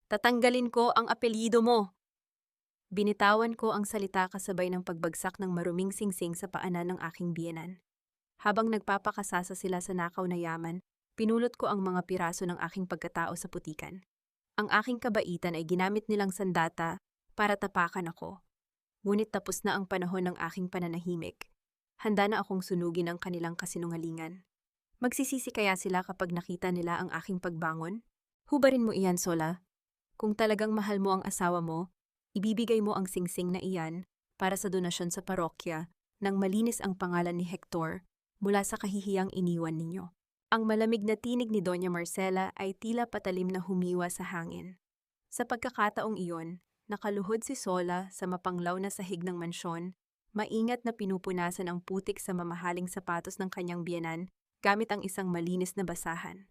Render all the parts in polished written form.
Tatanggalin ko ang apelyido mo. Binitawan ko ang salita kasabay ng pagbagsak ng maruming singsing sa paanan ng aking biyenan. Habang nagpapakasasa sila sa nakaw na yaman, pinulot ko ang mga piraso ng aking pagkatao sa putikan. Ang aking kabaitan ay ginamit nilang sandata para tapakan ako. Ngunit tapos na ang panahon ng aking pananahimik. Handa na akong sunugin ang kanilang kasinungalingan. Magsisisi kaya sila kapag nakita nila ang aking pagbangon? Hubarin mo iyan, Sola. Kung talagang mahal mo ang asawa mo, ibibigay mo ang singsing na iyan para sa donasyon sa parokya nang malinis ang pangalan ni Hector mula sa kahihiyang iniwan ninyo. Ang malamig na tinig ni Doña Marcela ay tila patalim na humiwa sa hangin. Sa pagkakataong iyon, nakaluhod si Sola sa mapanglaw na sahig ng mansyon, maingat na pinupunasan ang putik sa mamahaling sapatos ng kanyang biyenan gamit ang isang malinis na basahan.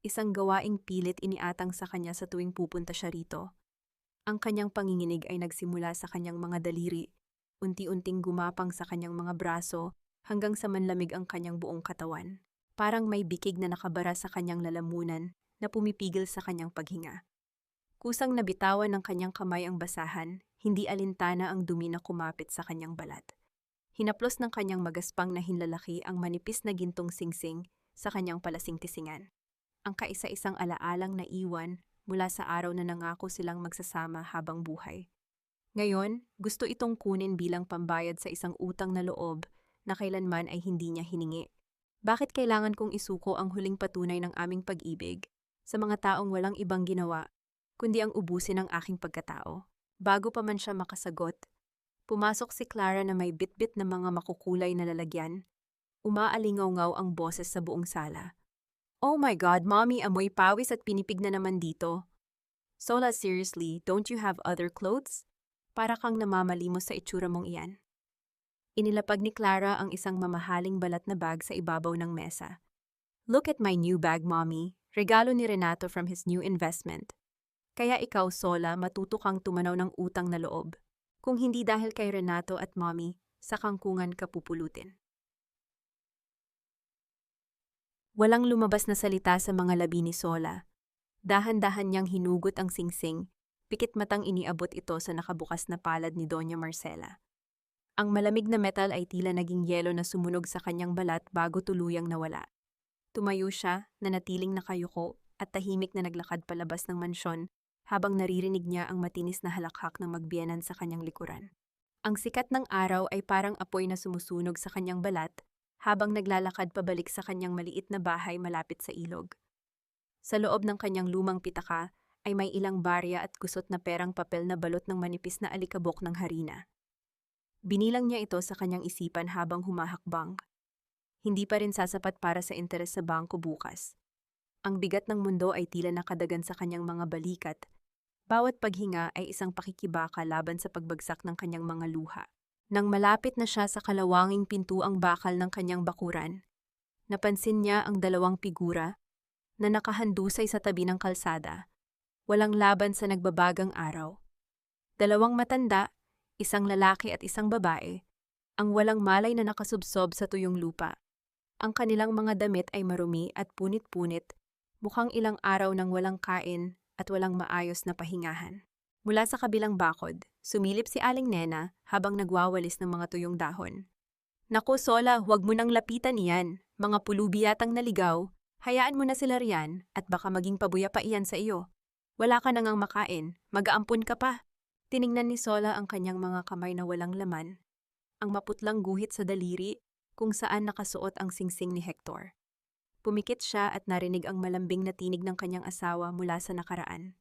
Isang gawaing pilit iniatang sa kanya sa tuwing pupunta siya rito. Ang kanyang panginginig ay nagsimula sa kanyang mga daliri, unti-unting gumapang sa kanyang mga braso hanggang sa manlamig ang kanyang buong katawan. Parang may bikig na nakabara sa kanyang lalamunan na pumipigil sa kanyang paghinga. Kusang nabitawan ng kanyang kamay ang basahan, hindi alintana ang dumi na kumapit sa kanyang balat. Hinaplos ng kanyang magaspang na hinlalaki ang manipis na gintong singsing sa kanyang palasing-tisingan. Ang kaisa-isang alaalang naiwan mula sa araw na nangako silang magsasama habang buhay. Ngayon, gusto itong kunin bilang pambayad sa isang utang na loob na kailanman ay hindi niya hiningi. Bakit kailangan kong isuko ang huling patunay ng aming pag-ibig sa mga taong walang ibang ginawa, kundi ang ubusin ng aking pagkatao? Bago pa man siya makasagot, pumasok si Clara na may bitbit na mga makukulay na lalagyan. Umaalingaw-ngaw ang boses sa buong sala. Oh my God, Mommy, amoy pawis at pinipig na naman dito. Sola, seriously, don't you have other clothes? Para kang namamalimos sa itsura mong iyan. Inilapag ni Clara ang isang mamahaling balat na bag sa ibabaw ng mesa. Look at my new bag, Mommy. Regalo ni Renato from his new investment. Kaya ikaw, Sola, matuto kang tumanaw ng utang na loob. Kung hindi dahil kay Renato at Mommy, sa kangkungan ka pupulutin. Walang lumabas na salita sa mga labi ni Sola. Dahan-dahan niyang hinugot ang singsing, pikit matang iniabot ito sa nakabukas na palad ni Doña Marcela. Ang malamig na metal ay tila naging yelo na sumunog sa kanyang balat bago tuluyang nawala. Tumayo siya, nanatiling nakayuko, at tahimik na naglakad palabas ng mansyon habang naririnig niya ang matinis na halakhak ng magbiyenan sa kanyang likuran. Ang sikat ng araw ay parang apoy na sumusunog sa kanyang balat habang naglalakad pabalik sa kanyang maliit na bahay malapit sa ilog. Sa loob ng kanyang lumang pitaka ay may ilang barya at kusot na perang papel na balot ng manipis na alikabok ng harina. Binilang niya ito sa kanyang isipan habang humahakbang. Hindi pa rin sasapat para sa interes sa bangko bukas. Ang bigat ng mundo ay tila nakadagan sa kanyang mga balikat. Bawat paghinga ay isang pakikibaka laban sa pagbagsak ng kanyang mga luha. Nang malapit na siya sa kalawanging pintuang bakal ng kanyang bakuran, napansin niya ang dalawang figura na nakahandusay sa tabi ng kalsada, walang laban sa nagbabagang araw. Dalawang matanda, isang lalaki at isang babae, ang walang malay na nakasubsob sa tuyong lupa. Ang kanilang mga damit ay marumi at punit-punit, mukhang ilang araw nang walang kain at walang maayos na pahingahan. Mula sa kabilang bakod, sumilip si Aling Nena habang nagwawalis ng mga tuyong dahon. Naku, Sola, huwag mo nang lapitan iyan. Mga pulubi yatang naligaw. Hayaan mo na sila riyan at baka maging pabuya pa iyan sa iyo. Wala ka nang makain, mag-aampon ka pa. Tiningnan ni Sola ang kanyang mga kamay na walang laman. Ang maputlang guhit sa daliri kung saan nakasuot ang singsing ni Hector. Pumikit siya at narinig ang malambing na tinig ng kanyang asawa mula sa nakaraan.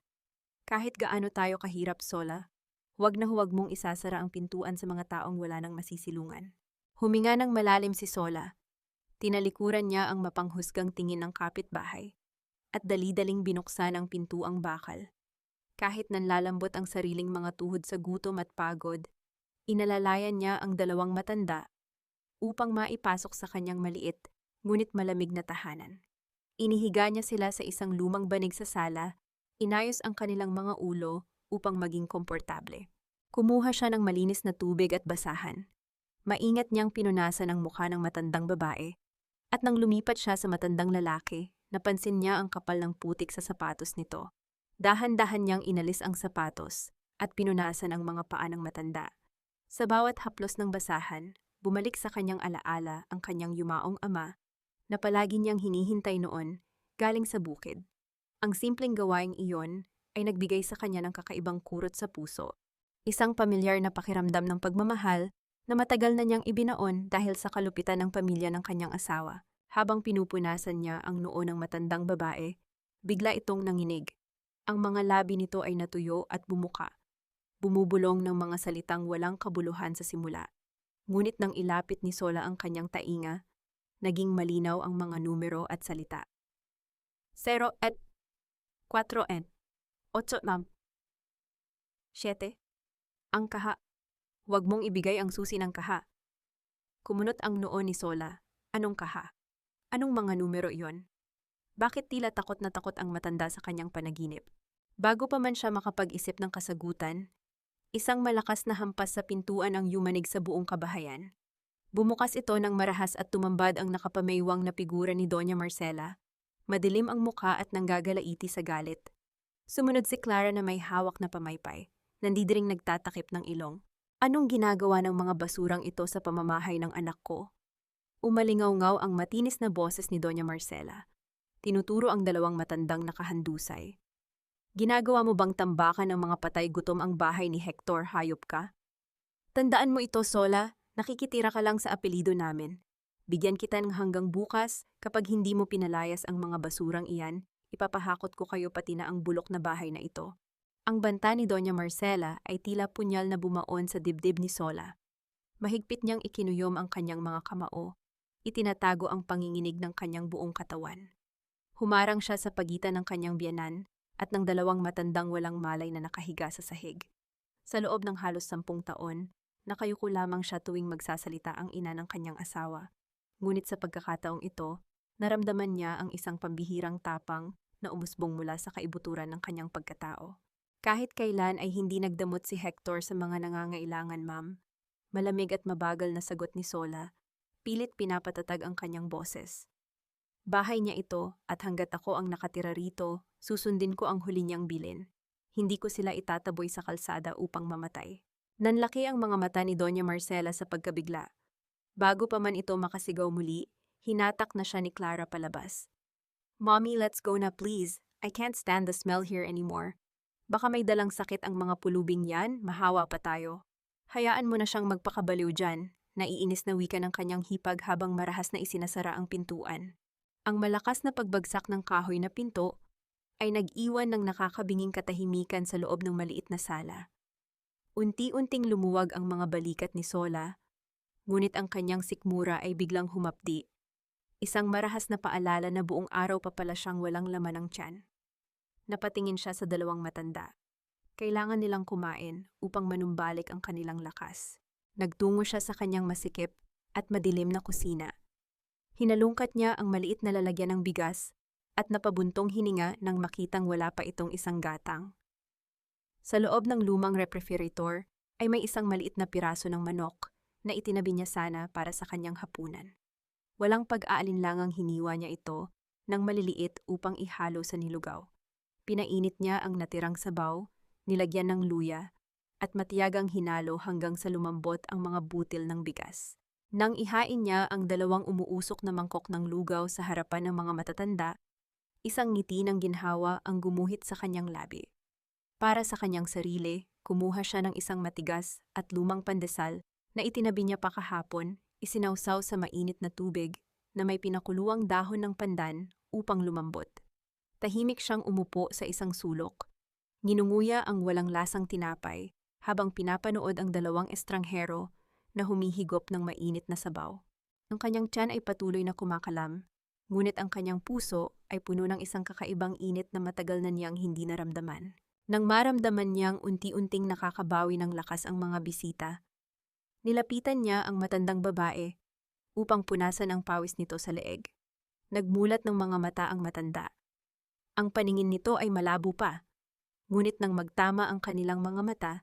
Kahit gaano tayo kahirap, Sola, huwag na huwag mong isasara ang pintuan sa mga taong wala nang masisilungan. Huminga ng malalim si Sola. Tinalikuran niya ang mapanghusgang tingin ng kapitbahay at dali-daling binuksan ang pintuang bakal. Kahit nanlalambot ang sariling mga tuhod sa gutom at pagod, inalalayan niya ang dalawang matanda upang maipasok sa kanyang maliit ngunit malamig na tahanan. Inihiga niya sila sa isang lumang banig sa sala. Inayos ang kanilang mga ulo upang maging komportable. Kumuha siya ng malinis na tubig at basahan. Maingat niyang pinunasan ang mukha ng matandang babae. At nang lumipat siya sa matandang lalaki, napansin niya ang kapal ng putik sa sapatos nito. Dahan-dahan niyang inalis ang sapatos at pinunasan ang mga paa ng matanda. Sa bawat haplos ng basahan, bumalik sa kanyang alaala ang kanyang yumaong ama na palagi niyang hinihintay noon galing sa bukid. Ang simpleng gawaing iyon ay nagbigay sa kanya ng kakaibang kurot sa puso. Isang pamilyar na pakiramdam ng pagmamahal na matagal na niyang ibinaon dahil sa kalupitan ng pamilya ng kanyang asawa. Habang pinupunasan niya ang noo ng matandang babae, bigla itong nanginig. Ang mga labi nito ay natuyo at bumuka. Bumubulong ng mga salitang walang kabuluhan sa simula. Ngunit nang ilapit ni Sola ang kanyang tainga, naging malinaw ang mga numero at salita. 0 at 4 and 8 ma'am. 7. Ang kaha. Huwag mong ibigay ang susi ng kaha. Kumunot ang noo ni Sola. Anong kaha? Anong mga numero iyon? Bakit tila takot na takot ang matanda sa kanyang panaginip? Bago pa man siya makapag-isip ng kasagutan, isang malakas na hampas sa pintuan ang yumanig sa buong kabahayan. Bumukas ito ng marahas at tumambad ang nakapamaywang na figura ni Doña Marcela. Madilim ang mukha at nanggagalaiti sa galit. Sumunod si Clara na may hawak na pamaypay, nandidiring nagtatakip ng ilong. Anong ginagawa ng mga basurang ito sa pamamahay ng anak ko? Umalingaw-ngaw ang matinis na boses ni Doña Marcela. Tinuturo ang dalawang matandang nakahandusay. Ginagawa mo bang tambakan ng mga patay gutom ang bahay ni Hector, hayop ka? Tandaan mo ito, Sola, nakikitira ka lang sa apelido namin. Bigyan kita ng hanggang bukas, kapag hindi mo pinalayas ang mga basurang iyan, ipapahakot ko kayo pati na ang bulok na bahay na ito. Ang banta ni Doña Marcela ay tila punyal na bumaon sa dibdib ni Sola. Mahigpit niyang ikinuyom ang kanyang mga kamao. Itinatago ang panginginig ng kanyang buong katawan. Humarang siya sa pagitan ng kanyang biyanan at ng dalawang matandang walang malay na nakahiga sa sahig. Sa loob ng halos 10 taon, nakayuko lamang siya tuwing magsasalita ang ina ng kanyang asawa. Ngunit sa pagkakataong ito, naramdaman niya ang isang pambihirang tapang na umusbong mula sa kaibuturan ng kanyang pagkatao. Kahit kailan ay hindi nagdamot si Hector sa mga nangangailangan, ma'am. Malamig at mabagal na sagot ni Sola. Pilit pinapatatag ang kanyang boses. Bahay niya ito at hanggat ako ang nakatira rito, susundin ko ang huli niyang bilin. Hindi ko sila itataboy sa kalsada upang mamatay. Nanlaki ang mga mata ni Doña Marcela sa pagkabigla. Bago pa man ito makasigaw muli, hinatak na siya ni Clara palabas. Mommy, let's go na please. I can't stand the smell here anymore. Baka may dalang sakit ang mga pulubing yan, mahawa pa tayo. Hayaan mo na siyang magpakabaliw dyan. Naiinis na wika ng kanyang hipag habang marahas na isinasara ang pintuan. Ang malakas na pagbagsak ng kahoy na pinto ay nag-iwan ng nakakabinging katahimikan sa loob ng maliit na sala. Unti-unting lumuwag ang mga balikat ni Sola, ngunit ang kanyang sikmura ay biglang humapdi. Isang marahas na paalala na buong araw pa pala siyang walang laman ng tiyan. Napatingin siya sa dalawang matanda. Kailangan nilang kumain upang manumbalik ang kanilang lakas. Nagtungo siya sa kanyang masikip at madilim na kusina. Hinalungkat niya ang maliit na lalagyan ng bigas at napabuntong hininga nang makitang wala pa itong isang gatang. Sa loob ng lumang refrigerator ay may isang maliit na piraso ng manok na itinabi niya sana para sa kanyang hapunan. Walang pag-aalinlangang hiniwa niya ito ng maliliit upang ihalo sa nilugaw. Pinainit niya ang natirang sabaw, nilagyan ng luya, at matiyagang hinalo hanggang sa lumambot ang mga butil ng bigas. Nang ihain niya ang dalawang umuusok na mangkok ng lugaw sa harapan ng mga matatanda, isang ngiti ng ginhawa ang gumuhit sa kanyang labi. Para sa kanyang sarili, kumuha siya ng isang matigas at lumang pandesal na itinabi niya pa kahapon, isinawsaw sa mainit na tubig na may pinakuluang dahon ng pandan upang lumambot. Tahimik siyang umupo sa isang sulok. Nginunguya ang walang lasang tinapay habang pinapanood ang dalawang estranghero na humihigop ng mainit na sabaw. Ang kanyang tiyan ay patuloy na kumakalam, ngunit ang kanyang puso ay puno ng isang kakaibang init na matagal na niyang hindi naramdaman. Nang maramdaman niyang unti-unting nakakabawi ng lakas ang mga bisita, nilapitan niya ang matandang babae upang punasan ang pawis nito sa leeg. Nagmulat ng mga mata ang matanda. Ang paningin nito ay malabo pa, ngunit nang magtama ang kanilang mga mata,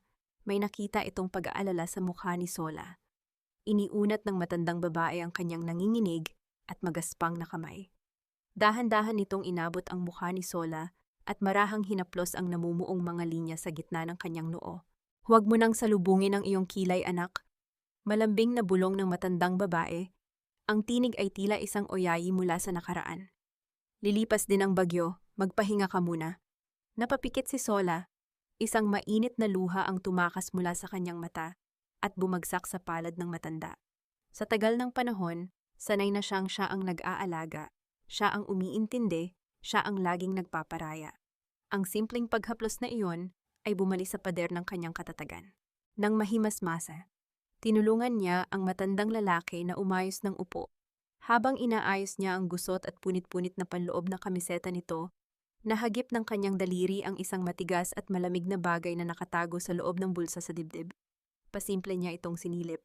may nakita itong pag-aalala sa mukha ni Sola. Iniunat ng matandang babae ang kanyang nanginginig at magaspang na kamay. Dahan-dahan nitong inabot ang mukha ni Sola at marahang hinaplos ang namumuong mga linya sa gitna ng kanyang noo. Huwag mo nang salubungin ang iyong kilay, anak. Malambing na bulong ng matandang babae. Ang tinig ay tila isang oyayi mula sa nakaraan. Lilipas din ang bagyo, magpahinga ka muna. Napapikit si Sola. Isang mainit na luha ang tumakas mula sa kanyang mata at bumagsak sa palad ng matanda. Sa tagal ng panahon, sanay na siya ang nag-aalaga. Siya ang umiintindi, siya ang laging nagpaparaya. Ang simpleng paghaplos na iyon ay bumalik sa pader ng kanyang katatagan. Nang mahimasmasa, tinulungan niya ang matandang lalaki na umayos ng upo. Habang inaayos niya ang gusot at punit-punit na panloob na kamiseta nito, nahagip ng kanyang daliri ang isang matigas at malamig na bagay na nakatago sa loob ng bulsa sa dibdib. Pasimple niya itong sinilip.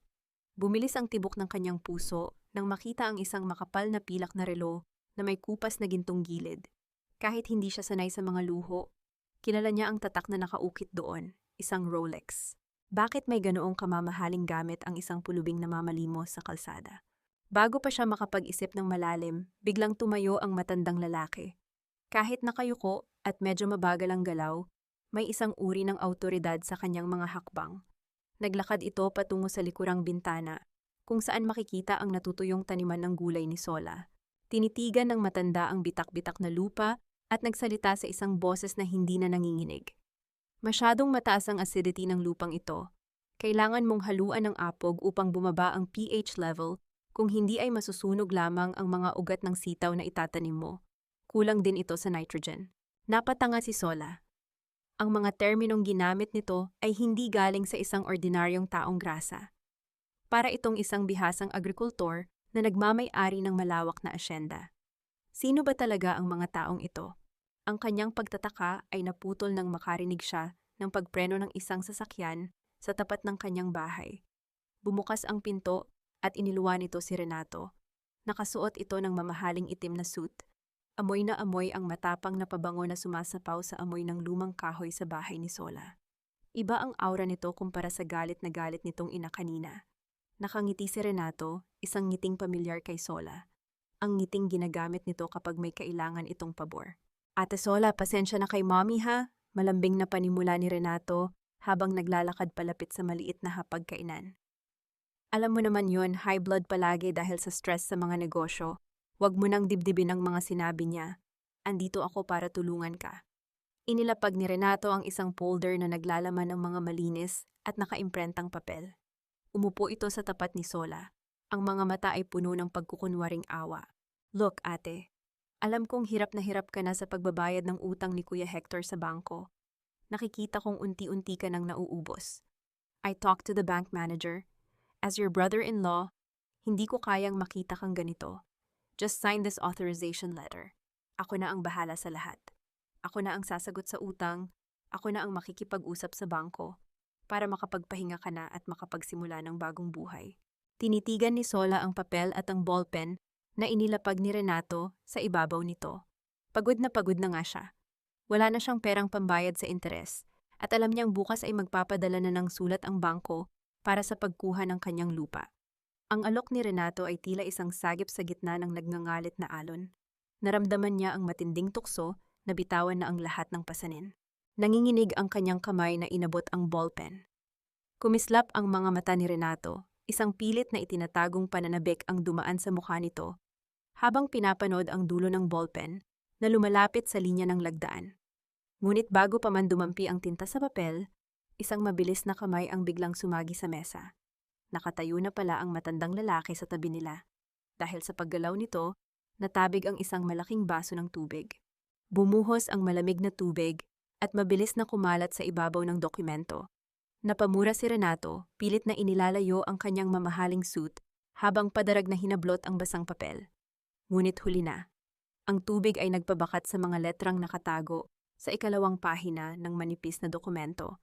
Bumilis ang tibok ng kanyang puso nang makita ang isang makapal na pilak na relo na may kupas na gintong gilid. Kahit hindi siya sanay sa mga luho, kilala niya ang tatak na nakaukit doon, isang Rolex. Bakit may ganoong kamamahaling gamit ang isang pulubing namamalimos sa kalsada? Bago pa siya makapag-isip ng malalim, biglang tumayo ang matandang lalaki. Kahit nakayuko at medyo mabagal ang galaw, may isang uri ng awtoridad sa kanyang mga hakbang. Naglakad ito patungo sa likurang bintana, kung saan makikita ang natutuyong taniman ng gulay ni Sola. Tinitigan ng matanda ang bitak-bitak na lupa at nagsalita sa isang boses na hindi na nanginginig. Masyadong mataas ang acidity ng lupang ito. Kailangan mong haluan ng apog upang bumaba ang pH level. Kung hindi ay masusunog lamang ang mga ugat ng sitaw na itatanim mo. Kulang din ito sa nitrogen. Napatanga si Sola. Ang mga terminong ginamit nito ay hindi galing sa isang ordinaryong taong grasa. Para itong isang bihasang agrikultor na nagmamay-ari ng malawak na asyenda. Sino ba talaga ang mga taong ito? Ang kanyang pagtataka ay naputol nang makarinig siya ng pagpreno ng isang sasakyan sa tapat ng kanyang bahay. Bumukas ang pinto at iniluwan nito si Renato. Nakasuot ito ng mamahaling itim na suit. Amoy na amoy ang matapang na pabango na sumasapaw sa amoy ng lumang kahoy sa bahay ni Sola. Iba ang aura nito kumpara sa galit na galit nitong ina kanina. Nakangiti si Renato, isang ngiting pamilyar kay Sola. Ang ngiting ginagamit nito kapag may kailangan itong pabor. Ate Sola, pasensya na kay mommy ha? Malambing na panimula ni Renato habang naglalakad palapit sa maliit na hapagkainan. Alam mo naman yun, high blood palagi dahil sa stress sa mga negosyo. Huwag mo nang dibdibin ang mga sinabi niya. Andito ako para tulungan ka. Inilapag ni Renato ang isang folder na naglalaman ng mga malinis at nakaimprentang papel. Umupo ito sa tapat ni Sola. Ang mga mata ay puno ng pagkukunwaring awa. Look, ate. Alam kong hirap ka na sa pagbabayad ng utang ni Kuya Hector sa bangko. Nakikita kong unti-unti ka nang nauubos. I talked to the bank manager. As your brother-in-law, hindi ko kayang makita kang ganito. Just sign this authorization letter. Ako na ang bahala sa lahat. Ako na ang sasagot sa utang. Ako na ang makikipag-usap sa bangko para makapagpahinga ka na at makapagsimula ng bagong buhay. Tinitigan ni Sola ang papel at ang ballpen na inilapag ni Renato sa ibabaw nito. Pagod na nga siya. Wala na siyang perang pambayad sa interes at alam niyang bukas ay magpapadala na ng sulat ang bangko para sa pagkuha ng kanyang lupa. Ang alok ni Renato ay tila isang sagip sa gitna ng nagngangalit na alon. Naramdaman niya ang matinding tukso na bitawan na ang lahat ng pasanin. Nanginginig ang kanyang kamay na inabot ang ballpen. Kumislap ang mga mata ni Renato, isang pilit na itinatagong pananabik ang dumaan sa mukha nito, habang pinapanood ang dulo ng ballpen na lumalapit sa linya ng lagdaan. Ngunit bago pa man dumampi ang tinta sa papel, isang mabilis na kamay ang biglang sumagi sa mesa. Nakatayo na pala ang matandang lalaki sa tabi nila. Dahil sa paggalaw nito, natabig ang isang malaking baso ng tubig. Bumuhos ang malamig na tubig at mabilis na kumalat sa ibabaw ng dokumento. Napamura si Renato, pilit na inilalayo ang kanyang mamahaling suit habang padarag na hinablot ang basang papel. Ngunit huli na. Ang tubig ay nagpabakat sa mga letrang nakatago sa ikalawang pahina ng manipis na dokumento.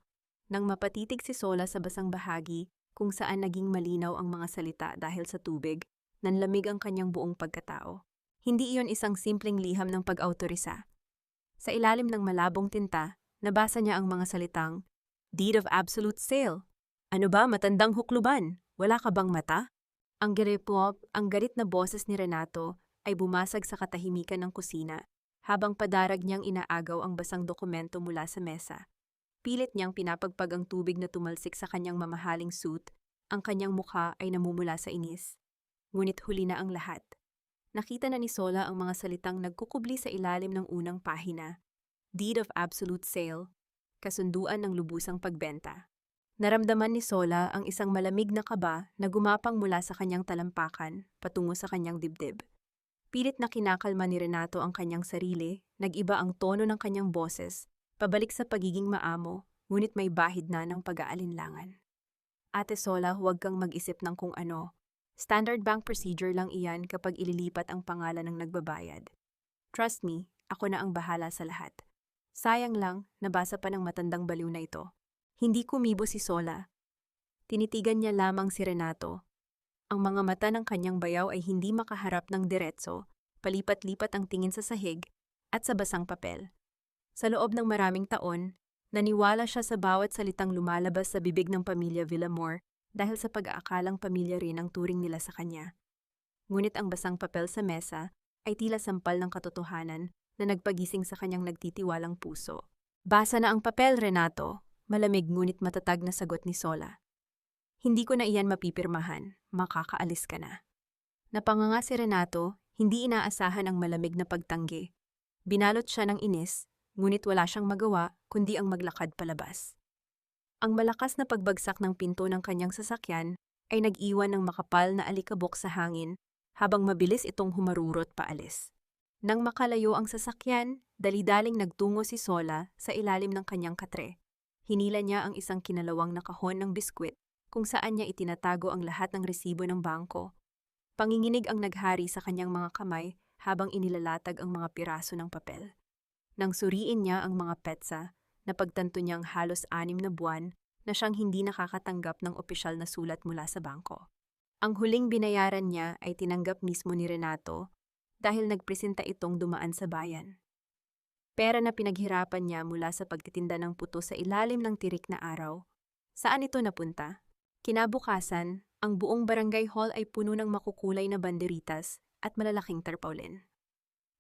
Nang mapatitig si Sola sa basang bahagi kung saan naging malinaw ang mga salita dahil sa tubig, nanlamig ang kanyang buong pagkatao. Hindi iyon isang simpleng liham ng pag-autorisa. Sa ilalim ng malabong tinta, nabasa niya ang mga salitang, Deed of Absolute Sale. Ano ba, matandang hukluban? Wala ka bang mata? Ang garit na boses ni Renato ay bumasag sa katahimikan ng kusina habang padarag niyang inaagaw ang basang dokumento mula sa mesa. Pilit niyang pinapagpag ang tubig na tumalsik sa kanyang mamahaling suit, ang kanyang mukha ay namumula sa inis. Ngunit huli na ang lahat. Nakita na ni Sola ang mga salitang nagkukubli sa ilalim ng unang pahina. Deed of absolute sale, kasunduan ng lubusang pagbenta. Naramdaman ni Sola ang isang malamig na kaba na gumapang mula sa kanyang talampakan patungo sa kanyang dibdib. Pilit na kinakalma ni Renato ang kanyang sarili, nag-iba ang tono ng kanyang boses, pabalik sa pagiging maamo, ngunit may bahid na ng pag-aalinlangan. Ate Sola, huwag kang mag-isip ng kung ano. Standard bank procedure lang iyan kapag ililipat ang pangalan ng nagbabayad. Trust me, ako na ang bahala sa lahat. Sayang lang, nabasa pa ng matandang baliw na ito. Hindi kumibo si Sola. Tinitigan niya lamang si Renato. Ang mga mata ng kanyang bayaw ay hindi makaharap ng diretso, palipat-lipat ang tingin sa sahig at sa basang papel. Sa loob ng maraming taon, naniwala siya sa bawat salitang lumalabas sa bibig ng pamilya Villamor dahil sa pag-aakalang pamilya rin ang turing nila sa kanya. Ngunit ang basang papel sa mesa ay tila sampal ng katotohanan na nagpagising sa kanyang nagtitiwalang puso. Basa na ang papel, Renato, malamig ngunit matatag na sagot ni Sola. Hindi ko na iyan mapipirmahan, makakaalis ka na. Napanganga si Renato, hindi inaasahan ang malamig na pagtanggi. Binalot siya ng inis, ngunit wala siyang magawa kundi ang maglakad palabas. Ang malakas na pagbagsak ng pinto ng kanyang sasakyan ay nag-iwan ng makapal na alikabok sa hangin habang mabilis itong humarurot paalis. Nang makalayo ang sasakyan, dali-daling nagtungo si Sola sa ilalim ng kanyang katre. Hinila niya ang isang kinalawang na kahon ng biskwit kung saan niya itinatago ang lahat ng resibo ng bangko. Panginginig ang naghari sa kanyang mga kamay habang inilalatag ang mga piraso ng papel. Nang suriin niya ang mga petsa, napagtanto niyang halos 6 na buwan na siyang hindi nakakatanggap ng opisyal na sulat mula sa bangko. Ang huling binayaran niya ay tinanggap mismo ni Renato dahil nagpresenta itong dumaan sa bayan. Pera na pinaghirapan niya mula sa pagtitinda ng puto sa ilalim ng tirik na araw. Saan ito napunta? Kinabukasan, ang buong barangay hall ay puno ng makukulay na banderitas at malalaking tarpaulin.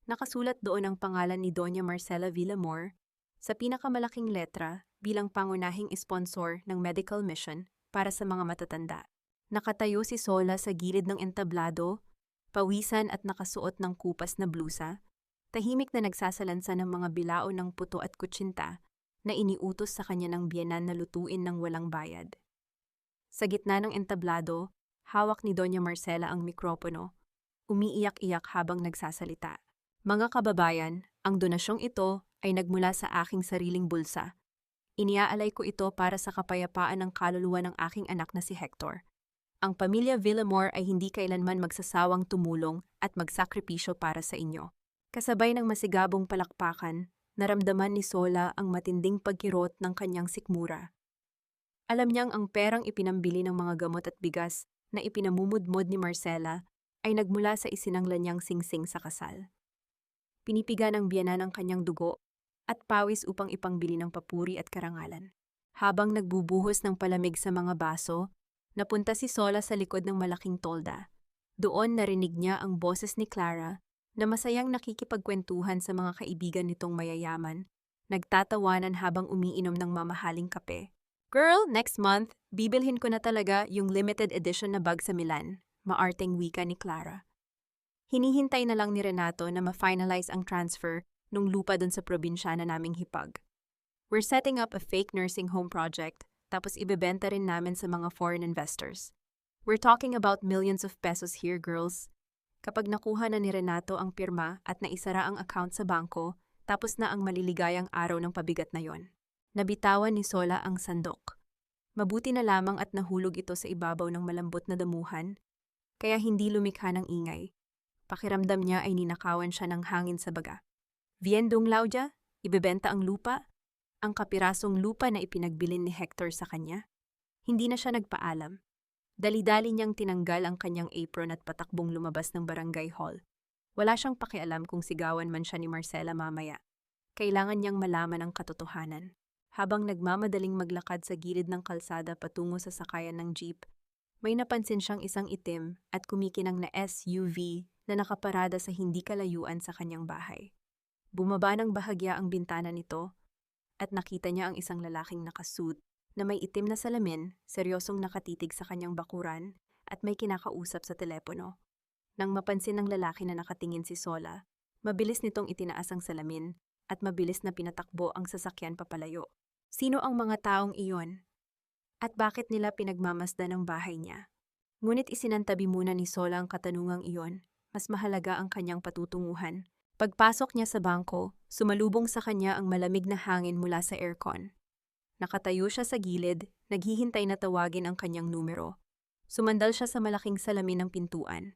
Nakasulat doon ang pangalan ni Doña Marcela Villamor sa pinakamalaking letra bilang pangunahing sponsor ng medical mission para sa mga matatanda. Nakatayo si Sola sa gilid ng entablado, pawisan at nakasuot ng kupas na blusa, tahimik na nagsasalansa ng mga bilao ng puto at kutsinta na iniutos sa kanya ng biyenan na lutuin ng walang bayad. Sa gitna ng entablado, hawak ni Doña Marcela ang mikropono, umiiyak-iyak habang nagsasalita. Mga kababayan, ang donasyong ito ay nagmula sa aking sariling bulsa. Iniaalay ko ito para sa kapayapaan ng kaluluwa ng aking anak na si Hector. Ang pamilya Villamor ay hindi kailanman magsasawang tumulong at magsakripisyo para sa inyo. Kasabay ng masigabong palakpakan, naramdaman ni Sola ang matinding pagkirot ng kanyang sikmura. Alam niyang ang perang ipinambili ng mga gamot at bigas na ipinamumudmod ni Marcela ay nagmula sa isinanglan niyang singsing sa kasal. Pinipiga ng biyenan ang kanyang dugo at pawis upang ipangbili ng papuri at karangalan. Habang nagbubuhos ng palamig sa mga baso, napunta si Sola sa likod ng malaking tolda. Doon narinig niya ang boses ni Clara na masayang nakikipagkwentuhan sa mga kaibigan nitong mayayaman, nagtatawanan habang umiinom ng mamahaling kape. Girl, next month, bibilhin ko na talaga yung limited edition na bag sa Milan, maarteng wika ni Clara. Hinihintay na lang ni Renato na ma-finalize ang transfer nung lupa dun sa probinsya na naming hipag. We're setting up a fake nursing home project, tapos ibebenta rin namin sa mga foreign investors. We're talking about millions of pesos here, girls. Kapag nakuha na ni Renato ang pirma at naisara ang account sa bangko, tapos na ang maliligayang araw ng pabigat na yon. Nabitawan ni Sola ang sandok. Mabuti na lamang at nahulog ito sa ibabaw ng malambot na damuhan, kaya hindi lumikha ng ingay. Pakiramdam niya ay ninakawan siya ng hangin sa baga. Viendong Laudia, ibebenta ang lupa, ang kapirasong lupa na ipinagbilin ni Hector sa kanya. Hindi na siya nagpaalam. Dali-dali niyang tinanggal ang kanyang apron at patakbong lumabas ng barangay hall. Wala siyang pakialam kung sigawan man siya ni Marcela mamaya. Kailangan niyang malaman ang katotohanan. Habang nagmamadaling maglakad sa gilid ng kalsada patungo sa sakayan ng jeep, may napansin siyang isang itim at kumikinang na SUV na nakaparada sa hindi kalayuan sa kanyang bahay. Bumaba ng bahagya ang bintana nito at nakita niya ang isang lalaking nakasuit na may itim na salamin, seryosong nakatitig sa kanyang bakuran at may kinakausap sa telepono. Nang mapansin ng lalaki na nakatingin si Sola, mabilis nitong itinaas ang salamin at mabilis na pinatakbo ang sasakyan papalayo. Sino ang mga taong iyon? At bakit nila pinagmamasdan ang bahay niya? Ngunit isinantabi muna ni Sola ang katanungang iyon. Mas mahalaga ang kanyang patutunguhan. Pagpasok niya sa bangko, sumalubong sa kanya ang malamig na hangin mula sa aircon. Nakatayo siya sa gilid, naghihintay na tawagin ang kanyang numero. Sumandal siya sa malaking salamin ng pintuan.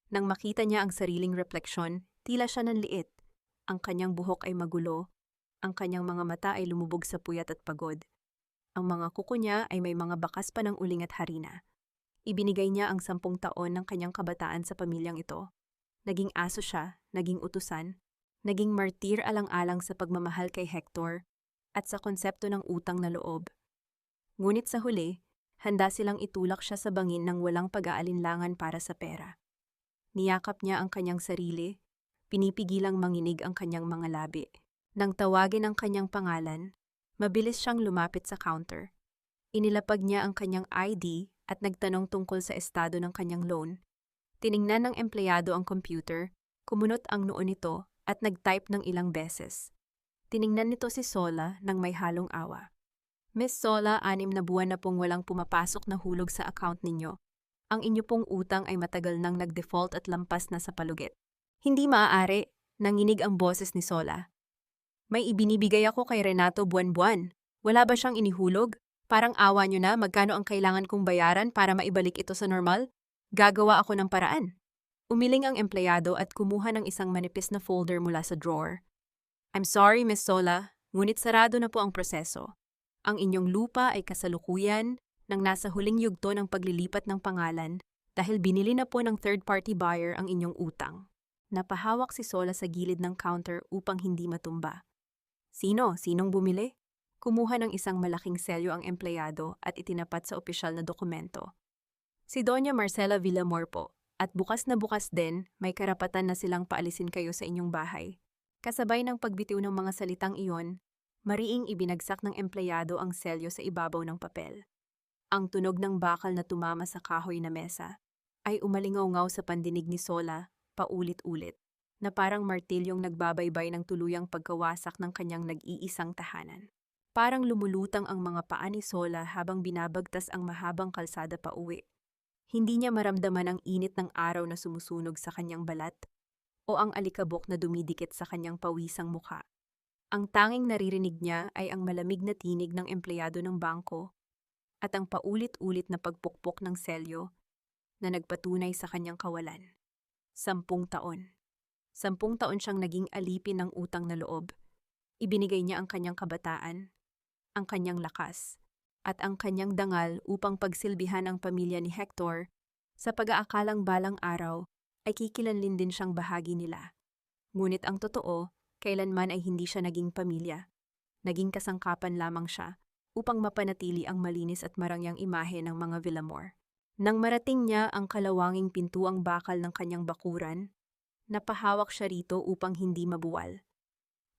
Nang makita niya ang sariling refleksyon, tila siya nanliit. Ang kanyang buhok ay magulo, ang kanyang mga mata ay lumubog sa puyat at pagod. Ang mga kuko niya ay may mga bakas pa ng uling at harina. Ibinigay niya ang 10 taon ng kanyang kabataan sa pamilyang ito. Naging aso siya, naging utusan, naging martir alang-alang sa pagmamahal kay Hector at sa konsepto ng utang na loob. Ngunit sa huli, handa silang itulak siya sa bangin ng walang pag-aalinlangan para sa pera. Niyakap niya ang kanyang sarili, pinipigilang manginig ang kanyang mga labi. Nang tawagin ang kanyang pangalan, mabilis siyang lumapit sa counter. Inilapag niya ang kanyang ID at nagtanong tungkol sa estado ng kanyang loan. Tiningnan ng empleyado ang computer, kumunot ang noo nito at nag-type ng ilang beses. Tiningnan nito si Sola nang may halong awa. Miss Sola, 6 na buwan na pong walang pumapasok na hulog sa account ninyo. Ang inyo pong utang ay matagal nang nag-default at lampas na sa palugit. Hindi maaari, nanginig ang boses ni Sola. May ibinibigay ako kay Renato buwan-buwan. Wala ba siyang inihulog? Parang awa nyo na, magkano ang kailangan kong bayaran para maibalik ito sa normal? Gagawa ako ng paraan. Umiling ang empleyado at kumuha ng isang manipis na folder mula sa drawer. I'm sorry, Miss Sola, ngunit sarado na po ang proseso. Ang inyong lupa ay kasalukuyan nang nasa huling yugto ng paglilipat ng pangalan dahil binili na po ng third-party buyer ang inyong utang. Napahawak si Sola sa gilid ng counter upang hindi matumba. Sinong bumili? Kumuha ng isang malaking selyo ang empleyado at itinapat sa opisyal na dokumento. Si Doña Marcela Villamor po, at bukas na bukas din, may karapatan na silang paalisin kayo sa inyong bahay. Kasabay ng pagbitiw ng mga salitang iyon, mariing ibinagsak ng empleyado ang selyo sa ibabaw ng papel. Ang tunog ng bakal na tumama sa kahoy na mesa ay umalingaw-ngaw sa pandinig ni Sola, paulit-ulit, na parang martilyong nagbabaybay ng tuluyang pagkawasak ng kanyang nag-iisang tahanan. Parang lumulutang ang mga paa ni Sola habang binabagtas ang mahabang kalsada pauwi. Hindi niya maramdaman ang init ng araw na sumusunog sa kanyang balat o ang alikabok na dumidikit sa kanyang pawisang mukha. Ang tanging naririnig niya ay ang malamig na tinig ng empleyado ng bangko at ang paulit-ulit na pagpukpok ng selyo na nagpatunay sa kanyang kawalan. 10 taon. 10 taon siyang naging alipin ng utang na loob. Ibinigay niya ang kanyang kabataan, ang kanyang lakas, at ang kanyang dangal upang pagsilbihan ang pamilya ni Hector sa pag-aakalang balang araw ay kikilanlin din siyang bahagi nila. Ngunit ang totoo, kailanman ay hindi siya naging pamilya. Naging kasangkapan lamang siya upang mapanatili ang malinis at marangyang imahe ng mga Villamor. Nang marating niya ang kalawanging pintuang bakal ng kanyang bakuran, napahawak siya rito upang hindi mabuwal.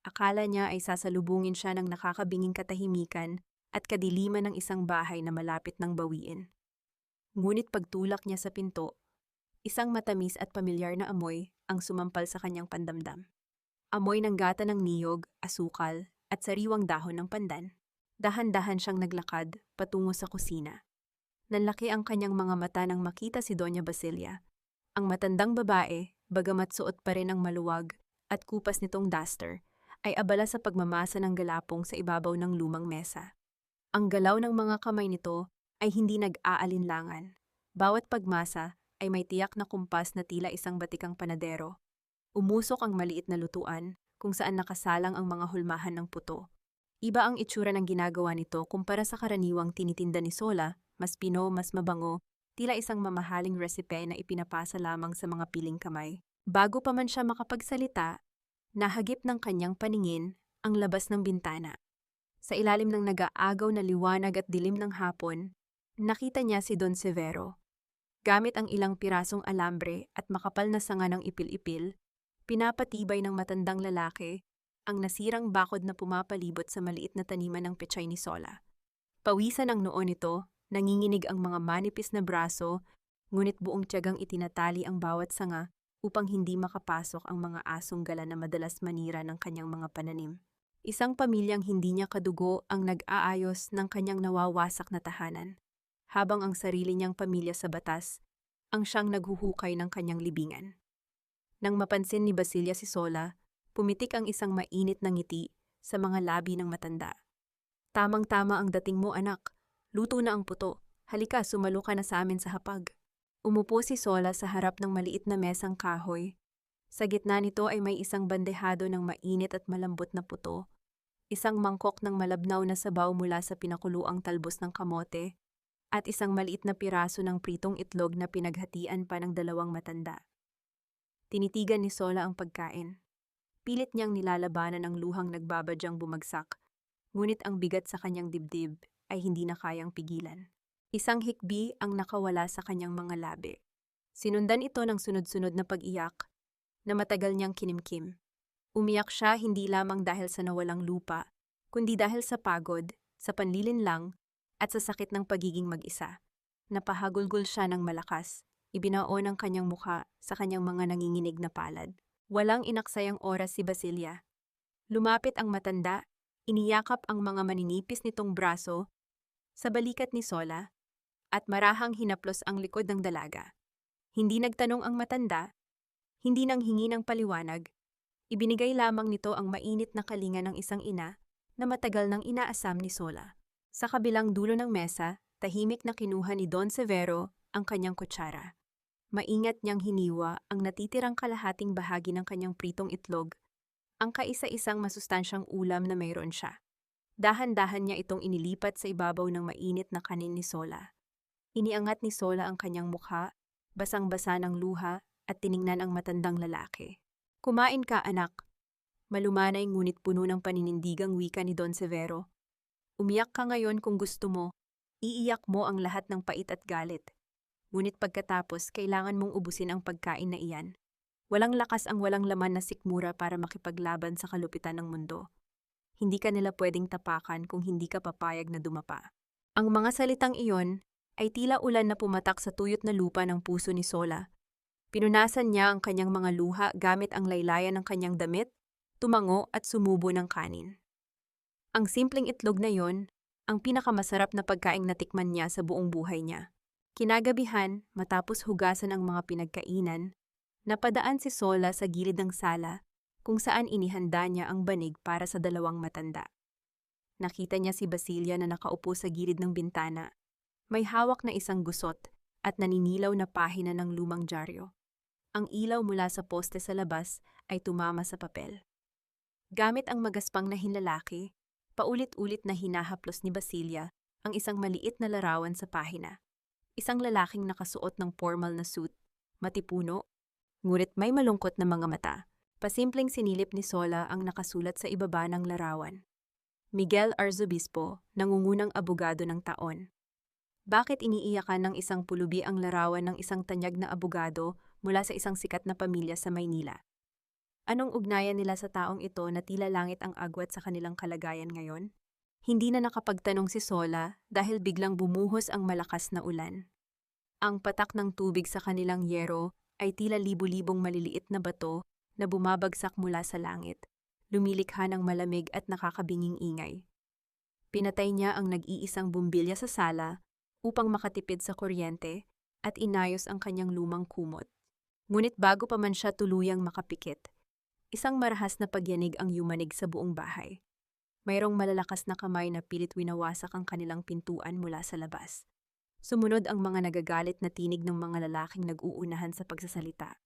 Akala niya ay sasalubungin siya ng nakakabinging katahimikan at kadiliman ng isang bahay na malapit ng bawiin. Ngunit pagtulak niya sa pinto, isang matamis at pamilyar na amoy ang sumampal sa kanyang pandamdam. Amoy ng gata ng niyog, asukal, at sariwang dahon ng pandan. Dahan-dahan siyang naglakad patungo sa kusina. Nanlaki ang kanyang mga mata nang makita si Doña Basilia. Ang matandang babae, bagamat suot pa rin ang maluwag at kupas nitong duster, ay abala sa pagmamasa ng galapong sa ibabaw ng lumang mesa. Ang galaw ng mga kamay nito ay hindi nag-aalinlangan. Bawat pagmasa ay may tiyak na kumpas na tila isang batikang panadero. Umusok ang maliit na lutuan kung saan nakasalang ang mga hulmahan ng puto. Iba ang itsura ng ginagawa nito kumpara sa karaniwang tinitinda ni Sola, mas pino, mas mabango, tila isang mamahaling resipe na ipinapasa lamang sa mga piling kamay. Bago pa man siya makapagsalita, nahagip ng kanyang paningin ang labas ng bintana. Sa ilalim ng nag-aagaw na liwanag at dilim ng hapon, nakita niya si Don Severo. Gamit ang ilang pirasong alambre at makapal na sanga ng ipil-ipil, pinapatibay ng matandang lalaki ang nasirang bakod na pumapalibot sa maliit na taniman ng pechay ni Sola. Pawisan ang noo nito, nanginginig ang mga manipis na braso, ngunit buong tiyagang itinatali ang bawat sanga upang hindi makapasok ang mga asong gala na madalas manira ng kanyang mga pananim. Isang pamilyang hindi niya kadugo ang nag-aayos ng kanyang nawawasak na tahanan, habang ang sarili niyang pamilya sa batas ang siyang naghuhukay ng kanyang libingan. Nang mapansin ni Basilia si Sola, pumitik ang isang mainit na ngiti sa mga labi ng matanda. Tamang-tama ang dating mo, anak. Luto na ang puto. Halika, sumalo ka na sa amin sa hapag. Umupo si Sola sa harap ng maliit na mesang kahoy. Sa gitna nito ay may isang bandehado ng mainit at malambot na puto, isang mangkok ng malabnaw na sabaw mula sa pinakuluang talbos ng kamote, at isang maliit na piraso ng pritong itlog na pinaghatian pa ng dalawang matanda. Tinitigan ni Sola ang pagkain. Pilit niyang nilalabanan ang luhang nagbabadyang bumagsak, ngunit ang bigat sa kanyang dibdib ay hindi na kayang pigilan. Isang hikbi ang nakawala sa kanyang mga labi. Sinundan ito ng sunod-sunod na pag-iyak na matagal niyang kinimkim. Umiyak siya hindi lamang dahil sa nawalang lupa, kundi dahil sa pagod, sa panlilinlang, at sa sakit ng pagiging mag-isa. Napahagulgol siya ng malakas, ibinaon ang kanyang mukha sa kanyang mga nanginginig na palad. Walang inaksayang oras si Basilia. Lumapit ang matanda, iniyakap ang mga maninipis nitong braso sa balikat ni Sola, at marahang hinaplos ang likod ng dalaga. Hindi nagtanong ang matanda, hindi nang hingi ng paliwanag, ibinigay lamang nito ang mainit na kalinga ng isang ina na matagal nang inaasam ni Sola. Sa kabilang dulo ng mesa, tahimik na kinuha ni Don Severo ang kanyang kutsara. Maingat niyang hiniwa ang natitirang kalahating bahagi ng kanyang pritong itlog, ang kaisa-isang masustansyang ulam na mayroon siya. Dahan-dahan niya itong inilipat sa ibabaw ng mainit na kanin ni Sola. Iniangat ni Sola ang kanyang mukha, basang-basa ng luha, at tiningnan ang matandang lalaki. Kumain ka, anak. Malumanay ngunit puno ng paninindigang wika ni Don Severo. Umiyak ka ngayon kung gusto mo. Iiyak mo ang lahat ng pait at galit. Ngunit pagkatapos, kailangan mong ubusin ang pagkain na iyan. Walang lakas ang walang laman na sikmura para makipaglaban sa kalupitan ng mundo. Hindi ka nila pwedeng tapakan kung hindi ka papayag na dumapa. Ang mga salitang iyon ay tila ulan na pumatak sa tuyot na lupa ng puso ni Sola. Pinunasan niya ang kanyang mga luha gamit ang laylayan ng kanyang damit, tumango at sumubo ng kanin. Ang simpleng itlog na yon, ang pinakamasarap na pagkaing natikman niya sa buong buhay niya. Kinagabihan, matapos hugasan ang mga pinagkainan, napadaan si Sola sa gilid ng sala kung saan inihanda niya ang banig para sa dalawang matanda. Nakita niya si Basilia na nakaupo sa gilid ng bintana. May hawak na isang gusot at naninilaw na pahina ng lumang dyaryo. Ang ilaw mula sa poste sa labas ay tumama sa papel. Gamit ang magaspang na hinlalaki, paulit-ulit na hinahaplos ni Basilia ang isang maliit na larawan sa pahina. Isang lalaking nakasuot ng formal na suit, matipuno, ngunit may malungkot na mga mata. Pasimpleng sinilip ni Sola ang nakasulat sa ibaba ng larawan. Miguel Arzobispo, nangungunang abogado ng taon. Bakit iniiyakan ng isang pulubi ang larawan ng isang tanyag na abogado mula sa isang sikat na pamilya sa Maynila? Anong ugnayan nila sa taong ito na tila langit ang agwat sa kanilang kalagayan ngayon? Hindi na nakapagtanong si Sola dahil biglang bumuhos ang malakas na ulan. Ang patak ng tubig sa kanilang yero ay tila libu-libong maliliit na bato na bumabagsak mula sa langit, lumilikha ng malamig at nakakabinging ingay. Pinatay niya ang nag-iisang bumbilya sa sala upang makatipid sa kuryente at inayos ang kanyang lumang kumot. Ngunit bago pa man siya tuluyang makapikit, isang marahas na pagyanig ang yumanig sa buong bahay. Mayroong malalakas na kamay na pilit winawasak ang kanilang pintuan mula sa labas. Sumunod ang mga nagagalit na tinig ng mga lalaking nag-uunahan sa pagsasalita.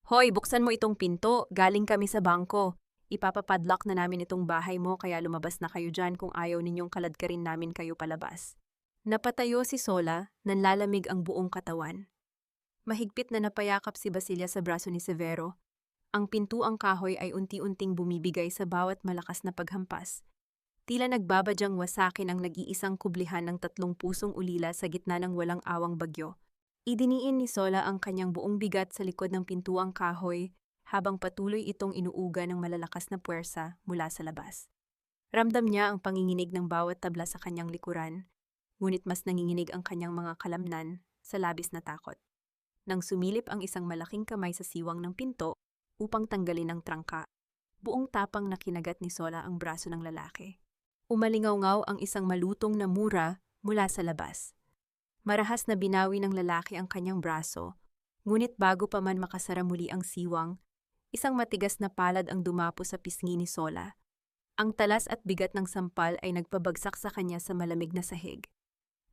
Hoy, buksan mo itong pinto, galing kami sa bangko. Ipapapadlock na namin itong bahay mo kaya lumabas na kayo dyan kung ayaw ninyong kaladkarin namin kayo palabas. Napatayo si Sola, nanlalamig ang buong katawan. Mahigpit na napayakap si Basilia sa braso ni Severo. Ang pintuang kahoy ay unti-unting bumibigay sa bawat malakas na paghampas. Tila nagbabadyang wasakin ang nag-iisang kublihan ng 3 pusong ulila sa gitna ng walang awang bagyo. Idiniin ni Sola ang kanyang buong bigat sa likod ng pintuang kahoy habang patuloy itong inuuga ng malalakas na puwersa mula sa labas. Ramdam niya ang panginginig ng bawat tabla sa kanyang likuran, ngunit mas nanginginig ang kanyang mga kalamnan sa labis na takot. Nang sumilip ang isang malaking kamay sa siwang ng pinto upang tanggalin ang trangka, buong tapang na kinagat ni Sola ang braso ng lalaki. Umalingaw-ngaw ang isang malutong na mura mula sa labas. Marahas na binawi ng lalaki ang kanyang braso, ngunit bago pa man makasara muli ang siwang, isang matigas na palad ang dumapo sa pisngi ni Sola. Ang talas at bigat ng sampal ay nagpabagsak sa kanya sa malamig na sahig.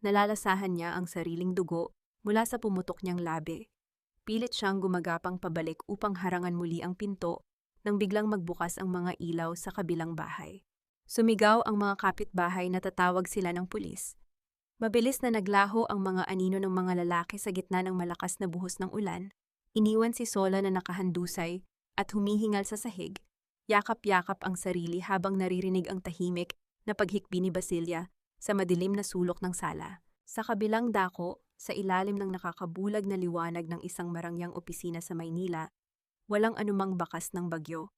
Nalalasahan niya ang sariling dugo mula sa pumutok niyang labi. Pilit siyang gumagapang pabalik upang harangan muli ang pinto nang biglang magbukas ang mga ilaw sa kabilang bahay. Sumigaw ang mga kapitbahay na tatawag sila ng pulis. Mabilis na naglaho ang mga anino ng mga lalaki sa gitna ng malakas na buhos ng ulan. Iniwan si Sola na nakahandusay at humihingal sa sahig. Yakap-yakap ang sarili habang naririnig ang tahimik na paghikbi ni Basilia sa madilim na sulok ng sala. Sa kabilang dako, sa ilalim ng nakakabulag na liwanag ng isang marangyang opisina sa Maynila, walang anumang bakas ng bagyo.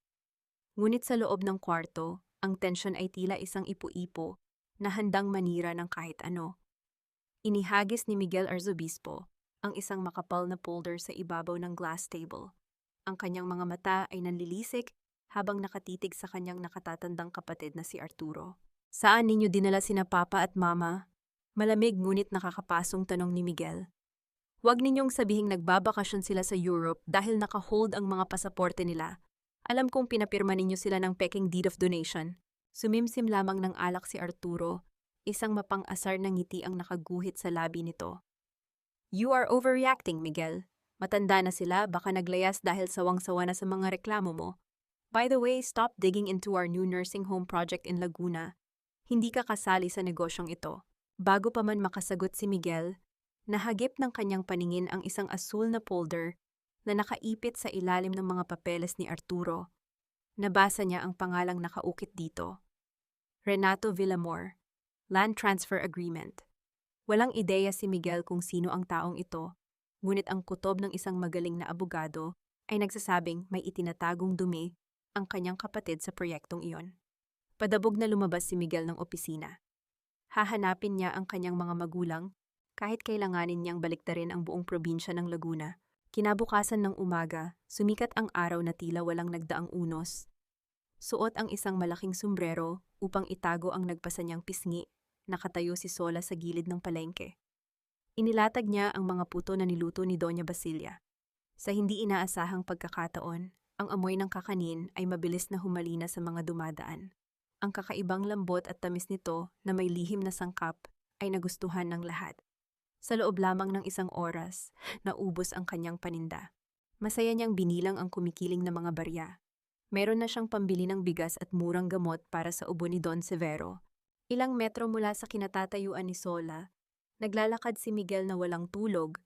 Ngunit sa loob ng kwarto, ang tensyon ay tila isang ipo-ipo na handang manira ng kahit ano. Inihagis ni Miguel Arzobispo ang isang makapal na folder sa ibabaw ng glass table. Ang kanyang mga mata ay nanlilisik habang nakatitig sa kanyang nakatatandang kapatid na si Arturo. Saan ninyo dinala sina Papa at Mama? Malamig ngunit nakakapasong tanong ni Miguel. Huwag ninyong sabihing nagbabakasyon sila sa Europe dahil naka-hold ang mga pasaporte nila. Alam kong pinapirma ninyo sila ng peking deed of donation. Sumimsim lamang ng alak si Arturo. Isang mapang-asar na ngiti ang nakaguhit sa labi nito. You are overreacting, Miguel. Matanda na sila, baka naglayas dahil sawang-sawa na sa mga reklamo mo. By the way, stop digging into our new nursing home project in Laguna. Hindi ka kasali sa negosyong ito. Bago pa man makasagot si Miguel, nahagip ng kanyang paningin ang isang asul na folder na nakaipit sa ilalim ng mga papeles ni Arturo. Nabasa niya ang pangalang nakaukit dito. Renato Villamor. Land Transfer Agreement. Walang ideya si Miguel kung sino ang taong ito, ngunit ang kutob ng isang magaling na abogado ay nagsasabing may itinatagong dumi ang kanyang kapatid sa proyektong iyon. Padabog na lumabas si Miguel ng opisina. Hahanapin niya ang kanyang mga magulang kahit kailanganin niyang baliktarin ang buong probinsya ng Laguna. Kinabukasan ng umaga, sumikat ang araw na tila walang nagdaang unos. Suot ang isang malaking sombrero upang itago ang nagpasa niyang pisngi. Nakatayo si Sola sa gilid ng palengke. Inilatag niya ang mga puto na niluto ni Doña Basilia. Sa hindi inaasahang pagkakataon, ang amoy ng kakanin ay mabilis na humalina sa mga dumadaan. Ang kakaibang lambot at tamis nito na may lihim na sangkap ay nagustuhan ng lahat. Sa loob lamang ng isang oras, naubos ang kanyang paninda. Masaya niyang binilang ang kumikiling na mga barya. Meron na siyang pambili ng bigas at murang gamot para sa ubo ni Don Severo. Ilang metro mula sa kinatatayuan ni Sola, naglalakad si Miguel na walang tulog.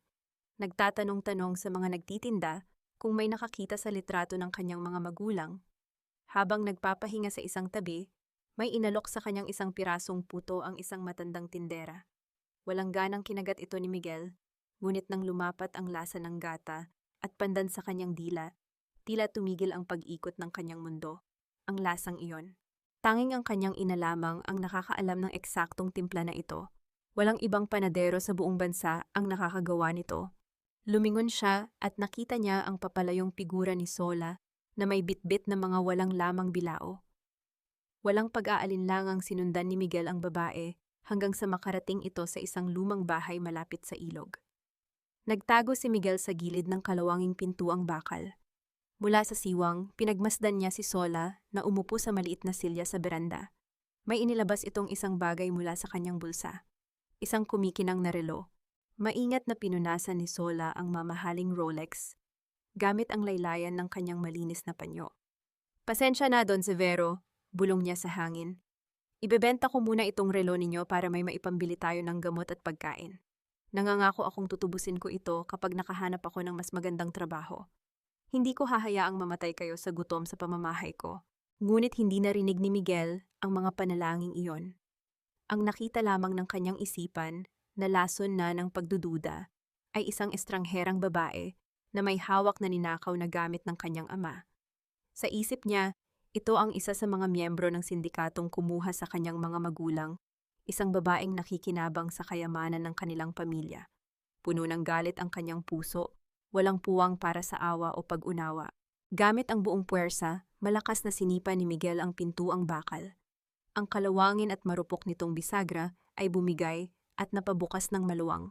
Nagtatanong-tanong sa mga nagtitinda kung may nakakita sa litrato ng kanyang mga magulang. Habang nagpapahinga sa isang tabi, may inalok sa kanyang isang pirasong puto ang isang matandang tindera. Walang ganang kinagat ito ni Miguel, ngunit nang lumapat ang lasa ng gata at pandan sa kanyang dila, tila tumigil ang pag-ikot ng kanyang mundo. Ang lasang iyon. Tanging ang kanyang ina lamang ang nakakaalam ng eksaktong timpla na ito. Walang ibang panadero sa buong bansa ang nakakagawa nito. Lumingon siya at nakita niya ang papalayong figura ni Sola na may bitbit na mga walang lamang bilao. Walang pag-aalinlangang sinundan ni Miguel ang babae hanggang sa makarating ito sa isang lumang bahay malapit sa ilog. Nagtago si Miguel sa gilid ng kalawanging pintuang bakal. Mula sa siwang, pinagmasdan niya si Sola na umupo sa maliit na silya sa beranda. May inilabas itong isang bagay mula sa kanyang bulsa. Isang kumikinang na relo. Maingat na pinunasan ni Sola ang mamahaling Rolex, gamit ang laylayan ng kanyang malinis na panyo. Pasensya na, Don Severo, bulong niya sa hangin. Ibebenta ko muna itong relo ninyo para may maipambili tayo ng gamot at pagkain. Nangangako akong tutubusin ko ito kapag nakahanap ako ng mas magandang trabaho. Hindi ko hahayaang mamatay kayo sa gutom sa pamamahay ko. Ngunit hindi narinig ni Miguel ang mga panalangin iyon. Ang nakita lamang ng kanyang isipan, na lason na ng pagdududa, ay isang estrangherang babae na may hawak na ninakaw na gamit ng kanyang ama. Sa isip niya, ito ang isa sa mga miyembro ng sindikatong kumuha sa kanyang mga magulang, isang babaeng nakikinabang sa kayamanan ng kanilang pamilya. Puno ng galit ang kanyang puso, walang puwang para sa awa o pag-unawa. Gamit ang buong puwersa, malakas na sinipa ni Miguel ang pintuang bakal. Ang kalawangin at marupok nitong bisagra ay bumigay at napabukas ng maluwang.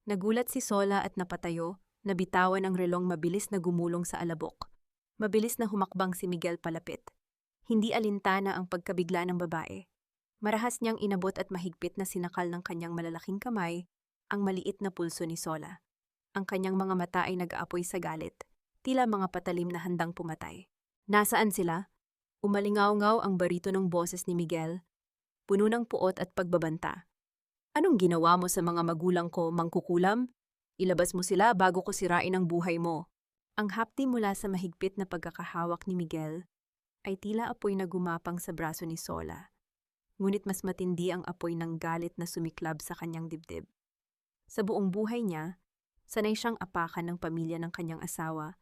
Nagulat si Sola at napatayo, nabitawan ang relong mabilis na gumulong sa alabok. Mabilis na humakbang si Miguel palapit. Hindi alintana ang pagkabigla ng babae. Marahas niyang inabot at mahigpit na sinakal ng kanyang malalaking kamay ang maliit na pulso ni Sola. Ang kanyang mga mata ay nag-aapoy sa galit, tila mga patalim na handang pumatay. Nasaan sila? Umalingaw-ngaw ang baritonong boses ni Miguel, puno ng puot at pagbabanta. Anong ginawa mo sa mga magulang ko, mangkukulam? Ilabas mo sila bago ko sirain ang buhay mo. Ang hapdi mula sa mahigpit na pagkakahawak ni Miguel ay tila apoy na gumapang sa braso ni Sola. Ngunit mas matindi ang apoy ng galit na sumiklab sa kanyang dibdib. Sa buong buhay niya, sanay siyang apakan ng pamilya ng kanyang asawa,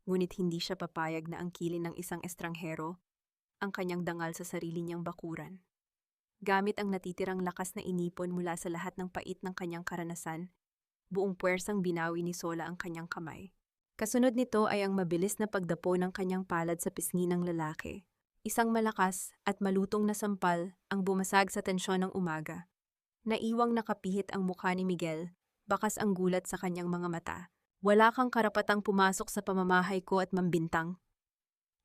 ngunit hindi siya papayag na angkilin ng isang estranghero ang kanyang dangal sa sarili niyang bakuran. Gamit ang natitirang lakas na inipon mula sa lahat ng pait ng kanyang karanasan, buong puwersang binawi ni Sola ang kanyang kamay. Kasunod nito ay ang mabilis na pagdapo ng kanyang palad sa pisngi ng lalaki. Isang malakas at malutong na sampal ang bumasag sa tensyon ng umaga. Naiwang nakapihit ang mukha ni Miguel, bakas ang gulat sa kanyang mga mata. Wala kang karapatang pumasok sa pamamahay ko at mambintang.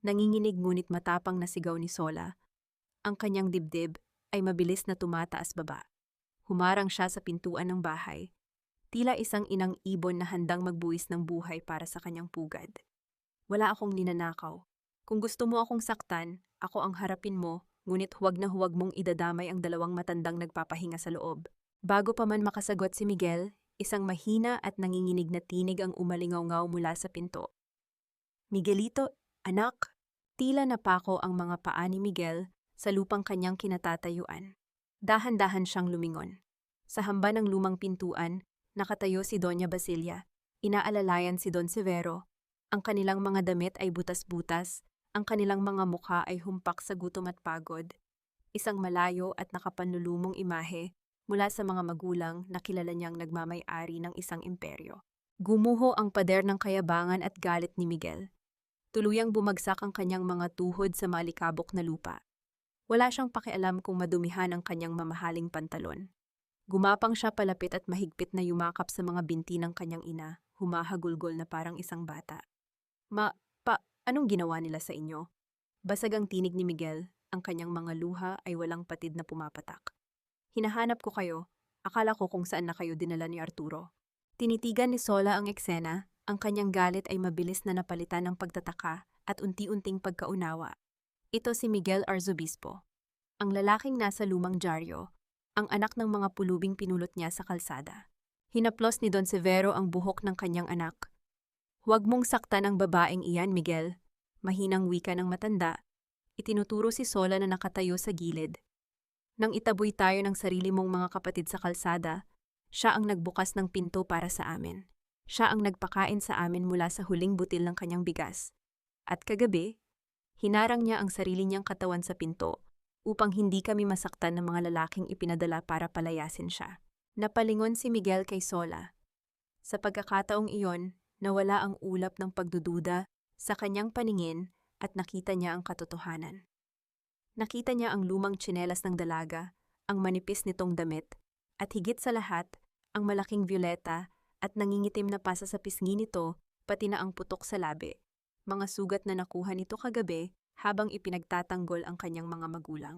Nanginginig ngunit matapang na sigaw ni Sola. Ang kanyang dibdib ay mabilis na tumataas baba. Humarang siya sa pintuan ng bahay. Tila isang inang ibon na handang magbuwis ng buhay para sa kanyang pugad. Wala akong ninanakaw. Kung gusto mo akong saktan, ako ang harapin mo, ngunit huwag na huwag mong idadamay ang dalawang matandang nagpapahinga sa loob. Bago pa man makasagot si Miguel, isang mahina at nanginginig na tinig ang umalingaw-ngaw mula sa pinto. Miguelito, anak! Tila napako ang mga paa ni Miguel sa lupang kanyang kinatatayuan. Dahan-dahan siyang lumingon. Sa hamba ng lumang pintuan, nakatayo si Doña Basilia. Inaalalayan si Don Severo. Ang kanilang mga damit ay butas-butas, ang kanilang mga mukha ay humpak sa gutom at pagod. Isang malayo at nakapanlulumong imahe mula sa mga magulang na kilala niyang nagmamay-ari ng isang imperyo. Gumuho ang pader ng kayabangan at galit ni Miguel. Tuluyang bumagsak ang kanyang mga tuhod sa malikabok na lupa. Wala siyang pakialam kung madumihan ang kanyang mamahaling pantalon. Gumapang siya palapit at mahigpit na yumakap sa mga binti ng kanyang ina, humahagulgol na parang isang bata. Anong ginawa nila sa inyo? Basag ang tinig ni Miguel, ang kanyang mga luha ay walang patid na pumapatak. Hinahanap ko kayo, akala ko kung saan na kayo dinala ni Arturo. Tinitigan ni Sola ang eksena, ang kanyang galit ay mabilis na napalitan ng pagtataka at unti-unting pagkaunawa. Ito si Miguel Arzobispo, ang lalaking nasa lumang dyaryo, ang anak ng mga pulubing pinulot niya sa kalsada. Hinaplos ni Don Severo ang buhok ng kanyang anak. Huwag mong saktan ang babaeng iyan, Miguel. Mahinang wika ng matanda. Itinuturo si Sola na nakatayo sa gilid. Nang itaboy tayo ng sarili mong mga kapatid sa kalsada, siya ang nagbukas ng pinto para sa amin. Siya ang nagpakain sa amin mula sa huling butil ng kanyang bigas. At kagabi, hinarang niya ang sarili niyang katawan sa pinto upang hindi kami masaktan ng mga lalaking ipinadala para palayasin siya. Napalingon si Miguel kay Sola. Sa pagkakataong iyon, nawala ang ulap ng pagdududa sa kanyang paningin at nakita niya ang katotohanan. Nakita niya ang lumang tsinelas ng dalaga, ang manipis nitong damit, at higit sa lahat, ang malaking violeta at nangingitim na pasa sa pisngi nito, pati na ang putok sa labi. Mga sugat na nakuha nito kagabi habang ipinagtatanggol ang kanyang mga magulang.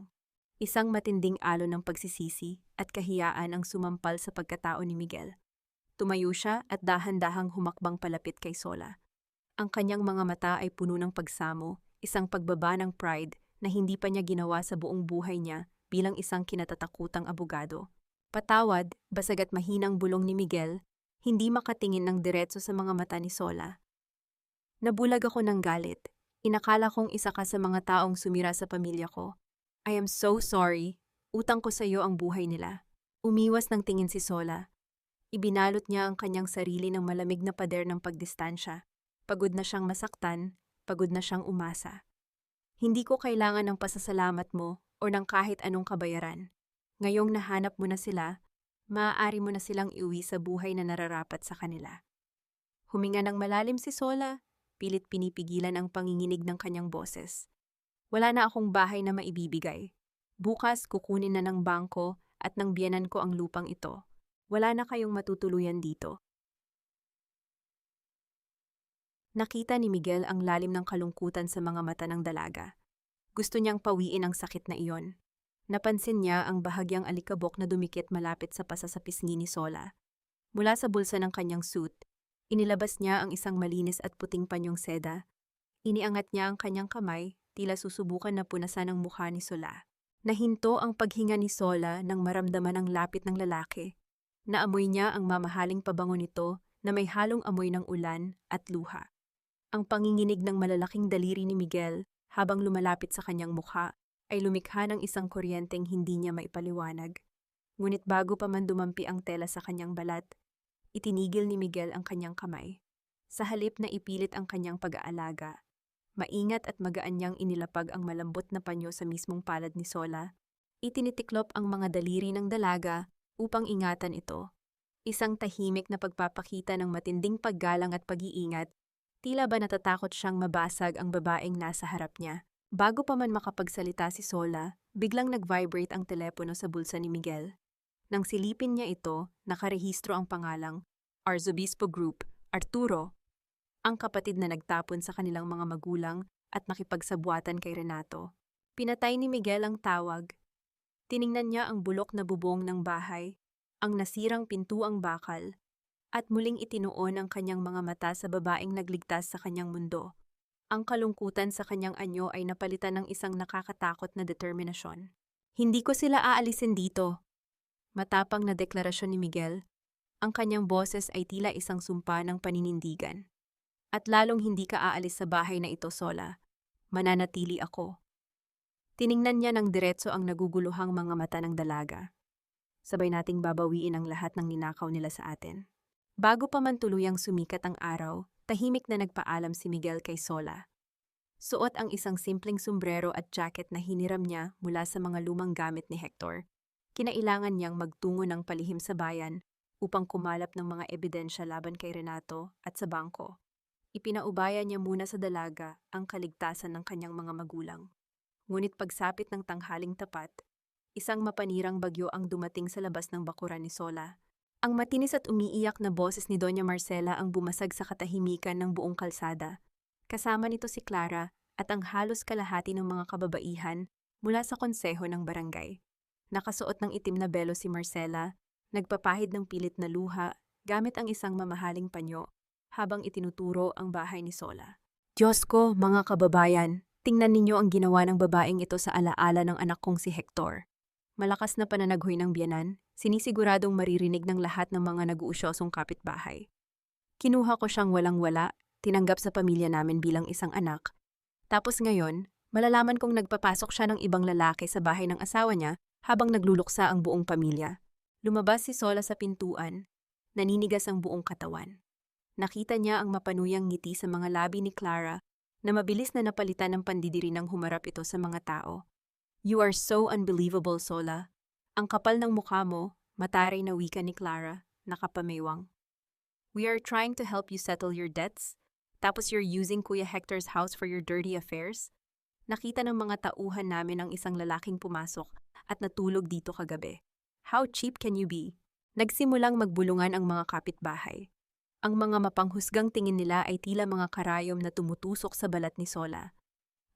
Isang matinding alon ng pagsisisi at kahiyaan ang sumampal sa pagkatao ni Miguel. Tumayo siya at dahan-dahang humakbang palapit kay Sola. Ang kanyang mga mata ay puno ng pagsamo, isang pagbaba ng pride na hindi pa niya ginawa sa buong buhay niya bilang isang kinatatakutang abogado. Patawad, basag at mahinang bulong ni Miguel, hindi makatingin ng diretso sa mga mata ni Sola. Nabulag ako ng galit. Inakala kong isa ka sa mga taong sumira sa pamilya ko. I am so sorry. Utang ko sa iyo ang buhay nila. Umiwas ng tingin si Sola. Ibinalot niya ang kanyang sarili ng malamig na pader ng pagdistansya. Pagod na siyang masaktan, pagod na siyang umasa. Hindi ko kailangan ng pasasalamat mo o ng kahit anong kabayaran. Ngayong nahanap mo na sila, maaari mo na silang iuwi sa buhay na nararapat sa kanila. Huminga ng malalim si Sola, pilit pinipigilan ang panginginig ng kanyang boses. Wala na akong bahay na maibibigay. Bukas kukunin na ng bangko at ng biyenan ko ang lupang ito. Wala na kayong matutuluyan dito. Nakita ni Miguel ang lalim ng kalungkutan sa mga mata ng dalaga. Gusto niyang pawiin ang sakit na iyon. Napansin niya ang bahagyang alikabok na dumikit malapit sa pasa sa pisngi ni Sola. Mula sa bulsa ng kanyang suit, inilabas niya ang isang malinis at puting panyong seda. Iniangat niya ang kanyang kamay, tila susubukan na punasan ang mukha ni Sola. Nahinto ang paghinga ni Sola nang maramdaman ang lapit ng lalaki. Naamoy niya ang mamahaling pabango nito na may halong amoy ng ulan at luha. Ang panginginig ng malalaking daliri ni Miguel habang lumalapit sa kanyang mukha ay lumikha ng isang kuryenteng hindi niya maipaliwanag. Ngunit bago pa man dumampi ang tela sa kanyang balat, itinigil ni Miguel ang kanyang kamay. Sa halip na ipilit ang kanyang pag-aalaga, maingat at magaan niyang inilapag ang malambot na panyo sa mismong palad ni Sola. Itinitiklop ang mga daliri ng dalaga upang ingatan ito. Isang tahimik na pagpapakita ng matinding paggalang at pag-iingat, tila ba natatakot siyang mabasag ang babaeng nasa harap niya. Bago pa man makapagsalita si Sola, biglang nag-vibrate ang telepono sa bulsa ni Miguel. Nang silipin niya ito, nakarehistro ang pangalang Arzobispo Group, Arturo, ang kapatid na nagtapon sa kanilang mga magulang at makipagsabwatan kay Renato. Pinatay ni Miguel ang tawag. Tiningnan niya ang bulok na bubong ng bahay, ang nasirang pintuang bakal, at muling itinuon ang kanyang mga mata sa babaeng nagligtas sa kanyang mundo. Ang kalungkutan sa kanyang anyo ay napalitan ng isang nakakatakot na determinasyon. Hindi ko sila aalisin dito. Matapang na deklarasyon ni Miguel, ang kanyang boses ay tila isang sumpa ng paninindigan. At lalong hindi ka aalis sa bahay na ito, Sola. Mananatili ako. Tiningnan niya ng diretso ang naguguluhang mga mata ng dalaga. Sabay nating babawiin ang lahat ng ninakaw nila sa atin. Bago pa man tuluyang sumikat ang araw, tahimik na nagpaalam si Miguel kay Sola. Suot ang isang simpleng sombrero at jacket na hiniram niya mula sa mga lumang gamit ni Hector. Kinailangan niyang magtungo ng palihim sa bayan upang kumalap ng mga ebidensya laban kay Renato at sa bangko. Ipinaubaya niya muna sa dalaga ang kaligtasan ng kanyang mga magulang. Ngunit pagsapit ng tanghaling tapat, isang mapanirang bagyo ang dumating sa labas ng bakuran ni Sola. Ang matinis at umiiyak na boses ni Doña Marcela ang bumasag sa katahimikan ng buong kalsada. Kasama nito si Clara at ang halos kalahati ng mga kababaihan mula sa konseho ng barangay. Nakasuot ng itim na belo si Marcela, nagpapahid ng pilit na luha gamit ang isang mamahaling panyo habang itinuturo ang bahay ni Sola. Diyos ko, mga kababayan! Tingnan ninyo ang ginawa ng babaeng ito sa alaala ng anak kong si Hector. Malakas na pananaghoy ng biyanan, sinisiguradong maririnig ng lahat ng mga nag-uusyosong kapitbahay. Kinuha ko siyang walang-wala, tinanggap sa pamilya namin bilang isang anak. Tapos ngayon, malalaman kong nagpapasok siya ng ibang lalaki sa bahay ng asawa niya habang nagluluksa ang buong pamilya. Lumabas si Sola sa pintuan, naninigas ang buong katawan. Nakita niya ang mapanuyang ngiti sa mga labi ni Clara na mabilis na napalitan ng pandidiri nang humarap ito sa mga tao. You are so unbelievable, Sola. Ang kapal ng mukha mo, mataray na wika ni Clara, nakapamewang. We are trying to help you settle your debts, tapos you're using Kuya Hector's house for your dirty affairs? Nakita ng mga tauhan namin ang isang lalaking pumasok at natulog dito kagabi. How cheap can you be? Nagsimulang magbulungan ang mga kapitbahay. Ang mga mapanghusgang tingin nila ay tila mga karayom na tumutusok sa balat ni Sola.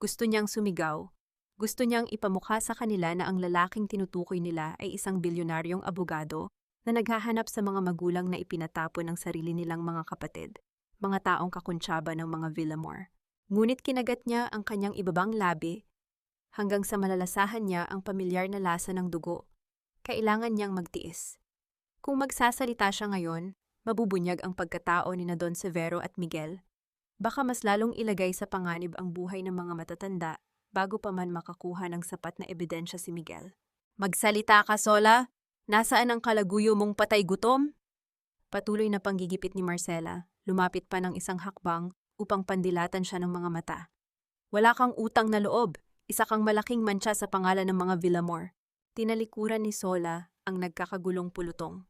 Gusto niyang sumigaw. Gusto niyang ipamukha sa kanila na ang lalaking tinutukoy nila ay isang bilyonaryong abogado na naghahanap sa mga magulang na ipinatapon ng sarili nilang mga kapatid, mga taong kakuntsaba ng mga Villamor. Ngunit kinagat niya ang kanyang ibabang labi hanggang sa malalasahan niya ang pamilyar na lasa ng dugo. Kailangan niyang magtiis. Kung magsasalita siya ngayon, mabubunyag ang pagkatao ni na Don Severo at Miguel. Baka mas lalong ilagay sa panganib ang buhay ng mga matatanda bago pa man makakuha ng sapat na ebidensya si Miguel. Magsalita ka, Sola! Nasaan ang kalaguyo mong patay gutom? Patuloy na panggigipit ni Marcela, lumapit pa ng isang hakbang upang pandilatan siya ng mga mata. Wala kang utang na loob, isa kang malaking mantsa sa pangalan ng mga Villamor. Tinalikuran ni Sola ang nagkakagulong pulutong.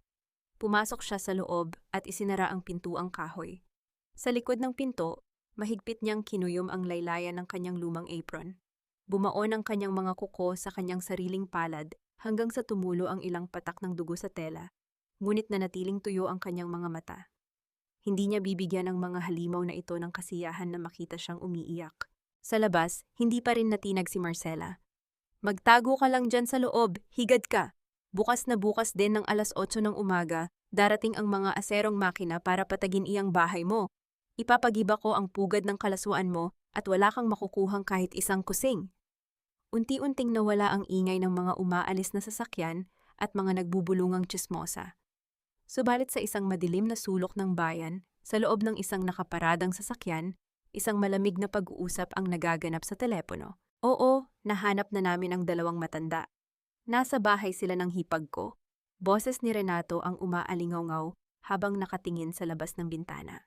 Pumasok siya sa loob at isinara ang pintuang kahoy. Sa likod ng pinto, mahigpit niyang kinuyom ang laylayan ng kanyang lumang apron. Bumaon ang kanyang mga kuko sa kanyang sariling palad hanggang sa tumulo ang ilang patak ng dugo sa tela, ngunit nanatiling tuyo ang kanyang mga mata. Hindi niya bibigyan ang mga halimaw na ito ng kasiyahan na makita siyang umiiyak. Sa labas, hindi pa rin natinag si Marcela. Magtago ka lang dyan sa loob, higad ka. Bukas na bukas din ng 8:00 ng umaga, darating ang mga aserong makina para patagin iyang bahay mo. Ipapagiba ko ang pugad ng kalaswaan mo at wala kang makukuhang kahit isang kusing. Unti-unting nawala ang ingay ng mga umaalis na sasakyan at mga nagbubulungang tsismosa. Subalit sa isang madilim na sulok ng bayan, sa loob ng isang nakaparadang sasakyan, isang malamig na pag-uusap ang nagaganap sa telepono. Oo, nahanap na namin ang dalawang matanda. Nasa bahay sila ng hipag ko. Boses ni Renato ang umaalingaw-ngaw habang nakatingin sa labas ng bintana.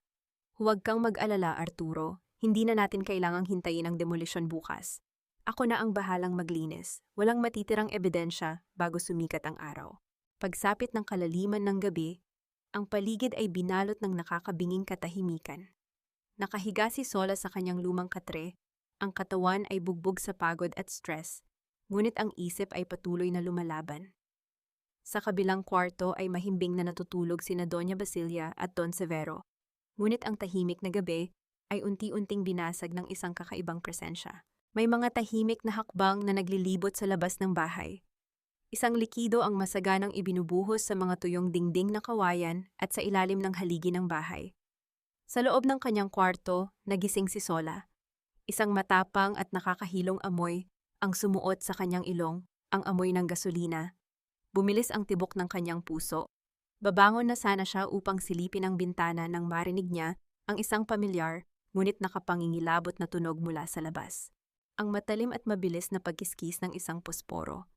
Huwag kang mag-alala, Arturo. Hindi na natin kailangang hintayin ang demolisyon bukas. Ako na ang bahalang maglinis. Walang matitirang ebidensya bago sumikat ang araw. Pagsapit ng kalaliman ng gabi, ang paligid ay binalot ng nakakabinging katahimikan. Nakahiga si Sola sa kanyang lumang katre, ang katawan ay bugbog sa pagod at stress, ngunit ang isip ay patuloy na lumalaban. Sa kabilang kwarto ay mahimbing na natutulog sina Doña Basilia at Don Severo, ngunit ang tahimik na gabi ay unti-unting binasag ng isang kakaibang presensya. May mga tahimik na hakbang na naglilibot sa labas ng bahay. Isang likido ang masaganang ibinubuhos sa mga tuyong dingding na kawayan at sa ilalim ng haligi ng bahay. Sa loob ng kanyang kwarto, nagising si Sola. Isang matapang at nakakahilong amoy ang sumuot sa kanyang ilong, ang amoy ng gasolina. Bumilis ang tibok ng kanyang puso. Babangon na sana siya upang silipin ang bintana nang marinig niya ang isang pamilyar, ngunit nakapangingilabot na tunog mula sa labas. Ang matalim at mabilis na pagkiskis ng isang posporo.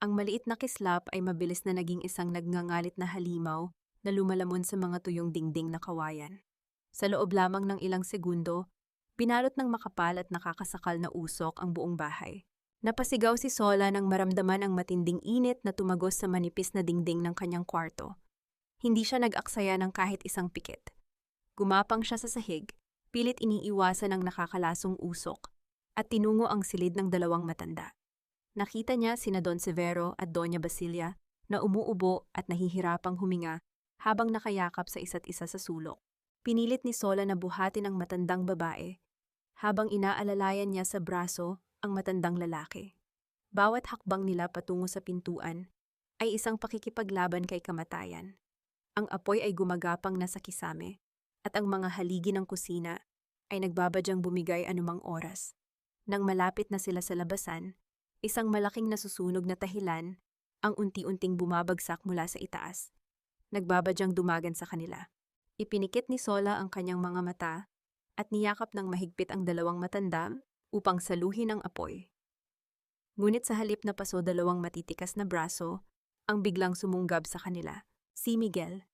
Ang maliit na kislap ay mabilis na naging isang nagngangalit na halimaw na lumalamon sa mga tuyong dingding na kawayan. Sa loob lamang ng ilang segundo, binalot ng makapal at nakakasakal na usok ang buong bahay. Napasigaw si Sola nang maramdaman ang matinding init na tumagos sa manipis na dingding ng kanyang kwarto. Hindi siya nag-aksaya ng kahit isang pikit. Gumapang siya sa sahig, pilit iniiwasan ang nakakalasong usok, at tinungo ang silid ng dalawang matanda. Nakita niya sina Don Severo at Doña Basilia na umuubo at nahihirapang huminga habang nakayakap sa isa't isa sa sulok. Pinilit ni Sola na buhatin ang matandang babae, habang inaalalayan niya sa braso ang matandang lalaki. Bawat hakbang nila patungo sa pintuan ay isang pakikipaglaban kay kamatayan. Ang apoy ay gumagapang na sa kisame, at ang mga haligi ng kusina ay nagbabadyang bumigay anumang oras. Nang malapit na sila sa labasan, isang malaking nasusunog na tahilan ang unti-unting bumabagsak mula sa itaas. Nagbabadyang dumagan sa kanila. Ipinikit ni Sola ang kanyang mga mata at niyakap ng mahigpit ang dalawang matanda upang saluhin ang apoy. Ngunit sa halip na paso dalawang matitikas na braso ang biglang sumunggab sa kanila. Si Miguel,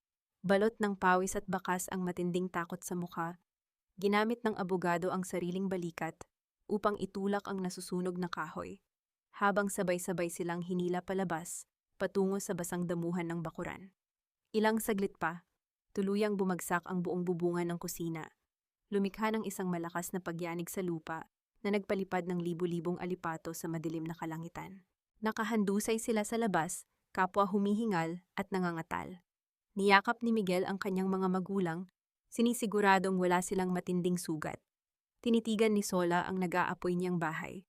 balot ng pawis at bakas ang matinding takot sa mukha, ginamit ng abogado ang sariling balikat upang itulak ang nasusunog na kahoy, habang sabay-sabay silang hinila palabas patungo sa basang damuhan ng bakuran. Ilang saglit pa, tuluyang bumagsak ang buong bubungan ng kusina. Lumikha ng isang malakas na pagyanig sa lupa na nagpalipad ng libu-libong alipato sa madilim na kalangitan. Nakahandusay sila sa labas, kapwa humihingal at nangangatal. Niyakap ni Miguel ang kanyang mga magulang, sinisiguradong wala silang matinding sugat. Tinitigan ni Sola ang nag-aapoy niyang bahay.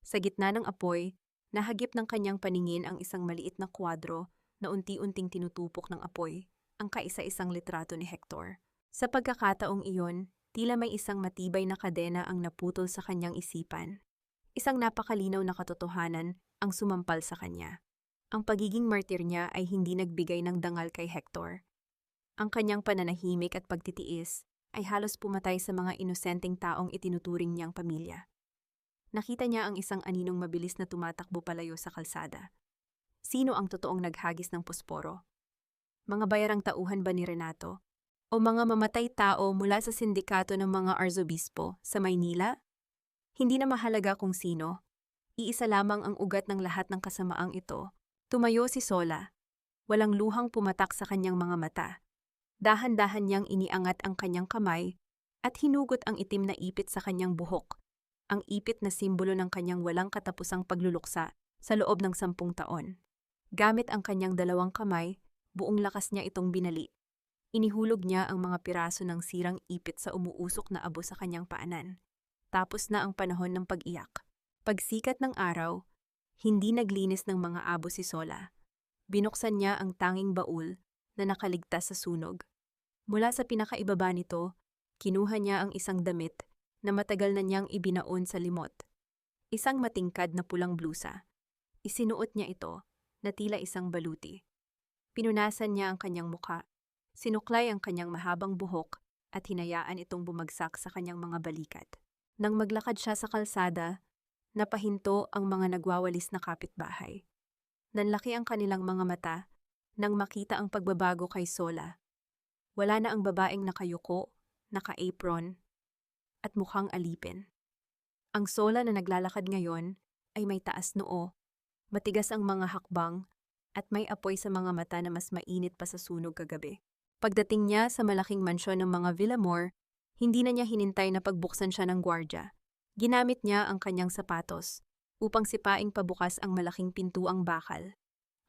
Sa gitna ng apoy, nahagip ng kanyang paningin ang isang maliit na kwadro na unti-unting tinutupok ng apoy, ang kaisa-isang litrato ni Hector. Sa pagkakataong iyon, tila may isang matibay na kadena ang naputol sa kanyang isipan. Isang napakalinaw na katotohanan ang sumampal sa kanya. Ang pagiging martir niya ay hindi nagbigay ng dangal kay Hector. Ang kanyang pananahimik at pagtitiis ay halos pumatay sa mga inosenteng taong itinuturing niyang pamilya. Nakita niya ang isang aninong mabilis na tumatakbo palayo sa kalsada. Sino ang totoong naghagis ng posporo? Mga bayarang tauhan ba ni Renato? O mga mamatay tao mula sa sindikato ng mga arzobispo sa Maynila? Hindi na mahalaga kung sino. Iisa lamang ang ugat ng lahat ng kasamaang ito. Tumayo si Sola. Walang luhang pumatak sa kanyang mga mata. Dahan-dahan niyang iniangat ang kanyang kamay at hinugot ang itim na ipit sa kanyang buhok. Ang ipit na simbolo ng kanyang walang katapusang pagluluksa sa loob ng 10 taon. Gamit ang kanyang dalawang kamay, buong lakas niya itong binali. Inihulog niya ang mga piraso ng sirang ipit sa umuusok na abo sa kanyang paanan. Tapos na ang panahon ng pag-iyak. Pagsikat ng araw, hindi naglinis ng mga abo si Sola. Binuksan niya ang tanging baul na nakaligtas sa sunog. Mula sa pinakaibaba nito, kinuha niya ang isang damit na matagal na niyang ibinaon sa limot. Isang matingkad na pulang blusa. Isinuot niya ito na tila isang baluti. Pinunasan niya ang kanyang muka. Sinuklay ang kanyang mahabang buhok at hinayaan itong bumagsak sa kanyang mga balikat. Nang maglakad siya sa kalsada, napahinto ang mga nagwawalis na kapitbahay. Nanlaki ang kanilang mga mata nang makita ang pagbabago kay Sola. Wala na ang babaeng nakayuko, naka-apron, at mukhang alipin. Ang Sola na naglalakad ngayon ay may taas noo, matigas ang mga hakbang, at may apoy sa mga mata na mas mainit pa sa sunog kagabi. Pagdating niya sa malaking mansyon ng mga Villamor, hindi na niya hinintay na pagbuksan siya ng gwardya. Ginamit niya ang kanyang sapatos upang sipaing pabukas ang malaking pintuang bakal.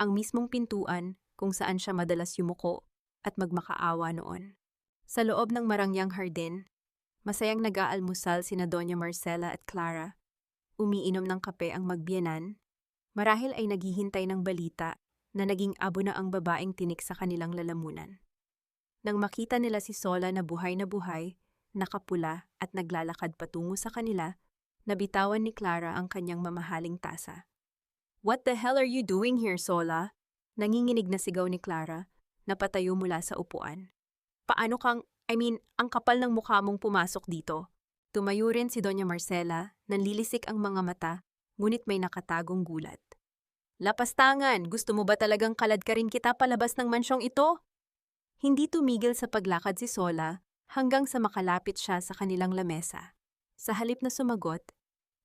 Ang mismong pintuan kung saan siya madalas yumuko at magmakaawa noon. Sa loob ng marangyang hardin, masayang nag-aalmusal sina Doña Marcela at Clara. Umiinom ng kape ang magbiyenan. Marahil ay naghihintay ng balita na naging abo na ang babaeng tinik sa kanilang lalamunan. Nang makita nila si Sola na buhay, nakapula at naglalakad patungo sa kanila, nabitawan ni Clara ang kanyang mamahaling tasa. "What the hell are you doing here, Sola?" Nanginginig na sigaw ni Clara, napatayo mula sa upuan. "Paano ang kapal ng mukha mong pumasok dito?" Tumayo rin si Doña Marcela, nanlilisik ang mga mata, ngunit may nakatagong gulat. "Lapastangan, gusto mo ba talagang kalad ka rin kita palabas ng mansyong ito?" Hindi tumigil sa paglakad si Sola hanggang sa makalapit siya sa kanilang lamesa. Sa halip na sumagot,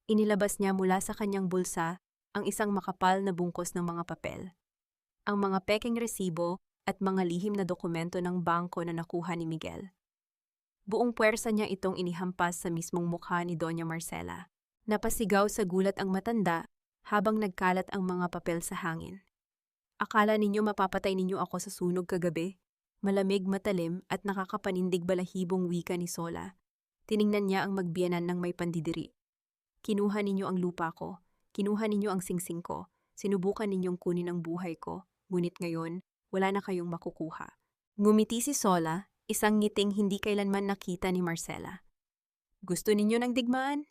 inilabas niya mula sa kanyang bulsa ang isang makapal na bungkos ng mga papel. Ang mga pekeng resibo at mga lihim na dokumento ng bangko na nakuha ni Miguel. Buong puwersa niya itong inihampas sa mismong mukha ni Doña Marcela. Napasigaw sa gulat ang matanda habang nagkalat ang mga papel sa hangin. "Akala ninyo mapapatay ninyo ako sa sunog kagabi?" Malamig, matalim at nakakapanindig balahibong wika ni Sola. Tiningnan niya ang magbiyenan ng may pandidiri. "Kinuha ninyo ang lupa ko, kinuha ninyo ang singsing ko, sinubukan ninyong kunin ang buhay ko, ngunit ngayon, wala na kayong makukuha." Ngumiti si Sola, isang ngiting hindi kailanman nakita ni Marcela. "Gusto ninyo ng digmaan?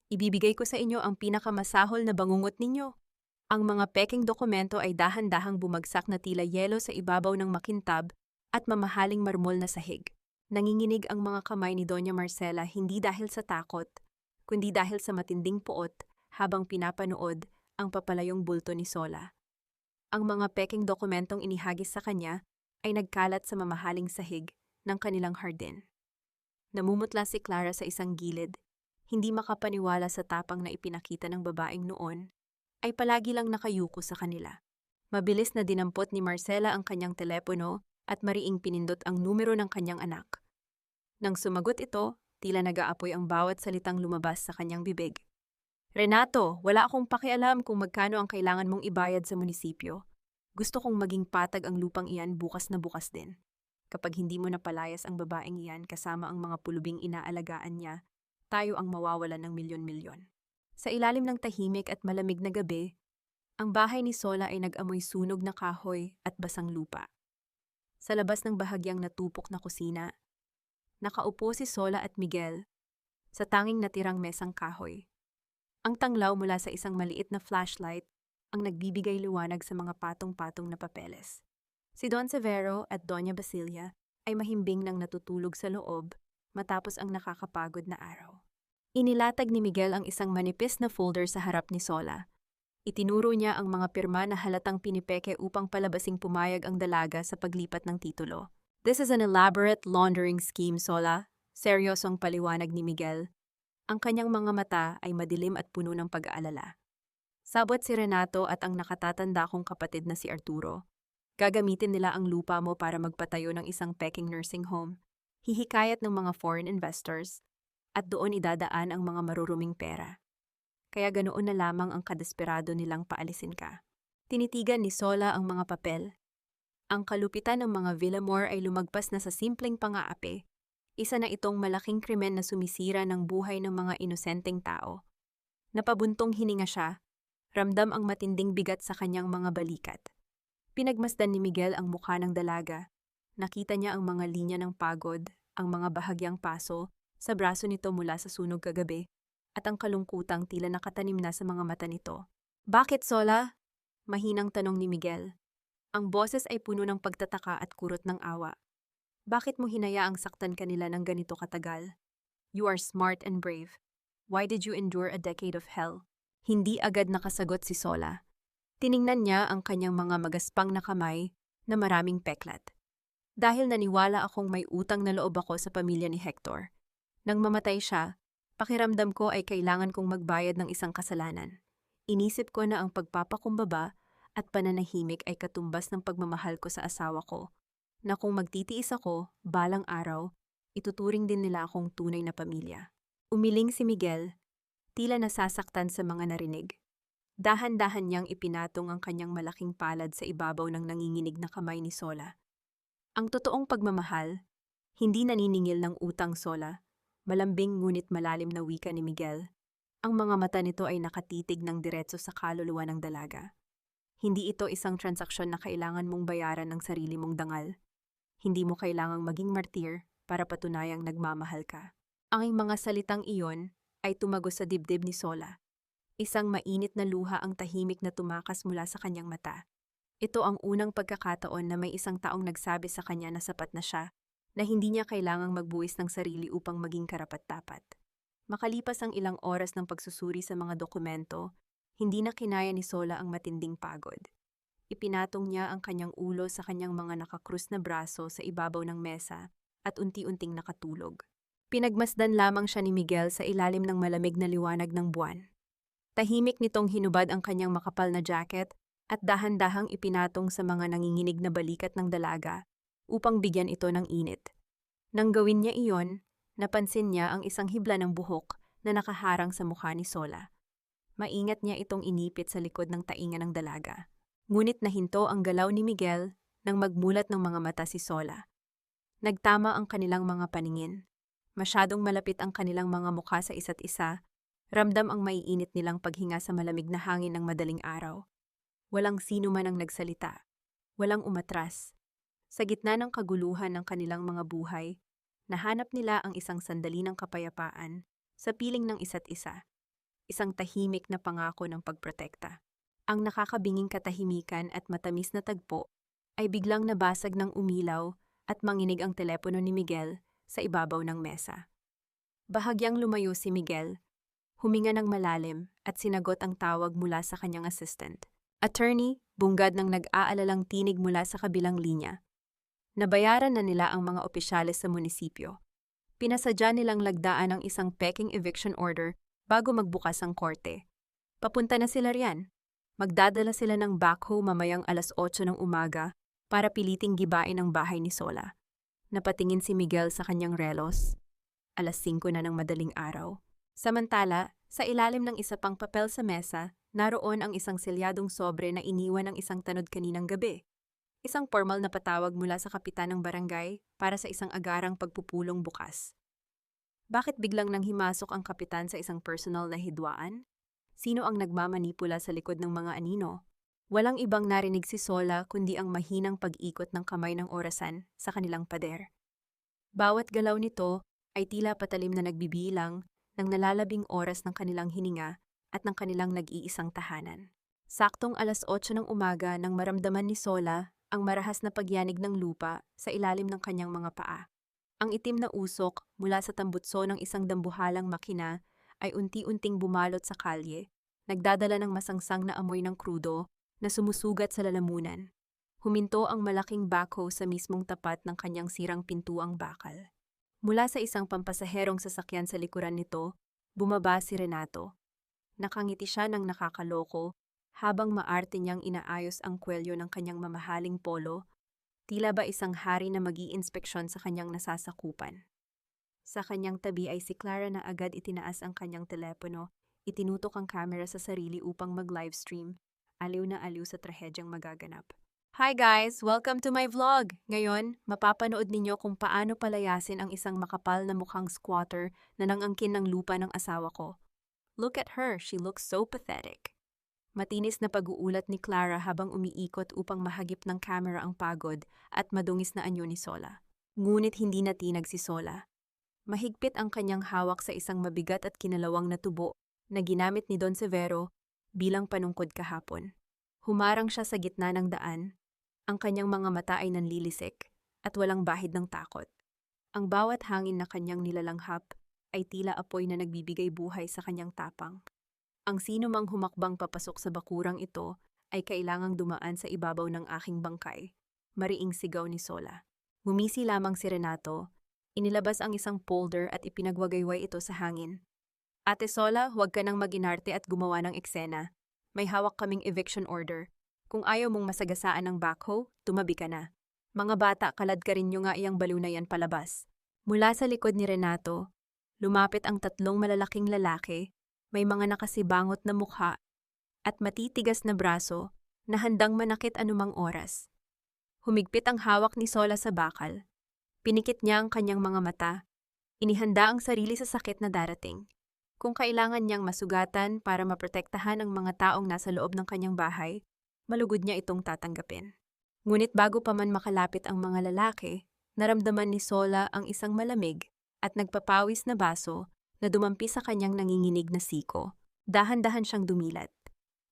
Ibibigay ko sa inyo ang pinakamasahol na bangungot ninyo." Ang mga peking dokumento ay dahan-dahang bumagsak na tila yelo sa ibabaw ng makintab at mamahaling marmol na sahig. Nanginginig ang mga kamay ni Doña Marcela hindi dahil sa takot, kundi dahil sa matinding puot habang pinapanood ang papalayong bulto ni Sola. Ang mga peking dokumentong inihagis sa kanya ay nagkalat sa mamahaling sahig ng kanilang hardin. Namumutla si Clara sa isang gilid, hindi makapaniwala sa tapang na ipinakita ng babaeng noon, ay palagi lang nakayuko sa kanila. Mabilis na dinampot ni Marcela ang kanyang telepono at mariing pinindot ang numero ng kanyang anak. Nang sumagot ito, tila nag-aapoy ang bawat salitang lumabas sa kanyang bibig. "Renato, wala akong pakialam kung magkano ang kailangan mong ibayad sa munisipyo. Gusto kong maging patag ang lupang iyan bukas na bukas din. Kapag hindi mo napalayas ang babaeng iyan kasama ang mga pulubing inaalagaan niya, tayo ang mawawalan ng milyon-milyon." Sa ilalim ng tahimik at malamig na gabi, ang bahay ni Sola ay nag-amoy sunog na kahoy at basang lupa. Sa labas ng bahagyang natupok na kusina, nakaupo si Sola at Miguel sa tanging natirang mesang kahoy. Ang tanglaw mula sa isang maliit na flashlight ang nagbibigay liwanag sa mga patong-patong na papeles. Si Don Severo at Doña Basilia ay mahimbing nang natutulog sa loob matapos ang nakakapagod na araw. Inilatag ni Miguel ang isang manipis na folder sa harap ni Sola. Itinuro niya ang mga pirma na halatang pinipeke upang palabasing pumayag ang dalaga sa paglipat ng titulo. This is an elaborate laundering scheme, Sola. Seryosong paliwanag ni Miguel. Ang kanyang mga mata ay madilim at puno ng pag-aalala. Sabot si Renato at ang nakatatanda kong kapatid na si Arturo. Gagamitin nila ang lupa mo para magpatayo ng isang peking nursing home. Hihikayat ng mga foreign investors at doon idadaan ang mga maruruming pera. Kaya ganoon na lamang ang kadesperado nilang paalisin ka. Tinitigan ni Sola ang mga papel. Ang kalupitan ng mga Villamor ay lumagpas na sa simpleng pang-aapi. Isa na itong malaking krimen na sumisira ng buhay ng mga inosenteng tao. Napabuntong hininga siya, ramdam ang matinding bigat sa kanyang mga balikat. Pinagmasdan ni Miguel ang mukha ng dalaga. Nakita niya ang mga linya ng pagod, ang mga bahagyang paso sa braso nito mula sa sunog kagabi, at ang kalungkutang tila nakatanim na sa mga mata nito. Bakit, Sola? Mahinang tanong ni Miguel. Ang boses ay puno ng pagtataka at kurot ng awa. Bakit mo hinayaang saktan kanila ng ganito katagal? You are smart and brave. Why did you endure a decade of hell? Hindi agad nakasagot si Sola. Tiningnan niya ang kanyang mga magaspang na kamay na maraming peklat. Dahil naniwala akong may utang na loob ako sa pamilya ni Hector. Nang mamatay siya, pakiramdam ko ay kailangan kong magbayad ng isang kasalanan. Inisip ko na ang pagpapakumbaba at pananahimik ay katumbas ng pagmamahal ko sa asawa ko, na kung magtitiis ako, balang araw, ituturing din nila akong tunay na pamilya. Umiling si Miguel, tila nasasaktan sa mga narinig. Dahan-dahan niyang ipinatong ang kanyang malaking palad sa ibabaw ng nanginginig na kamay ni Sola. Ang totoong pagmamahal, hindi naniningil ng utang, Sola. Malambing ngunit malalim na wika ni Miguel. Ang mga mata nito ay nakatitig ng diretso sa kaluluwa ng dalaga. Hindi ito isang transaksyon na kailangan mong bayaran ng sarili mong dangal. Hindi mo kailangang maging martir para patunayang nagmamahal ka. Ang mga salitang iyon ay tumagos sa dibdib ni Sola. Isang mainit na luha ang tahimik na tumakas mula sa kanyang mata. Ito ang unang pagkakataon na may isang taong nagsabi sa kanya na sapat na siya, na hindi niya kailangang magbuwis ng sarili upang maging karapat-dapat. Makalipas ang ilang oras ng pagsusuri sa mga dokumento, hindi na kinaya ni Sola ang matinding pagod. Ipinatong niya ang kanyang ulo sa kanyang mga nakakrus na braso sa ibabaw ng mesa at unti-unting nakatulog. Pinagmasdan lamang siya ni Miguel sa ilalim ng malamig na liwanag ng buwan. Tahimik nitong hinubad ang kanyang makapal na jacket at dahan-dahang ipinatong sa mga nanginginig na balikat ng dalaga upang bigyan ito ng init. Nang gawin niya iyon, napansin niya ang isang hibla ng buhok na nakaharang sa mukha ni Sola. Maingat niya itong inipit sa likod ng tainga ng dalaga. Ngunit nahinto ang galaw ni Miguel nang magmulat ng mga mata si Sola. Nagtama ang kanilang mga paningin. Masyadong malapit ang kanilang mga mukha sa isa't isa. Ramdam ang maiinit nilang paghinga sa malamig na hangin ng madaling araw. Walang sino man ang nagsalita. Walang umatras. Sa gitna ng kaguluhan ng kanilang mga buhay, nahanap nila ang isang sandali ng kapayapaan sa piling ng isa't isa. Isang tahimik na pangako ng pagprotekta. Ang nakakabinging katahimikan at matamis na tagpo ay biglang nabasag ng umilaw at manginig ang telepono ni Miguel sa ibabaw ng mesa. Bahagyang lumayo si Miguel, huminga ng malalim at sinagot ang tawag mula sa kanyang assistant. Attorney, bunggad ng nag-aalalang tinig mula sa kabilang linya. Nabayaran na nila ang mga opisyales sa munisipyo. Pinasadya nilang lagdaan ang isang peking eviction order bago magbukas ang korte. Papunta na sila riyan. Magdadala sila ng backhoe mamayang 8:00 ng umaga para piliting gibain ang bahay ni Sola. Napatingin si Miguel sa kanyang relos. 5:00 na ng madaling araw. Samantala, sa ilalim ng isa pang papel sa mesa, naroon ang isang selyadong sobre na iniwan ng isang tanod kaninang gabi. Isang formal na patawag mula sa kapitan ng barangay para sa isang agarang pagpupulong bukas. Bakit biglang nang himasok ang kapitan sa isang personal na hidwaan? Sino ang nagmamanipula sa likod ng mga anino? Walang ibang narinig si Sola kundi ang mahinang pag-ikot ng kamay ng orasan sa kanilang pader. Bawat galaw nito ay tila patalim na nagbibilang ng nalalabing oras ng kanilang hininga at ng kanilang nag-iisang tahanan. Saktong 8:00 ng umaga nang maramdaman ni Sola ang marahas na pagyanig ng lupa sa ilalim ng kanyang mga paa. Ang itim na usok mula sa tambutso ng isang dambuhalang makina ay unti-unting bumalot sa kalye nagdadala ng masangsang na amoy ng krudo na sumusugat sa lalamunan. Huminto ang malaking backhoe sa mismong tapat ng kanyang sirang pintuang bakal. Mula sa isang pampasaherong sasakyan sa likuran nito, bumaba si Renato. Nakangiti siya ng nakakaloko habang maarte niyang inaayos ang kwelyo ng kanyang mamahaling polo, tila ba isang hari na mag-iinspeksyon sa kanyang nasasakupan. Sa kanyang tabi ay si Clara na agad itinaas ang kanyang telepono, itinutok ang camera sa sarili upang mag-livestream, aliw na aliw sa trahedyang magaganap. Hi guys! Welcome to my vlog! Ngayon, mapapanood ninyo kung paano palayasin ang isang makapal na mukhang squatter na nangangkin ng lupa ng asawa ko. Look at her, she looks so pathetic. Matinis na pag-uulat ni Clara habang umiikot upang mahagip ng camera ang pagod at madungis na anyo ni Sola. Ngunit hindi natinag si Sola. Mahigpit ang kanyang hawak sa isang mabigat at kinalawang na tubo na ginamit ni Don Severo bilang panungkod kahapon. Humarang siya sa gitna ng daan. Ang kanyang mga mata ay nanlilisik at walang bahid ng takot. Ang bawat hangin na kanyang nilalanghap ay tila apoy na nagbibigay buhay sa kanyang tapang. Ang sino mang humakbang papasok sa bakurang ito ay kailangang dumaan sa ibabaw ng aking bangkay, mariing sigaw ni Sola. Ngumisi lamang si Renato, inilabas ang isang folder at ipinagwagayway ito sa hangin. Ate Sola, huwag ka nang maginarte at gumawa ng eksena. May hawak kaming eviction order. Kung ayaw mong masagasaan ng backhoe, tumabi ka na. Mga bata, kalad ka rin nyo nga iyang baliw na yan palabas. Mula sa likod ni Renato, lumapit ang tatlong malalaking lalaki, may mga nakasibangot na mukha at matitigas na braso na handang manakit anumang oras. Humigpit ang hawak ni Sola sa bakal. Pinikit niya ang kanyang mga mata. Inihanda ang sarili sa sakit na darating. Kung kailangan niyang masugatan para maprotektahan ang mga taong nasa loob ng kanyang bahay, malugod niya itong tatanggapin. Ngunit bago pa man makalapit ang mga lalaki, naramdaman ni Sola ang isang malamig at nagpapawis na baso na dumampi sa kanyang nanginginig na siko. Dahan-dahan siyang dumilat.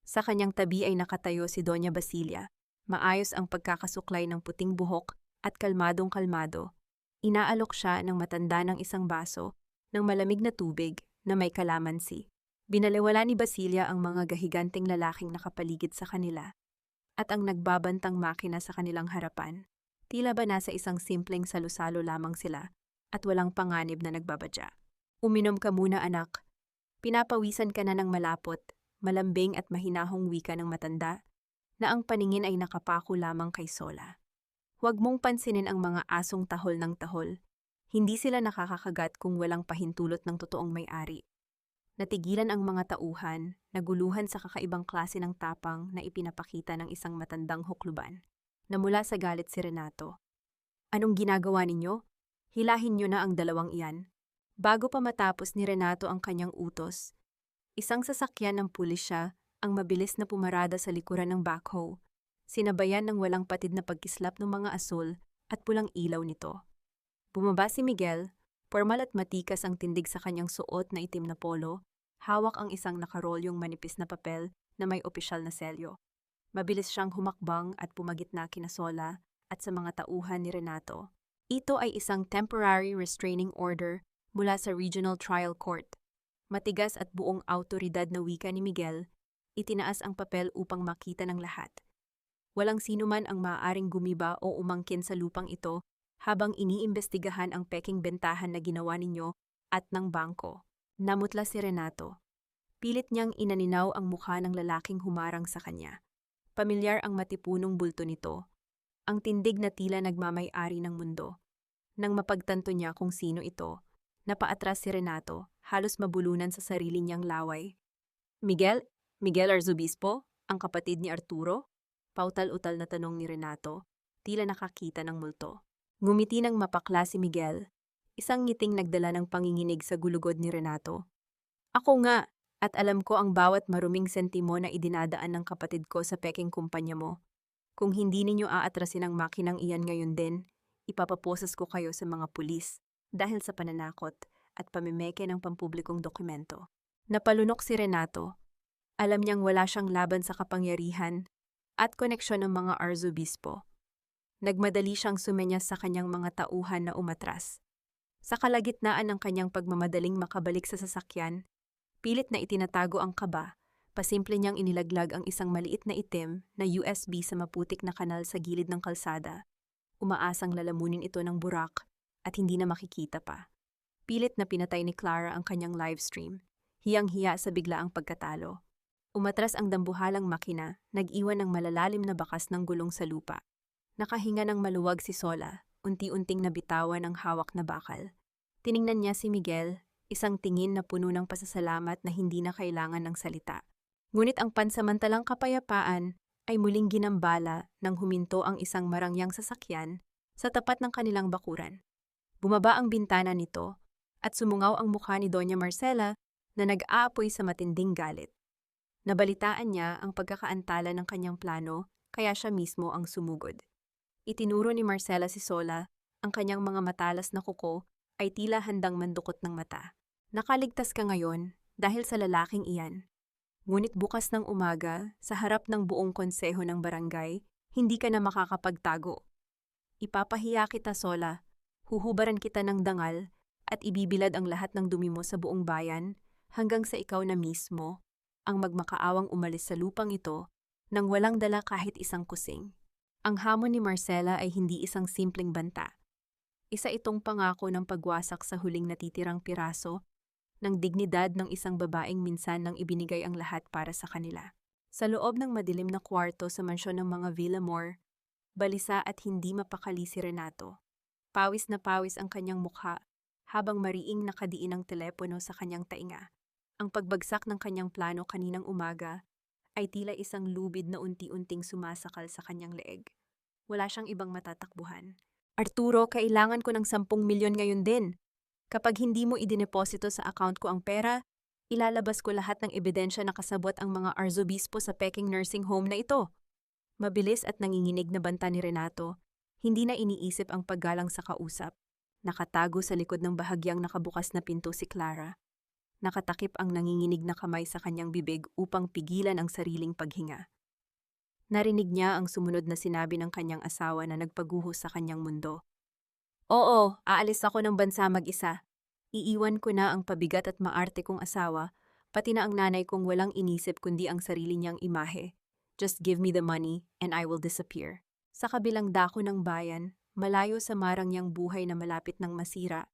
Sa kanyang tabi ay nakatayo si Doña Basilia. Maayos ang pagkakasuklay ng puting buhok at kalmadong-kalmado. Inaalok siya ng matanda ng isang baso ng malamig na tubig na may kalamansi. Binaliwala ni Basilia ang mga gahiganting lalaking nakapaligid sa kanila at ang nagbabantang makina sa kanilang harapan. Tila ba nasa isang simpleng salusalo lamang sila at walang panganib na nagbabadya. Uminom ka muna anak. Pinapawisan ka na ng malapot, malambing at mahinahong wika ng matanda na ang paningin ay nakapako lamang kay Sola. Huwag mong pansinin ang mga asong tahol ng tahol. Hindi sila nakakakagat kung walang pahintulot ng totoong may-ari. Natigilan ang mga tauhan, naguluhan sa kakaibang klase ng tapang na ipinapakita ng isang matandang hukluban. Namula sa galit si Renato. Anong ginagawa ninyo? Hilahin nyo na ang dalawang iyan. Bago pa matapos ni Renato ang kanyang utos, isang sasakyan ng pulisya ang mabilis na pumarada sa likuran ng backhoe, sinabayan ng walang patid na pagkislap ng mga asul at pulang ilaw nito. Bumaba si Miguel, formal at matikas ang tindig sa kanyang suot na itim na polo, hawak ang isang nakarolyong manipis na papel na may opisyal na selyo. Mabilis siyang humakbang at pumagitna kina Sola at sa mga tauhan ni Renato. Ito ay isang temporary restraining order mula sa Regional Trial Court. Matigas at buong autoridad na wika ni Miguel, itinaas ang papel upang makita ng lahat. Walang sinuman ang maaaring gumiba o umangkin sa lupang ito habang iniimbestigahan ang peking bentahan na ginawa ninyo at ng bangko. Namutla si Renato. Pilit niyang inaninaw ang mukha ng lalaking humarang sa kanya. Pamilyar ang matipunong bulto nito. Ang tindig na tila nagmamay-ari ng mundo. Nang mapagtanto niya kung sino ito, napaatras si Renato, halos mabulunan sa sarili niyang laway. Miguel Arzobispo, ang kapatid ni Arturo? Pautal-utal na tanong ni Renato, tila nakakita ng multo. Ngumiti ng mapakla si Miguel, isang ngiting nagdala ng panginginig sa gulugod ni Renato. Ako nga, at alam ko ang bawat maruming sentimo na idinadaan ng kapatid ko sa peking kumpanya mo. Kung hindi ninyo aatrasin ang makinang iyan ngayon din, ipapaposas ko kayo sa mga pulis dahil sa pananakot at pamimeke ng pampublikong dokumento. Napalunok si Renato. Alam niyang wala siyang laban sa kapangyarihan at koneksyon ng mga Arzobispo. Nagmadali siyang sumenyas sa kanyang mga tauhan na umatras. Sa kalagitnaan ng kanyang pagmamadaling makabalik sa sasakyan, pilit na itinatago ang kaba, Pasimple niyang inilaglag ang isang maliit na itim na USB sa maputik na kanal sa gilid ng kalsada. Umaasang lalamunin ito ng burak at hindi na makikita pa. Pilit na pinatay ni Clara ang kanyang livestream. Hiyang-hiya sa biglaang pagkatalo. Umatras ang dambuhalang makina, nag-iwan ng malalalim na bakas ng gulong sa lupa. Nakahinga ng maluwag si Sola, unti-unting nabitawan ang hawak na bakal. Tiningnan niya si Miguel, isang tingin na puno ng pasasalamat na hindi na kailangan ng salita. Ngunit ang pansamantalang kapayapaan ay muling ginambala nang huminto ang isang marangyang sasakyan sa tapat ng kanilang bakuran. Bumaba ang bintana nito at sumungaw ang mukha ni Doña Marcela na nag-aapoy sa matinding galit. Nabalitaan niya ang pagkakaantala ng kanyang plano kaya siya mismo ang sumugod. Itinuro ni Marcela si Sola, ang kanyang mga matalas na kuko ay tila handang mandukot ng mata. Nakaligtas ka ngayon dahil sa lalaking iyan. Ngunit bukas ng umaga, sa harap ng buong konseho ng barangay, hindi ka na makakapagtago. Ipapahiya kita, Sola. Huhubaran kita ng dangal at ibibilad ang lahat ng dumi mo sa buong bayan hanggang sa ikaw na mismo ang magmakaawang umalis sa lupang ito nang walang dala kahit isang kusing. Ang hamon ni Marcela ay hindi isang simpleng banta. Isa itong pangako ng pagwasak sa huling natitirang piraso ng dignidad ng isang babaeng minsan nang ibinigay ang lahat para sa kanila. Sa loob ng madilim na kwarto sa mansyon ng mga Villamor, balisa at hindi mapakali si Renato. Pawis na pawis ang kanyang mukha habang mariing nakadiin ang telepono sa kanyang tainga. Ang pagbagsak ng kanyang plano kaninang umaga ay tila isang lubid na unti-unting sumasakal sa kanyang leeg. Wala siyang ibang matatakbuhan. Arturo, kailangan ko ng 10 milyon ngayon din. Kapag hindi mo idineposito sa account ko ang pera, ilalabas ko lahat ng ebidensya na kasabot ang mga arzobispo sa Peking nursing home na ito. Mabilis at nanginginig na banta ni Renato, hindi na iniisip ang paggalang sa kausap. Nakatago sa likod ng bahagyang nakabukas na pinto si Clara. Nakatakip ang nanginginig na kamay sa kanyang bibig upang pigilan ang sariling paghinga. Narinig niya ang sumunod na sinabi ng kanyang asawa na nagpaguho sa kanyang mundo. Oo, aalis ako ng bansa mag-isa. Iiwan ko na ang pabigat at maarte kong asawa, pati na ang nanay kong walang inisip kundi ang sarili niyang imahe. Just give me the money and I will disappear. Sa kabilang dako ng bayan, malayo sa marangyang buhay na malapit ng masira,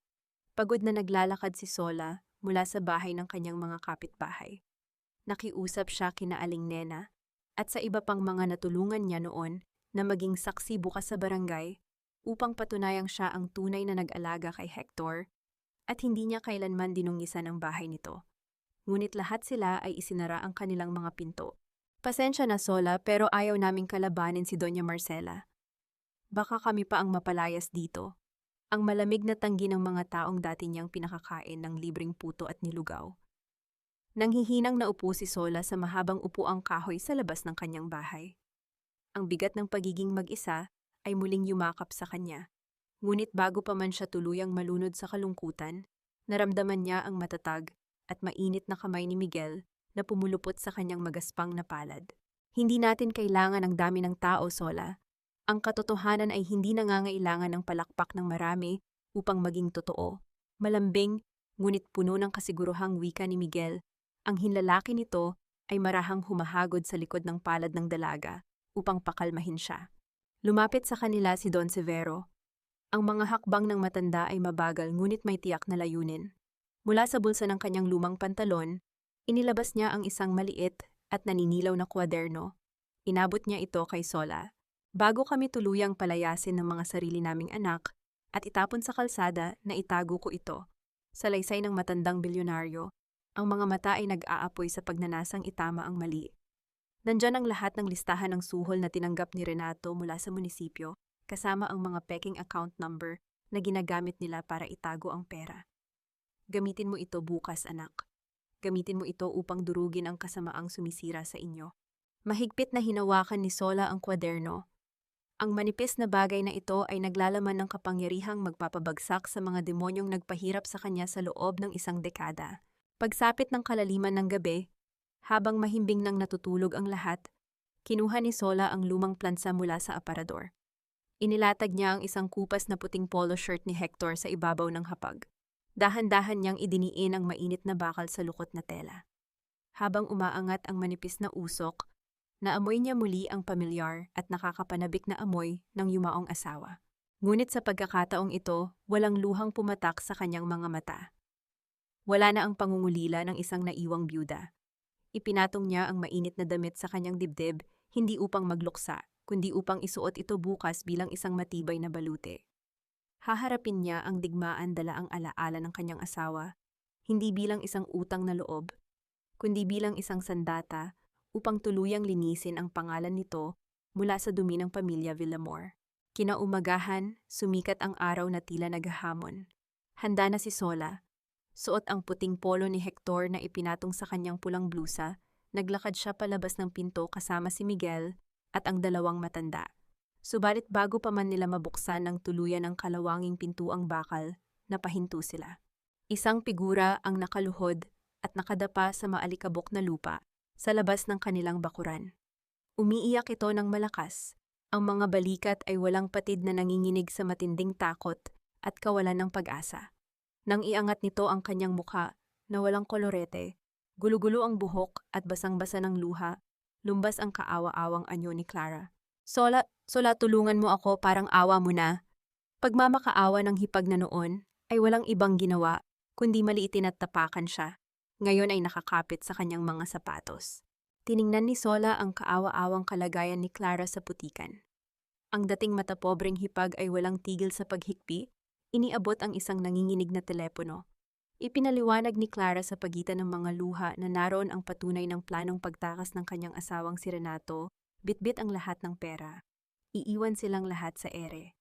pagod na naglalakad si Sola mula sa bahay ng kanyang mga kapitbahay. Nakiusap siya kina Aling Nena at sa iba pang mga natulungan niya noon na maging saksi bukas sa barangay upang patunayang siya ang tunay na nag-alaga kay Hector at hindi niya kailanman dinungisan ang bahay nito. Ngunit lahat sila ay isinara ang kanilang mga pinto. Pasensya na, Sola, pero ayaw naming kalabanin si Doña Marcela. Baka kami pa ang mapalayas dito. Ang malamig na tanggi ng mga taong dati niyang pinakakain ng libreng puto at nilugaw. Nanghihinang naupo si Sola sa mahabang upuang kahoy sa labas ng kanyang bahay. Ang bigat ng pagiging mag-isa ay muling yumakap sa kanya. Ngunit bago pa man siya tuluyang malunod sa kalungkutan, naramdaman niya ang matatag at mainit na kamay ni Miguel na pumulupot sa kanyang magaspang na palad. Hindi natin kailangan ang dami ng tao, Sola. Ang katotohanan ay hindi nangangailangan ng palakpak ng marami upang maging totoo. Malambing, ngunit puno ng kasiguruhang wika ni Miguel, ang hinlalaki nito ay marahang humahagod sa likod ng palad ng dalaga upang pakalmahin siya. Lumapit sa kanila si Don Severo. Ang mga hakbang ng matanda ay mabagal ngunit may tiyak na layunin. Mula sa bulsa ng kanyang lumang pantalon, inilabas niya ang isang maliit at naninilaw na kwaderno. Inabot niya ito kay Sola. Bago kami tuluyang palayasin ng mga sarili naming anak at itapon sa kalsada na itago ko ito. Sa laysay ng matandang bilyonaryo, ang mga mata ay nag-aapoy sa pagnanasang itama ang mali. Nandyan ang lahat ng listahan ng suhol na tinanggap ni Renato mula sa munisipyo, kasama ang mga peking account number na ginagamit nila para itago ang pera. Gamitin mo ito bukas, anak. Gamitin mo ito upang durugin ang kasamaang sumisira sa inyo. Mahigpit na hinawakan ni Sola ang kwaderno. Ang manipis na bagay na ito ay naglalaman ng kapangyarihang magpapabagsak sa mga demonyong nagpahirap sa kanya sa loob ng 1 dekada. Pagsapit ng kalaliman ng gabi, habang mahimbing nang natutulog ang lahat, kinuha ni Sola ang lumang plansa mula sa aparador. Inilatag niya ang isang kupas na puting polo shirt ni Hector sa ibabaw ng hapag. Dahan-dahan niyang idiniin ang mainit na bakal sa lukot na tela. Habang umaangat ang manipis na usok, naamoy niya muli ang pamilyar at nakakapanabik na amoy ng yumaong asawa. Ngunit sa pagkakataong ito, walang luhang pumatak sa kanyang mga mata. Wala na ang pangungulila ng isang naiwang byuda. Ipinatong niya ang mainit na damit sa kanyang dibdib, hindi upang magluksa, kundi upang isuot ito bukas bilang isang matibay na balute. Haharapin niya ang digmaan dala ang alaala ng kanyang asawa, hindi bilang isang utang na loob, kundi bilang isang sandata upang tuluyang linisin ang pangalan nito mula sa dumi ng pamilya Villamor. Kinaumagahan, sumikat ang araw na tila naghahamon. Handa na si Sola. Suot ang puting polo ni Hector na ipinatong sa kanyang pulang blusa, naglakad siya palabas ng pinto kasama si Miguel at ang dalawang matanda. Subalit bago pa man nila mabuksan ng tuluyan ng kalawanging pintuang bakal, napahinto sila. Isang figura ang nakaluhod at nakadapa sa maalikabok na lupa sa labas ng kanilang bakuran. Umiiyak ito ng malakas. Ang mga balikat ay walang patid na nanginginig sa matinding takot at kawalan ng pag-asa. Nang iangat nito ang kanyang mukha na walang kolorete, gulo-gulo ang buhok at basang-basa ng luha, lumbas ang kaawa-awang anyo ni Clara. Sola, tulungan mo ako, parang awa mo na. Pagmamakaawa ng hipag na noon ay walang ibang ginawa kundi maliitin at tapakan siya. Ngayon ay nakakapit sa kanyang mga sapatos. Tiningnan ni Sola ang kaawa-awang kalagayan ni Clara sa putikan. Ang dating matapobreng hipag ay walang tigil sa paghikpi, iniabot ang isang nanginginig na telepono. Ipinaliwanag ni Clara sa pagitan ng mga luha na naroon ang patunay ng planong pagtakas ng kanyang asawang si Renato, bitbit ang lahat ng pera. Iiwan silang lahat sa ere.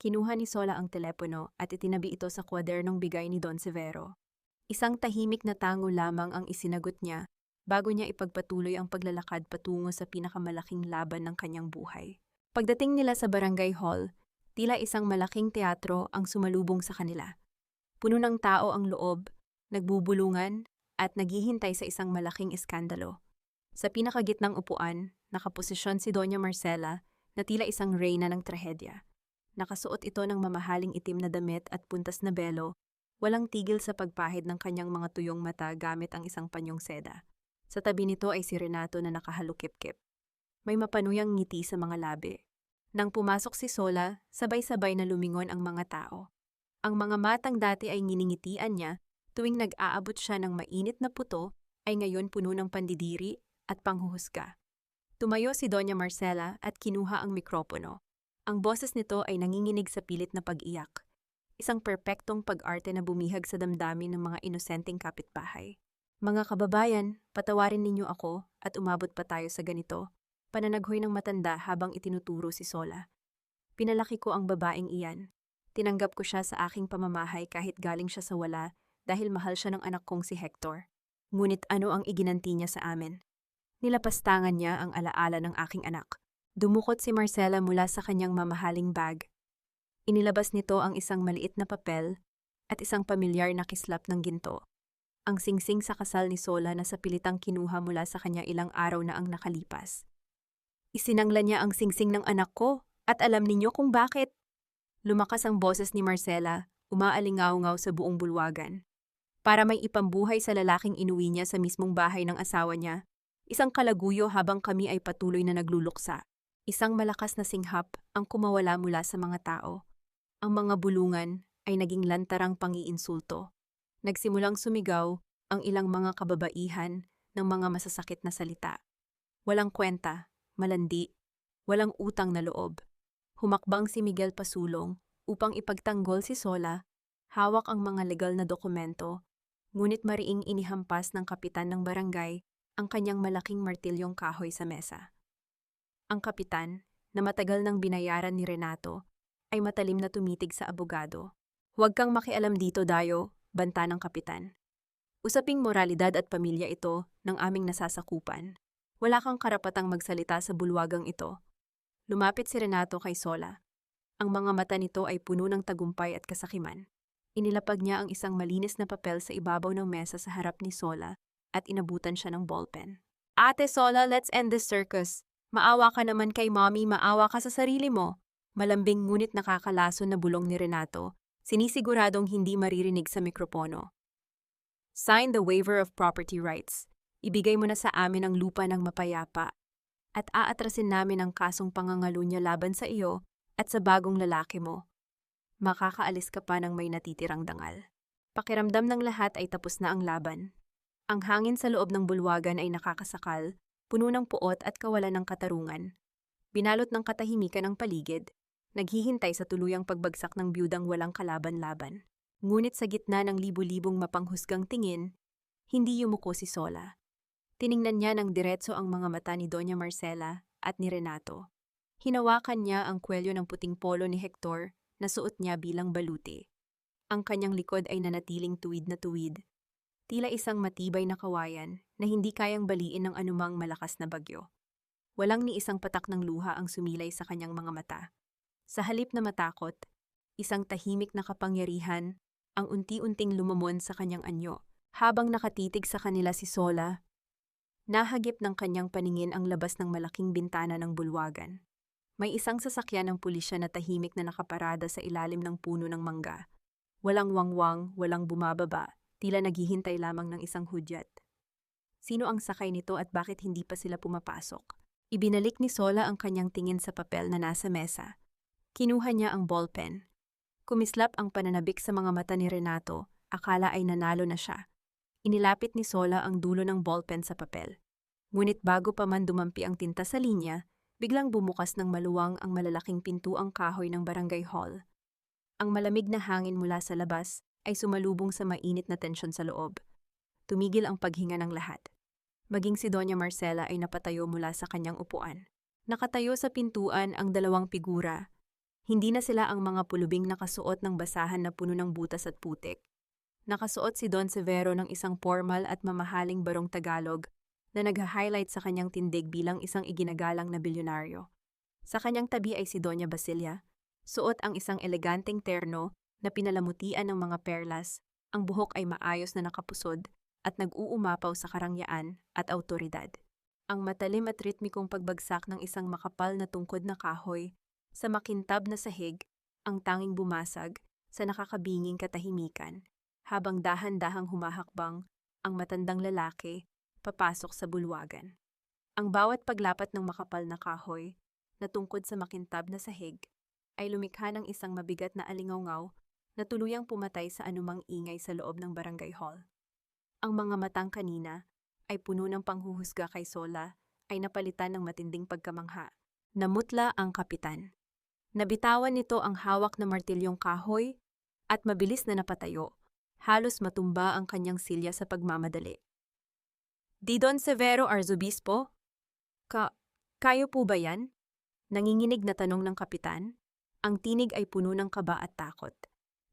Kinuha ni Sola ang telepono at itinabi ito sa kwadernong bigay ni Don Severo. Isang tahimik na tango lamang ang isinagot niya bago niya ipagpatuloy ang paglalakad patungo sa pinakamalaking laban ng kanyang buhay. Pagdating nila sa barangay hall, tila isang malaking teatro ang sumalubong sa kanila. Puno ng tao ang loob, nagbubulungan at naghihintay sa isang malaking iskandalo. Sa pinakagitnang upuan, nakaposisyon si Doña Marcela na tila isang reyna ng trahedya. Nakasuot ito ng mamahaling itim na damit at puntas na belo. Walang tigil sa pagpahid ng kanyang mga tuyong mata gamit ang isang panyong seda. Sa tabi nito ay si Renato na nakahalukip-kip. May mapanuyang ngiti sa mga labi. Nang pumasok si Sola, sabay-sabay na lumingon ang mga tao. Ang mga matang dati ay nginingitian niya, tuwing nag-aabot siya ng mainit na puto, ay ngayon puno ng pandidiri at panghuhusga. Tumayo si Doña Marcela at kinuha ang mikropono. Ang boses nito ay nanginginig sa pilit na pag-iyak. Isang perpektong pag-arte na bumihag sa damdamin ng mga inosenteng kapitbahay. Mga kababayan, patawarin ninyo ako at umabot pa tayo sa ganito. Pananaghoy ng matanda habang itinuturo si Sola. Pinalaki ko ang babaeng iyan. Tinanggap ko siya sa aking pamamahay kahit galing siya sa wala dahil mahal siya ng anak kong si Hector. Ngunit ano ang iginanti niya sa amin? Nilapastangan niya ang alaala ng aking anak. Dumukot si Marcela mula sa kanyang mamahaling bag. Inilabas nito ang isang maliit na papel at isang pamilyar na kislap ng ginto. Ang singsing sa kasal ni Sola na sa pilitang kinuha mula sa kanya ilang araw na ang nakalipas. Isinangla niya ang singsing ng anak ko at alam ninyo kung bakit. Lumakas ang boses ni Marcela, umaalingaw-ngaw sa buong bulwagan. Para may ipambuhay sa lalaking inuwi niya sa mismong bahay ng asawa niya, isang kalaguyo habang kami ay patuloy na nagluluksa. Isang malakas na singhap ang kumawala mula sa mga tao. Ang mga bulungan ay naging lantarang pangiinsulto. Nagsimulang sumigaw ang ilang mga kababaihan ng mga masasakit na salita. Walang kwenta, malandi, walang utang na loob. Humakbang si Miguel pasulong upang ipagtanggol si Sola, hawak ang mga legal na dokumento, ngunit mariing inihampas ng kapitan ng barangay ang kanyang malaking martilyong kahoy sa mesa. Ang kapitan, na matagal nang binayaran ni Renato, ay matalim na tumitig sa abogado. Huwag kang makialam dito, Dayo, banta ng kapitan. Usaping moralidad at pamilya ito ng aming nasasakupan. Wala kang karapatang magsalita sa bulwagang ito. Lumapit si Renato kay Sola. Ang mga mata nito ay puno ng tagumpay at kasakiman. Inilapag niya ang isang malinis na papel sa ibabaw ng mesa sa harap ni Sola at inabutan siya ng ballpen. Ate Sola, let's end this circus. Maawa ka naman kay mommy, maawa ka sa sarili mo. Malambing ngunit nakakalason na bulong ni Renato, sinisiguradong hindi maririnig sa mikropono. Sign the waiver of property rights. Ibigay mo na sa amin ang lupa ng mapayapa at aatrasin namin ang kasong pangangalunya laban sa iyo at sa bagong lalaki mo. Makakaalis ka pa ng may natitirang dangal. Pakiramdam ng lahat ay tapos na ang laban. Ang hangin sa loob ng bulwagan ay nakakasakal, puno ng puot at kawalan ng katarungan. Binalot ng katahimikan ang paligid, naghihintay sa tuluyang pagbagsak ng biyudang walang kalaban-laban. Ngunit sa gitna ng libu-libong mapanghusgang tingin, hindi yumuko si Sola. Tiningnan niya ng diretso ang mga mata ni Doña Marcela at ni Renato. Hinawakan niya ang kwelyo ng puting polo ni Hector na suot niya bilang baluti. Ang kanyang likod ay nanatiling tuwid na tuwid, tila isang matibay na kawayan na hindi kayang baliin ng anumang malakas na bagyo. Walang ni isang patak ng luha ang sumilay sa kanyang mga mata. Sa halip na matakot, isang tahimik na kapangyarihan ang unti-unting lumamon sa kanyang anyo. Habang nakatitig sa kanila si Sola, nahagip ng kanyang paningin ang labas ng malaking bintana ng bulwagan. May isang sasakyan ng pulisya na tahimik na nakaparada sa ilalim ng puno ng mangga. Walang wangwang, walang bumababa, tila naghihintay lamang ng isang hudyat. Sino ang sakay nito at bakit hindi pa sila pumapasok? Ibinalik ni Sola ang kanyang tingin sa papel na nasa mesa. Kinuha niya ang ballpen. Kumislap ang pananabik sa mga mata ni Renato, akala ay nanalo na siya. Inilapit ni Sola ang dulo ng ballpen sa papel. Ngunit bago pa man dumampi ang tinta sa linya, biglang bumukas ng maluwang ang malalaking pintuang kahoy ng barangay hall. Ang malamig na hangin mula sa labas ay sumalubong sa mainit na tensyon sa loob. Tumigil ang paghinga ng lahat. Maging si Doña Marcela ay napatayo mula sa kanyang upuan. Nakatayo sa pintuan ang dalawang figura. Hindi na sila ang mga pulubing nakasuot ng basahan na puno ng butas at putik. Nakasuot si Don Severo ng isang formal at mamahaling barong Tagalog na nag-highlight sa kanyang tindig bilang isang iginagalang na bilyonaryo. Sa kanyang tabi ay si Doña Basilia, suot ang isang eleganteng terno na pinalamutian ng mga perlas, ang buhok ay maayos na nakapusod at nag-uumapaw sa karangyaan at awtoridad. Ang matalim at ritmikong pagbagsak ng isang makapal na tungkod na kahoy sa makintab na sahig ang tanging bumasag sa nakakabinging katahimikan, habang dahan-dahang humahakbang ang matandang lalaki papasok sa bulwagan. Ang bawat paglapat ng makapal na kahoy na tungkod sa makintab na sahig ay lumikha ng isang mabigat na alingawngaw na tuluyang pumatay sa anumang ingay sa loob ng barangay hall. Ang mga matang kanina ay puno ng panghuhusga kay Sola ay napalitan ng matinding pagkamangha. Namutla ang kapitan. Nabitawan nito ang hawak na martilyong kahoy at mabilis na napatayo. Halos matumba ang kanyang silya sa pagmamadali. Di Don Severo Arzobispo? Kayo po ba yan? Nanginginig na tanong ng kapitan. Ang tinig ay puno ng kaba at takot.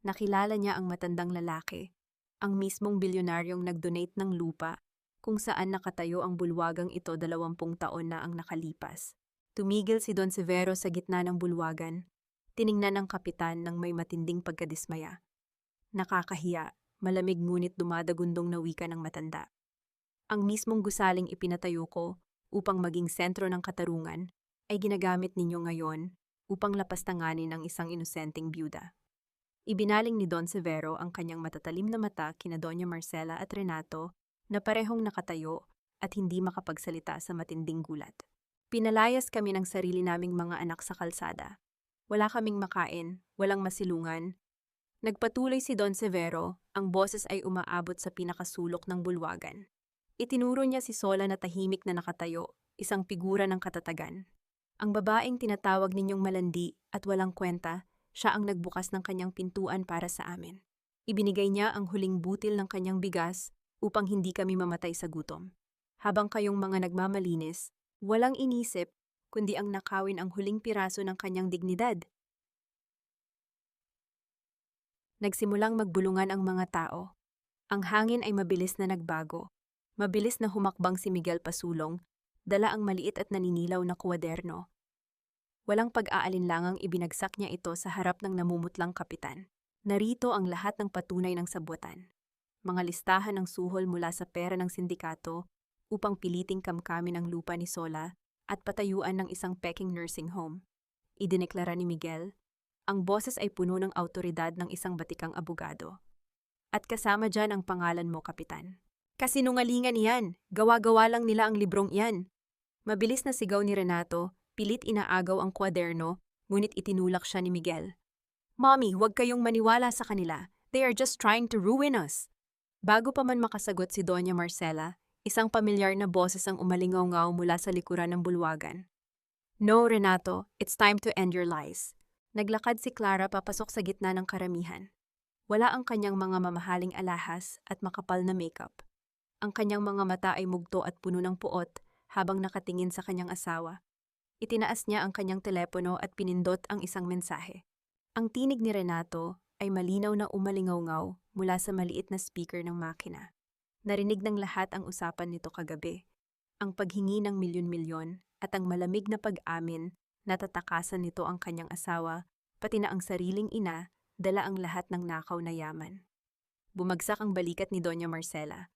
Nakilala niya ang matandang lalaki, ang mismong bilyonaryong nag-donate ng lupa kung saan nakatayo ang bulwagang ito 20 taon na ang nakalipas. Tumigil si Don Severo sa gitna ng bulwagan. Tiningnan ng kapitan ng may matinding pagkadismaya. Nakakahiya, malamig ngunit dumadagundong na wika ng matanda. Ang mismong gusaling ipinatayo ko upang maging sentro ng katarungan ay ginagamit ninyo ngayon upang lapastanganin ang isang inosenteng byuda. Ibinaling ni Don Severo ang kanyang matatalim na mata kina Doña Marcela at Renato na parehong nakatayo at hindi makapagsalita sa matinding gulat. Pinalayas kami ng sarili naming mga anak sa kalsada. Wala kaming makain, walang masilungan. Nagpatuloy si Don Severo, ang boses ay umaabot sa pinakasulok ng bulwagan. Itinuro niya si Sola na tahimik na nakatayo, isang figura ng katatagan. Ang babaeng tinatawag ninyong malandi at walang kwenta, siya ang nagbukas ng kanyang pintuan para sa amin. Ibinigay niya ang huling butil ng kanyang bigas upang hindi kami mamatay sa gutom. Habang kayong mga nagmamalinis, walang inisip kundi ang nakawin ang huling piraso ng kanyang dignidad. Nagsimulang magbulungan ang mga tao. Ang hangin ay mabilis na nagbago. Mabilis na humakbang si Miguel pasulong, dala ang maliit at naninilaw na kwaderno. Walang pag-aalinlangang ibinagsak niya ito sa harap ng namumutlang kapitan. Narito ang lahat ng patunay ng sabwatan. Mga listahan ng suhol mula sa pera ng sindikato upang piliting kamkamin ang lupa ni Sola at patayuan ng isang peking nursing home. Idineklara ni Miguel, ang boses ay puno ng awtoridad ng isang batikang abogado. At kasama dyan ang pangalan mo, kapitan. Kasinungalingan iyan, gawa-gawa lang nila ang librong iyan. Mabilis na sigaw ni Renato, pilit inaagaw ang kwaderno, ngunit itinulak siya ni Miguel. Mommy, huwag kayong maniwala sa kanila. They are just trying to ruin us. Bago pa man makasagot si Doña Marcela, isang pamilyar na boses ang umalingaw-ngaw mula sa likuran ng bulwagan. No, Renato, it's time to end your lies. Naglakad si Clara papasok sa gitna ng karamihan. Wala ang kanyang mga mamahaling alahas at makapal na makeup. Ang kanyang mga mata ay mugto at puno ng puot habang nakatingin sa kanyang asawa. Itinaas niya ang kanyang telepono at pinindot ang isang mensahe. Ang tinig ni Renato ay malinaw na umalingaw-ngaw mula sa maliit na speaker ng makina. Narinig ng lahat ang usapan nito kagabi. Ang paghingi ng milyon-milyon at ang malamig na pag-amin na tatakasan nito ang kanyang asawa, pati na ang sariling ina, dala ang lahat ng nakaw na yaman. Bumagsak ang balikat ni Doña Marcela.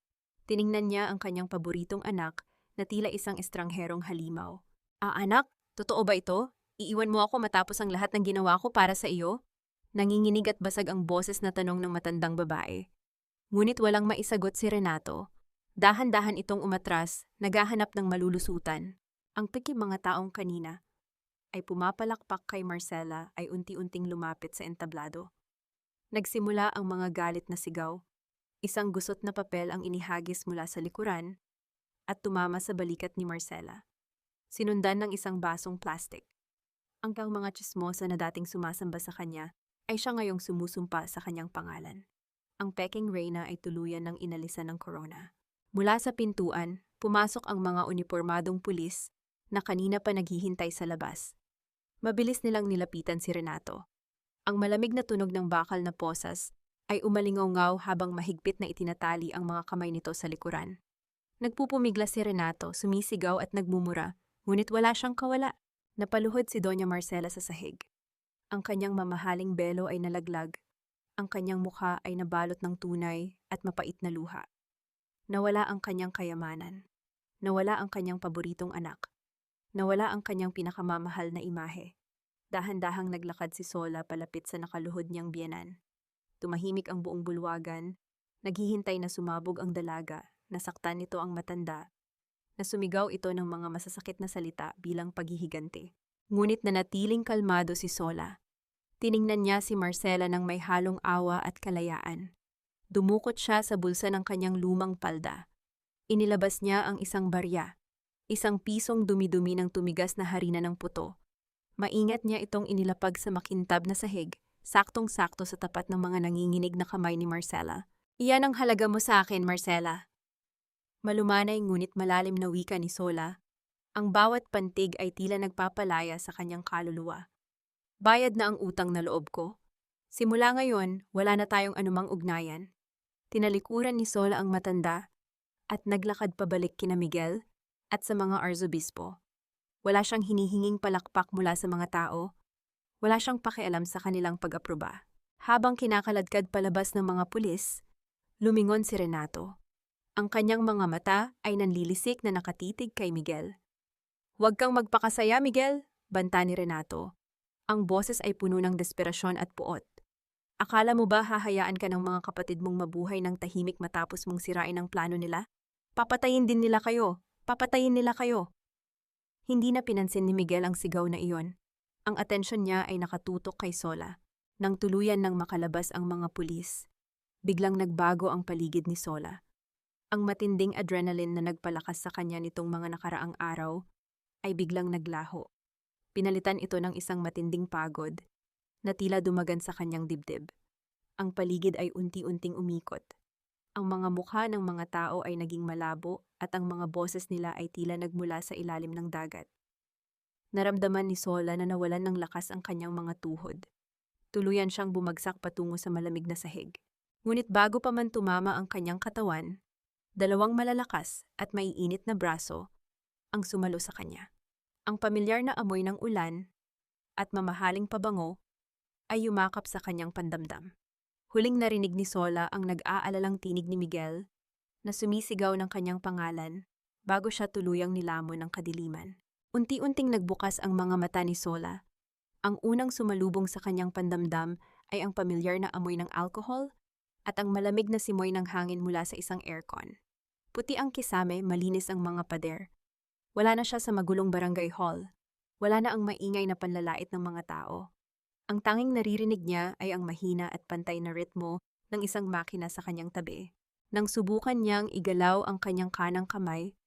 Tiningnan niya ang kanyang paboritong anak na tila isang estrangherong halimaw. Anak, totoo ba ito? Iiwan mo ako matapos ang lahat ng ginawa ko para sa iyo? Nanginginig at basag ang boses na tanong ng matandang babae. Ngunit walang maisagot si Renato. Dahan-dahan itong umatras, naghahanap ng malulusutan. Ang piki mga taong kanina ay pumapalakpak kay Marcela ay unti-unting lumapit sa entablado. Nagsimula ang mga galit na sigaw. Isang gusot na papel ang inihagis mula sa likuran at tumama sa balikat ni Marcela. Sinundan ng isang basong plastik. Ang mga tsismosa na dating sumasamba sa kanya ay siya ngayong sumusumpa sa kanyang pangalan. Ang Peking Reyna ay tuluyan ng inalisan ng corona. Mula sa pintuan, pumasok ang mga unipormadong pulis na kanina pa naghihintay sa labas. Mabilis nilang nilapitan si Renato. Ang malamig na tunog ng bakal na posas ay umalingaw-ngaw habang mahigpit na itinatali ang mga kamay nito sa likuran. Nagpupumiglas si Renato, sumisigaw at nagmumura, ngunit wala siyang kawala. Napaluhod si Doña Marcela sa sahig. Ang kanyang mamahaling belo ay nalaglag. Ang kanyang mukha ay nabalot ng tunay at mapait na luha. Nawala ang kanyang kayamanan. Nawala ang kanyang paboritong anak. Nawala ang kanyang pinakamamahal na imahe. Dahan-dahang naglakad si Sola palapit sa nakaluhod niyang biyenan. Tumahimik ang buong bulwagan, naghihintay na sumabog ang dalaga, nasaktan nito ang matanda, na sumigaw ito ng mga masasakit na salita bilang paghihiganti. Ngunit nanatiling kalmado si Sola. Tiningnan niya si Marcela ng may halong awa at kalayaan. Dumukot siya sa bulsa ng kanyang lumang palda. Inilabas niya ang isang barya. Isang pisong dumi-dumi ng tumigas na harina ng puto. Maingat niya itong inilapag sa makintab na sahig, saktong-sakto sa tapat ng mga nanginginig na kamay ni Marcela. Iyan ang halaga mo sa akin, Marcela. Malumanay ngunit malalim na wika ni Sola. Ang bawat pantig ay tila nagpapalaya sa kanyang kaluluwa. Bayad na ang utang na loob ko. Simula ngayon, wala na tayong anumang ugnayan. Tinalikuran ni Sola ang matanda at naglakad pabalik kina Miguel at sa mga arzobispo. Wala siyang hinihinging palakpak mula sa mga tao. Wala siyang pakialam sa kanilang pag-aproba. Habang kinakaladkad palabas ng mga pulis, lumingon si Renato. Ang kanyang mga mata ay nanlilisik na nakatitig kay Miguel. Huwag kang magpakasaya, Miguel, banta ni Renato. Ang boses ay puno ng desperasyon at puot. Akala mo ba hahayaan ka ng mga kapatid mong mabuhay ng tahimik matapos mong sirain ang plano nila? Papatayin din nila kayo. Papatayin nila kayo. Hindi na pinansin ni Miguel ang sigaw na iyon. Ang atensyon niya ay nakatutok kay Sola. Nang tuluyan ng makalabas ang mga pulis, biglang nagbago ang paligid ni Sola. Ang matinding adrenaline na nagpalakas sa kanya nitong mga nakaraang araw ay biglang naglaho. Pinalitan ito ng isang matinding pagod na tila dumagan sa kanyang dibdib. Ang paligid ay unti-unting umikot. Ang mga mukha ng mga tao ay naging malabo at ang mga boses nila ay tila nagmula sa ilalim ng dagat. Naramdaman ni Sola na nawalan ng lakas ang kanyang mga tuhod. Tuluyan siyang bumagsak patungo sa malamig na sahig. Ngunit bago pa man tumama ang kanyang katawan, dalawang malalakas at maiinit na braso ang sumalo sa kanya. Ang pamilyar na amoy ng ulan at mamahaling pabango ay yumakap sa kanyang pandamdam. Huling narinig ni Sola ang nag-aalalang tinig ni Miguel na sumisigaw ng kanyang pangalan bago siya tuluyang nilamon ng kadiliman. Unti-unting nagbukas ang mga mata ni Sola. Ang unang sumalubong sa kanyang pandamdam ay ang pamilyar na amoy ng alcohol at ang malamig na simoy ng hangin mula sa isang aircon. Puti ang kisame, malinis ang mga pader. Wala na siya sa magulong barangay hall. Wala na ang maingay na panlalait ng mga tao. Ang tanging naririnig niya ay ang mahina at pantay na ritmo ng isang makina sa kanyang tabi. Nang subukan niyang igalaw ang kanyang kanang kamay,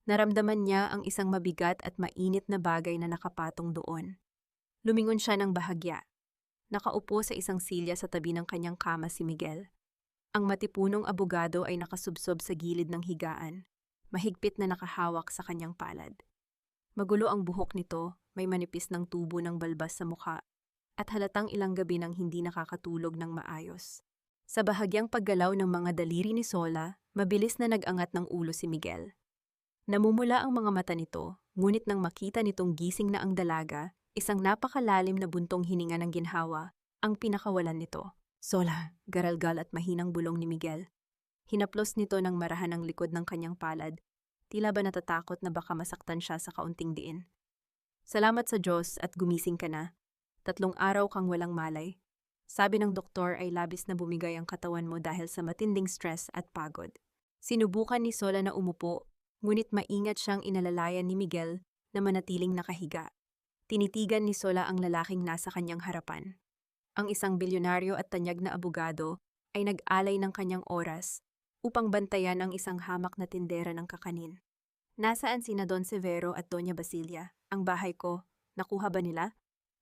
naramdaman niya ang isang mabigat at mainit na bagay na nakapatong doon. Lumingon siya ng bahagya. Nakaupo sa isang silya sa tabi ng kanyang kama si Miguel. Ang matipunong abogado ay nakasubsob sa gilid ng higaan, mahigpit na nakahawak sa kanyang palad. Magulo ang buhok nito, may manipis ng tubo ng balbas sa mukha, at halatang ilang gabi nang hindi nakakatulog ng maayos. Sa bahagyang paggalaw ng mga daliri ni Sola, mabilis na nag-angat ng ulo si Miguel. Namumula ang mga mata nito, ngunit nang makita nitong gising na ang dalaga, isang napakalalim na buntong hininga ng ginhawa, ang pinakawalan nito. Sola, garalgal at mahinang bulong ni Miguel. Hinaplos nito ng marahan ang likod ng kanyang palad, tila ba natatakot na baka masaktan siya sa kaunting diin. Salamat sa Diyos at gumising ka na. 3 araw kang walang malay. Sabi ng doktor ay labis na bumigay ang katawan mo dahil sa matinding stress at pagod. Sinubukan ni Sola na umupo, ngunit maingat siyang inalalayan ni Miguel na manatiling nakahiga. Tinitigan ni Sola ang lalaking nasa kanyang harapan. Ang isang bilyonaryo at tanyag na abogado ay nag-alay ng kanyang oras upang bantayan ang isang hamak na tindera ng kakanin. Nasaan sina Don Severo at Doña Basilia? Ang bahay ko, nakuha ba nila?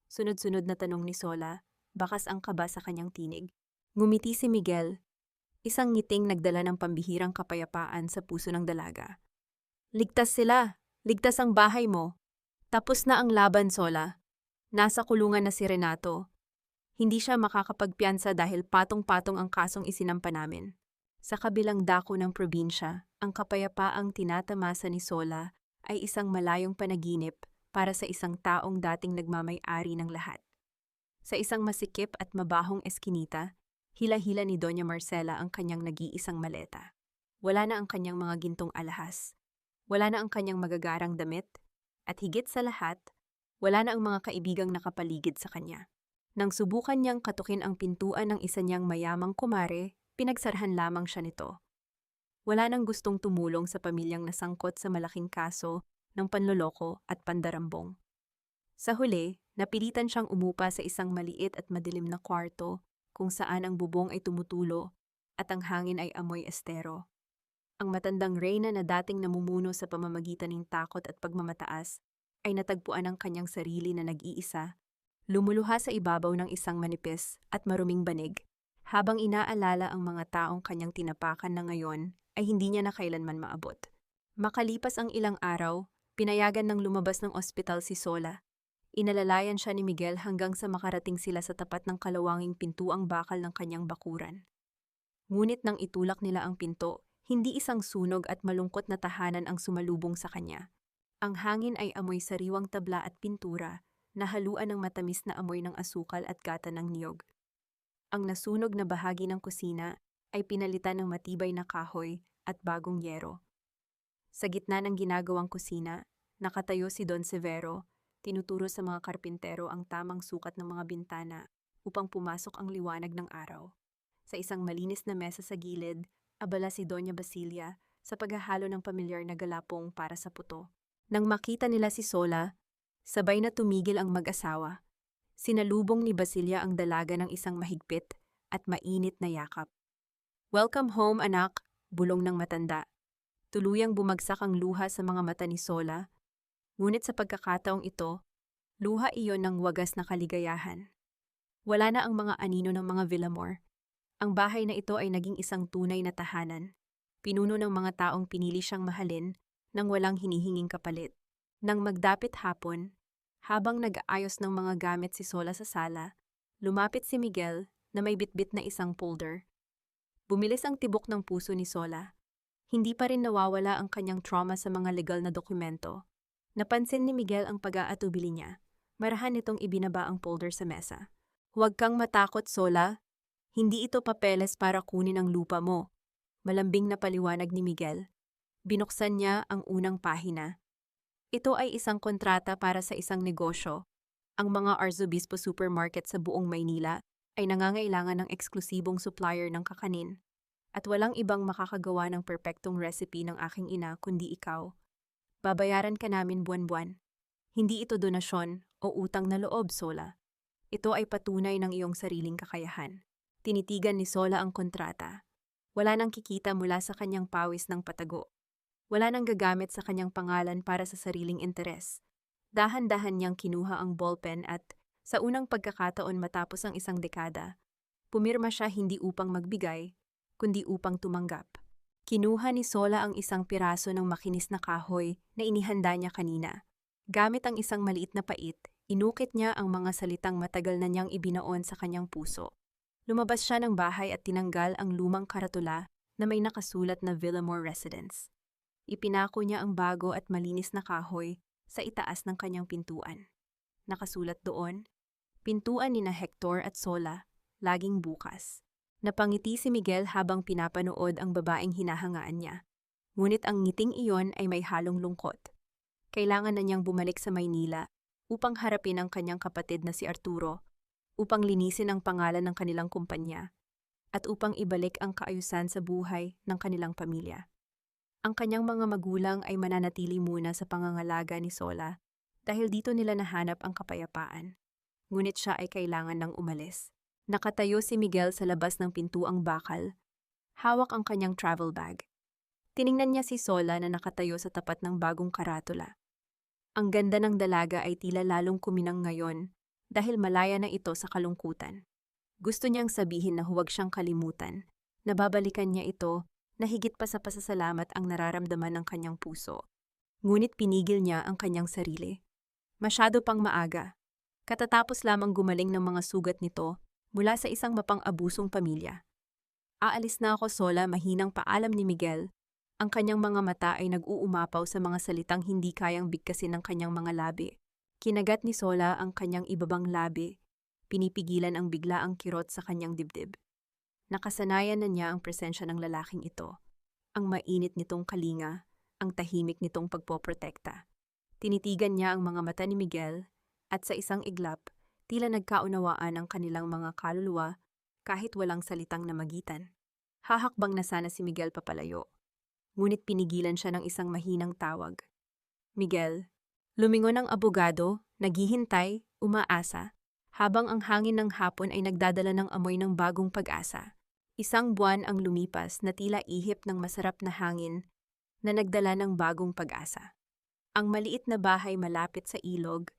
Sunod-sunod na tanong ni Sola, bakas ang kaba sa kanyang tinig. Ngumiti si Miguel, isang ngiting nagdala ng pambihirang kapayapaan sa puso ng dalaga. Ligtas sila! Ligtas ang bahay mo! Tapos na ang laban, Sola. Nasa kulungan na si Renato. Hindi siya makakapagpiyansa dahil patong-patong ang kasong isinampa namin. Sa kabilang dako ng probinsya, ang kapayapaang tinatamasa ni Sola ay isang malayong panaginip para sa isang taong dating nagmamay-ari ng lahat. Sa isang masikip at mabahong eskinita, hila-hila ni Doña Marcela ang kanyang nag-iisang maleta. Wala na ang kanyang mga gintong alahas. Wala na ang kanyang magagarang damit. At higit sa lahat, wala na ang mga kaibigang nakapaligid sa kanya. Nang subukan niyang katukin ang pintuan ng isa niyang mayamang kumare, pinagsarhan lamang siya nito. Wala nang gustong tumulong sa pamilyang nasangkot sa malaking kaso ng panloloko at pandarambong. Sa huli, napilitan siyang umupa sa isang maliit at madilim na kwarto kung saan ang bubong ay tumutulo at ang hangin ay amoy estero. Ang matandang reyna na dating namumuno sa pamamagitan ng takot at pagmamataas ay natagpuan ang kanyang sarili na nag-iisa, lumuluha sa ibabaw ng isang manipis at maruming banig, habang inaalala ang mga taong kanyang tinapakan na ngayon ay hindi niya na kailanman maabot. Makalipas ang ilang araw, pinayagan ng lumabas ng ospital si Sola. Inalalayan siya ni Miguel hanggang sa makarating sila sa tapat ng kalawanging pintuang bakal ng kanyang bakuran. Ngunit nang itulak nila ang pinto, hindi isang sunog at malungkot na tahanan ang sumalubong sa kanya. Ang hangin ay amoy sariwang tabla at pintura, na haluan ng matamis na amoy ng asukal at gata ng niyog. Ang nasunog na bahagi ng kusina ay pinalitan ng matibay na kahoy at bagong yero. Sa gitna ng ginagawang kusina, nakatayo si Don Severo, tinuturo sa mga karpintero ang tamang sukat ng mga bintana upang pumasok ang liwanag ng araw. Sa isang malinis na mesa sa gilid, abala si Doña Basilia sa paghahalo ng pamilyar na galapong para sa puto. Nang makita nila si Sola, sabay na tumigil ang mag-asawa. Sinalubong ni Basilia ang dalaga ng isang mahigpit at mainit na yakap. Welcome home, anak, bulong ng matanda. Tuluyang bumagsak ang luha sa mga mata ni Sola, ngunit sa pagkakataong ito, luha iyon ng wagas na kaligayahan. Wala na ang mga anino ng mga Villamor. Ang bahay na ito ay naging isang tunay na tahanan. Pinuno ng mga taong pinili siyang mahalin nang walang hinihinging kapalit. Nang magdapit hapon, habang nag-aayos ng mga gamit si Sola sa sala, lumapit si Miguel na may bitbit na isang folder. Bumilis ang tibok ng puso ni Sola. Hindi pa rin nawawala ang kanyang trauma sa mga legal na dokumento. Napansin ni Miguel ang pag-aatubili niya. Marahan nitong ibinaba ang folder sa mesa. Huwag kang matakot, Sola. Hindi ito papeles para kunin ang lupa mo. Malambing na paliwanag ni Miguel. Binuksan niya ang unang pahina. Ito ay isang kontrata para sa isang negosyo. Ang mga Arzobispo Supermarket sa buong Maynila ay nangangailangan ng eksklusibong supplier ng kakanin. At walang ibang makakagawa ng perpektong recipe ng aking ina kundi ikaw. Babayaran ka namin buwan-buwan. Hindi ito donasyon o utang na loob, Sola. Ito ay patunay ng iyong sariling kakayahan. Tinitigan ni Sola ang kontrata. Wala nang kikita mula sa kanyang pawis ng patago. Wala nang gagamit sa kanyang pangalan para sa sariling interes. Dahan-dahan niyang kinuha ang ballpen at, sa unang pagkakataon matapos ang isang dekada, pumirma siya hindi upang magbigay, kundi upang tumanggap. Kinuha ni Sola ang isang piraso ng makinis na kahoy na inihanda niya kanina. Gamit ang isang maliit na pait, inukit niya ang mga salitang matagal na niyang ibinaon sa kanyang puso. Lumabas siya ng bahay at tinanggal ang lumang karatula na may nakasulat na Villamore Residence. Ipinako niya ang bago at malinis na kahoy sa itaas ng kanyang pintuan. Nakasulat doon, "Pintuan ni na Hector at Sola, laging bukas." Napangiti si Miguel habang pinapanood ang babaeng hinahangaan niya. Ngunit ang ngiting iyon ay may halong lungkot. Kailangan na niyang bumalik sa Maynila upang harapin ang kanyang kapatid na si Arturo, upang linisin ang pangalan ng kanilang kumpanya, at upang ibalik ang kaayusan sa buhay ng kanilang pamilya. Ang kanyang mga magulang ay mananatili muna sa pangangalaga ni Sola dahil dito nila nahanap ang kapayapaan. Ngunit siya ay kailangan ng umalis. Nakatayo si Miguel sa labas ng pintuang bakal. Hawak ang kanyang travel bag. Tiningnan niya si Sola na nakatayo sa tapat ng bagong karatula. Ang ganda ng dalaga ay tila lalong kuminang ngayon dahil malaya na ito sa kalungkutan. Gusto niyang sabihin na huwag siyang kalimutan, na babalikan niya ito na higit pa sa pasasalamat ang nararamdaman ng kanyang puso. Ngunit pinigil niya ang kanyang sarili. Masyado pang maaga. Katatapos lamang gumaling ng mga sugat nito mula sa isang mapang-abusong pamilya. "Aalis na ako, Sola," mahinang paalam ni Miguel. Ang kanyang mga mata ay nag-uumapaw sa mga salitang hindi kayang bigkasin ng kanyang mga labi. Kinagat ni Sola ang kanyang ibabang labi, pinipigilan ang biglaang kirot sa kanyang dibdib. Nakasanayan na niya ang presensya ng lalaking ito, ang mainit nitong kalinga, ang tahimik nitong pagpoprotekta. Tinitigan niya ang mga mata ni Miguel at sa isang iglap, tila nagkaunawaan ang kanilang mga kaluluwa kahit walang salitang namagitan. Hahakbang na sana si Miguel papalayo. Ngunit pinigilan siya ng isang mahinang tawag. "Miguel." Lumingon ang abogado, naghihintay, umaasa, habang ang hangin ng hapon ay nagdadala ng amoy ng bagong pag-asa. Isang buwan ang lumipas na tila ihip ng masarap na hangin na nagdala ng bagong pag-asa. Ang maliit na bahay malapit sa ilog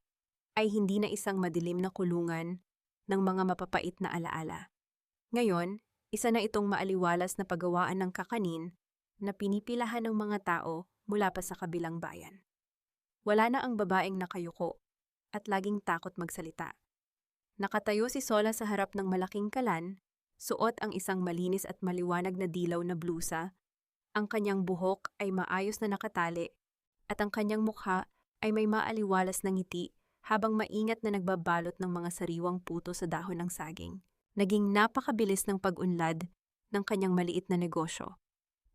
ay hindi na isang madilim na kulungan ng mga mapapait na alaala. Ngayon, isa na itong maaliwalas na paggawaan ng kakanin na pinipilahan ng mga tao mula pa sa kabilang bayan. Wala na ang babaeng nakayuko at laging takot magsalita. Nakatayo si Sola sa harap ng malaking kalan, suot ang isang malinis at maliwanag na dilaw na blusa, ang kanyang buhok ay maayos na nakatali, at ang kanyang mukha ay may maaliwalas na ngiti habang maingat na nagbabalot ng mga sariwang puto sa dahon ng saging. Naging napakabilis ng pag-unlad ng kanyang maliit na negosyo.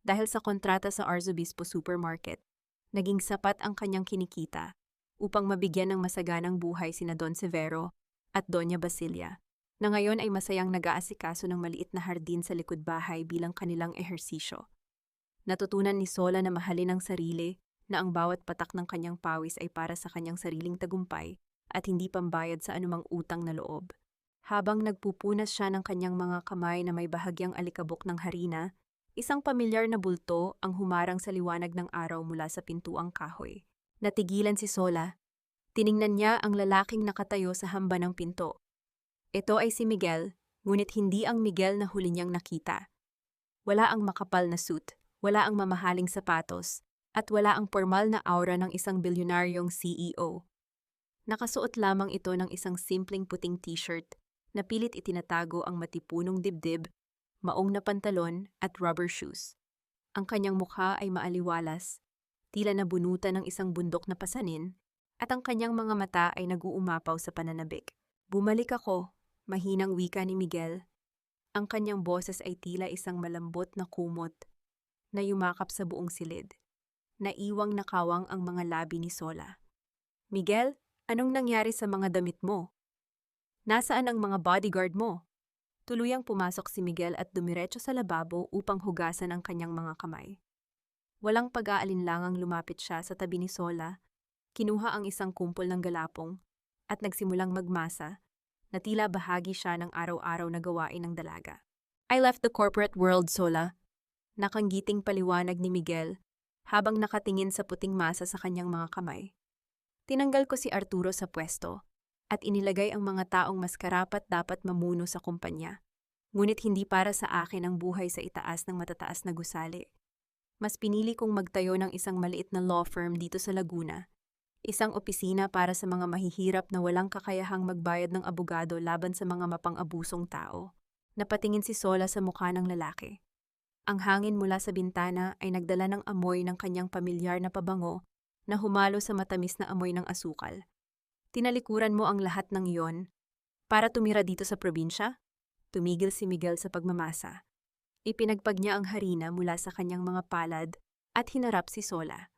Dahil sa kontrata sa Arzobispo Supermarket, naging sapat ang kanyang kinikita upang mabigyan ng masaganang buhay sina Don Severo at Doña Basilia, na ngayon ay masayang nag-aasikaso ng maliit na hardin sa likod bahay bilang kanilang ehersisyo. Natutunan ni Sola na mahalin ang sarili, na ang bawat patak ng kanyang pawis ay para sa kanyang sariling tagumpay at hindi pambayad sa anumang utang na loob. Habang nagpupunas siya ng kanyang mga kamay na may bahagyang alikabok ng harina, isang pamilyar na bulto ang humarang sa liwanag ng araw mula sa pintuang kahoy. Natigilan si Sola. Tiningnan niya ang lalaking nakatayo sa hamba ng pinto. Ito ay si Miguel, ngunit hindi ang Miguel na huli niyang nakita. Wala ang makapal na suit, wala ang mamahaling sapatos, at wala ang formal na aura ng isang bilyonaryong CEO. Nakasuot lamang ito ng isang simpleng puting t-shirt na pilit itinatago ang matipunong dibdib, maong na pantalon at rubber shoes. Ang kanyang mukha ay maaliwalas, tila nabunutan ng isang bundok na pasanin, at ang kanyang mga mata ay nag-uumapaw sa pananabik. "Bumalik ako," mahinang wika ni Miguel. Ang kanyang boses ay tila isang malambot na kumot na yumakap sa buong silid. Naiwang nakawang ang mga labi ni Sola. "Miguel, anong nangyari sa mga damit mo? Nasaan ang mga bodyguard mo?" Tuluyang pumasok si Miguel at dumiretso sa lababo upang hugasan ang kanyang mga kamay. Walang pag-aalinlangang lumapit siya sa tabi ni Sola, kinuha ang isang kumpol ng galapong, at nagsimulang magmasa, na tila bahagi siya ng araw-araw na gawain ng dalaga. I left the corporate world, Sola. Nakanggiting paliwanag ni Miguel, habang nakatingin sa puting masa sa kanyang mga kamay. Tinanggal ko si Arturo sa pwesto, at inilagay ang mga taong mas karapat dapat mamuno sa kumpanya. Ngunit hindi para sa akin ang buhay sa itaas ng matataas na gusali. Mas pinili kong magtayo ng isang maliit na law firm dito sa Laguna. Isang opisina para sa mga mahihirap na walang kakayahang magbayad ng abogado laban sa mga mapang-abusong tao. Napatingin si Sola sa mukha ng lalaki. Ang hangin mula sa bintana ay nagdala ng amoy ng kanyang pamilyar na pabango na humalo sa matamis na amoy ng asukal. Tinalikuran mo ang lahat ng iyon para tumira dito sa probinsya? Tumigil si Miguel sa pagmamasa. Ipinagpag niya ang harina mula sa kanyang mga palad at hinarap si Sola.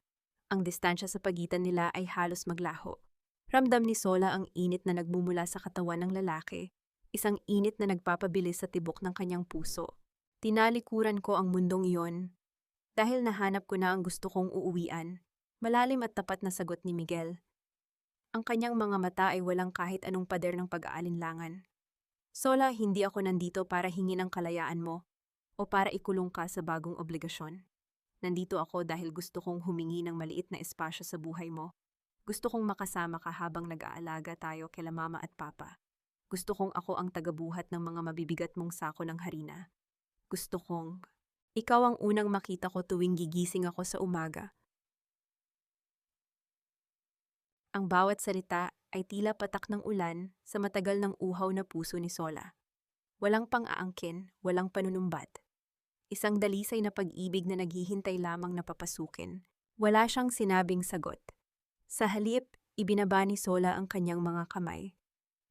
Ang distansya sa pagitan nila ay halos maglaho. Ramdam ni Sola ang init na nagmumula sa katawan ng lalaki, isang init na nagpapabilis sa tibok ng kanyang puso. Tinalikuran ko ang mundong iyon dahil nahanap ko na ang gusto kong uuwian. Malalim at tapat na sagot ni Miguel. Ang kanyang mga mata ay walang kahit anong pader ng pag-aalinlangan. Sola, hindi ako nandito para hingin ang kalayaan mo o para ikulong ka sa bagong obligasyon. Nandito ako dahil gusto kong humingi ng maliit na espasyo sa buhay mo. Gusto kong makasama ka habang nag-aalaga tayo kila mama at papa. Gusto kong ako ang tagabuhat ng mga mabibigat mong sako ng harina. Gusto kong ikaw ang unang makita ko tuwing gigising ako sa umaga. Ang bawat salita ay tila patak ng ulan sa matagal ng uhaw na puso ni Sola. Walang pang-aangkin, walang panunumbat. Isang dalisay na pag-ibig na naghihintay lamang na papasukin. Wala siyang sinabing sagot. Sa halip, ibinaba ni Sola ang kanyang mga kamay.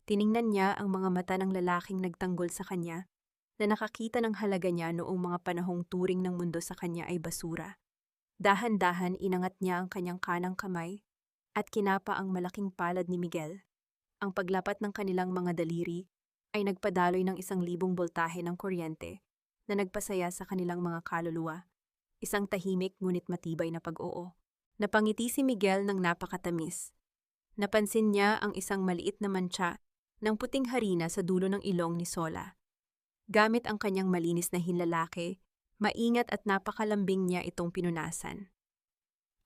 Tiningnan niya ang mga mata ng lalaking nagtanggol sa kanya, na nakakita ng halaga niya noong mga panahong turing ng mundo sa kanya ay basura. Dahan-dahan inangat niya ang kanyang kanang kamay, at kinapa ang malaking palad ni Miguel. Ang paglapat ng kanilang mga daliri ay nagpadaloy ng 1,000 boltahe ng kuryente na nagpasaya sa kanilang mga kaluluwa. Isang tahimik ngunit matibay na pag-oo. Napangiti si Miguel ng napakatamis. Napansin niya ang isang maliit na mantsa ng puting harina sa dulo ng ilong ni Sola. Gamit ang kanyang malinis na hinlalaki, maingat at napakalambing niya itong pinunasan.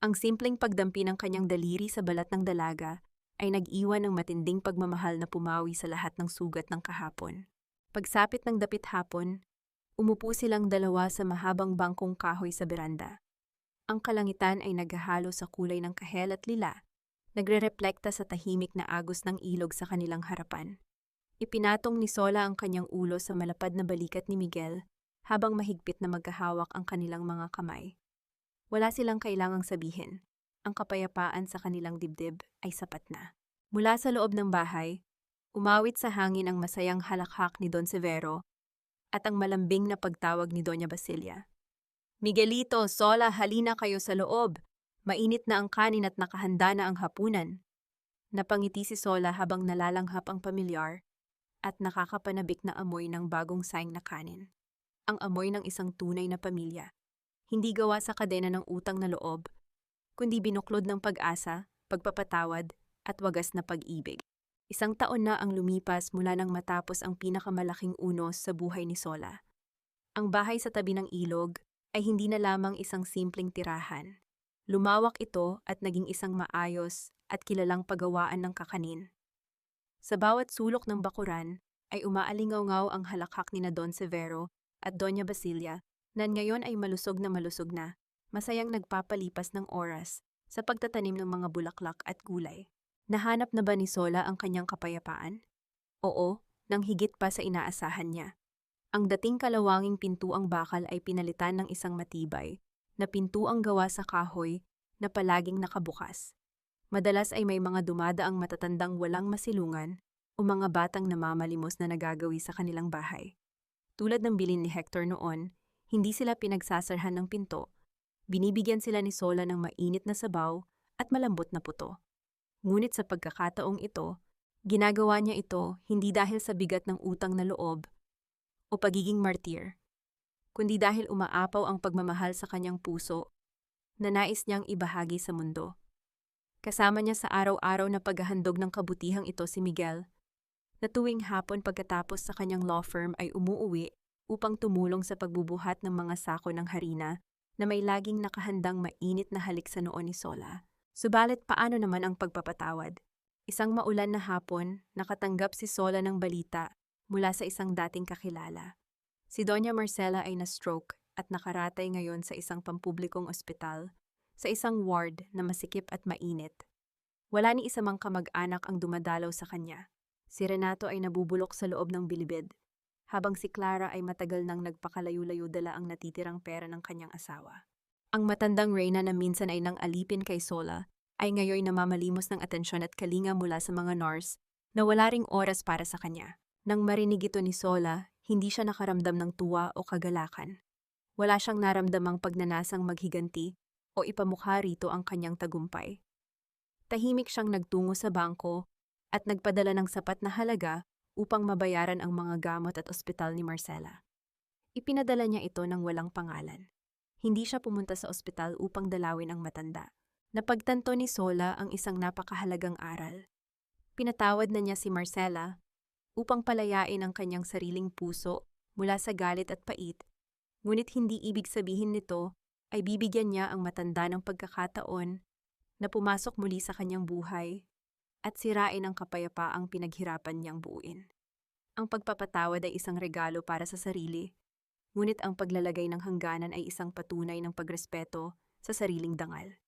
Ang simpleng pagdampi ng kanyang daliri sa balat ng dalaga ay nag-iwan ng matinding pagmamahal na pumawi sa lahat ng sugat ng kahapon. Pagsapit ng dapit hapon, umupo silang dalawa sa mahabang bangkong kahoy sa beranda. Ang kalangitan ay naghahalo sa kulay ng kahel at lila, nagre-reflekta sa tahimik na agos ng ilog sa kanilang harapan. Ipinatong ni Sola ang kanyang ulo sa malapad na balikat ni Miguel habang mahigpit na magkahawak ang kanilang mga kamay. Wala silang kailangang sabihin. Ang kapayapaan sa kanilang dibdib ay sapat na. Mula sa loob ng bahay, umawit sa hangin ang masayang halakhak ni Don Severo at ang malambing na pagtawag ni Doña Basilia. Miguelito, Sola, halina kayo sa loob. Mainit na ang kanin at nakahanda na ang hapunan. Napangiti si Sola habang nalalanghap ang pamilyar at nakakapanabik na amoy ng bagong saing na kanin. Ang amoy ng isang tunay na pamilya. Hindi gawa sa kadena ng utang na loob, kundi binuklod ng pag-asa, pagpapatawad, at wagas na pag-ibig. 1 taon na ang lumipas mula nang matapos ang pinakamalaking unos sa buhay ni Sola. Ang bahay sa tabi ng ilog ay hindi na lamang isang simpleng tirahan. Lumawak ito at naging isang maayos at kilalang pagawaan ng kakanin. Sa bawat sulok ng bakuran ay umaalingaw-ngaw ang halakhak ni na Don Severo at Doña Basilia, na ngayon ay malusog na, masayang nagpapalipas ng oras sa pagtatanim ng mga bulaklak at gulay. Nahanap na ba ni Sola ang kanyang kapayapaan? Oo, nang higit pa sa inaasahan niya. Ang dating kalawanging pintuang bakal ay pinalitan ng isang matibay na pintuang gawa sa kahoy na palaging nakabukas. Madalas ay may mga dumadaang matatandang walang masilungan o mga batang namamalimos na nagagawi sa kanilang bahay. Tulad ng bilin ni Hector noon, hindi sila pinagsasarhan ng pinto. Binibigyan sila ni Sola ng mainit na sabaw at malambot na puto. Ngunit sa pagkakataong ito, ginagawa niya ito hindi dahil sa bigat ng utang na loob, o pagiging martir, kundi dahil umaapaw ang pagmamahal sa kanyang puso na nais niyang ibahagi sa mundo. Kasama niya sa araw-araw na paghahandog ng kabutihang ito si Miguel, na tuwing hapon pagkatapos sa kanyang law firm ay umuuwi upang tumulong sa pagbubuhat ng mga sako ng harina na may laging nakahandang mainit na halik sa noo ni Sola. Subalit paano naman ang pagpapatawad? Isang maulan na hapon, nakatanggap si Sola ng balita mula sa isang dating kakilala. Si Doña Marcela ay na-stroke at nakaratay ngayon sa isang pampublikong ospital, sa isang ward na masikip at mainit. Wala ni isa mang kamag-anak ang dumadalaw sa kanya. Si Renato ay nabubulok sa loob ng bilibid, habang si Clara ay matagal nang nagpakalayo-layo dala ang natitirang pera ng kanyang asawa. Ang matandang Reyna na minsan ay nang alipin kay Sola ay ngayon namamalimos ng atensyon at kalinga mula sa mga nurse na wala ring oras para sa kanya. Nang marinig ito ni Sola, hindi siya nakaramdam ng tuwa o kagalakan. Wala siyang naramdamang pagnanasang maghiganti o ipamukha rito ang kanyang tagumpay. Tahimik siyang nagtungo sa bangko at nagpadala ng sapat na halaga upang mabayaran ang mga gamot at ospital ni Marcela. Ipinadala niya ito ng walang pangalan. Hindi siya pumunta sa ospital upang dalawin ang matanda. Napagtanto ni Sola ang isang napakahalagang aral. Pinatawad na niya si Marcela upang palayain ang kanyang sariling puso mula sa galit at pait, ngunit hindi ibig sabihin nito ay bibigyan niya ang matanda ng pagkakataon na pumasok muli sa kanyang buhay at sirain ang kapayapaang pinaghirapan niyang buuin. Ang pagpapatawad ay isang regalo para sa sarili, ngunit ang paglalagay ng hangganan ay isang patunay ng pagrespeto sa sariling dangal.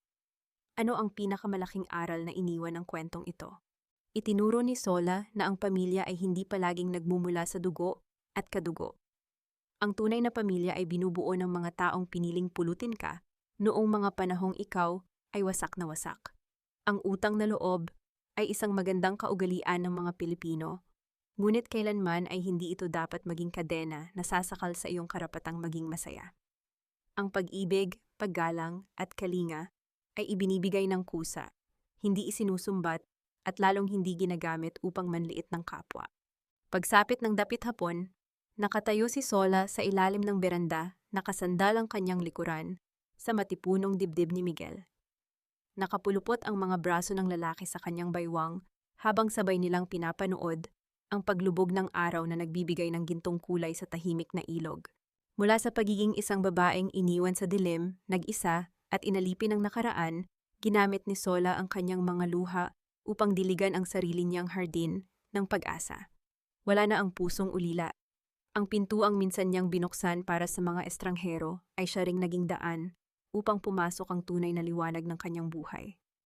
Ano ang pinakamalaking aral na iniwan ng kwentong ito? Itinuro ni Sola na ang pamilya ay hindi palaging nagmumula sa dugo at kadugo. Ang tunay na pamilya ay binubuo ng mga taong piniling pulutin ka noong mga panahong ikaw ay wasak na wasak. Ang utang na loob ay isang magandang kaugalian ng mga Pilipino, ngunit kailanman ay hindi ito dapat maging kadena na sasakal sa iyong karapatang maging masaya. Ang pag-ibig, paggalang at kalinga ay ibinibigay ng kusa, hindi isinusumbat at lalong hindi ginagamit upang manliit ng kapwa. Pagsapit ng dapit hapon, nakatayo si Sola sa ilalim ng beranda, nakasandal ang kanyang likuran sa matipunong dibdib ni Miguel. Nakapulupot ang mga braso ng lalaki sa kanyang baywang habang sabay nilang pinapanood ang paglubog ng araw na nagbibigay ng gintong kulay sa tahimik na ilog. Mula sa pagiging isang babaeng iniwan sa dilim, nag-isa at inalipin ng nakaraan, ginamit ni Sola ang kanyang mga luha upang diligan ang sarili niyang hardin ng pag-asa. Wala na ang pusong ulila. Ang pintuang minsan niyang binuksan para sa mga estranghero ay siya ring naging daan upang pumasok ang tunay na liwanag ng kanyang buhay.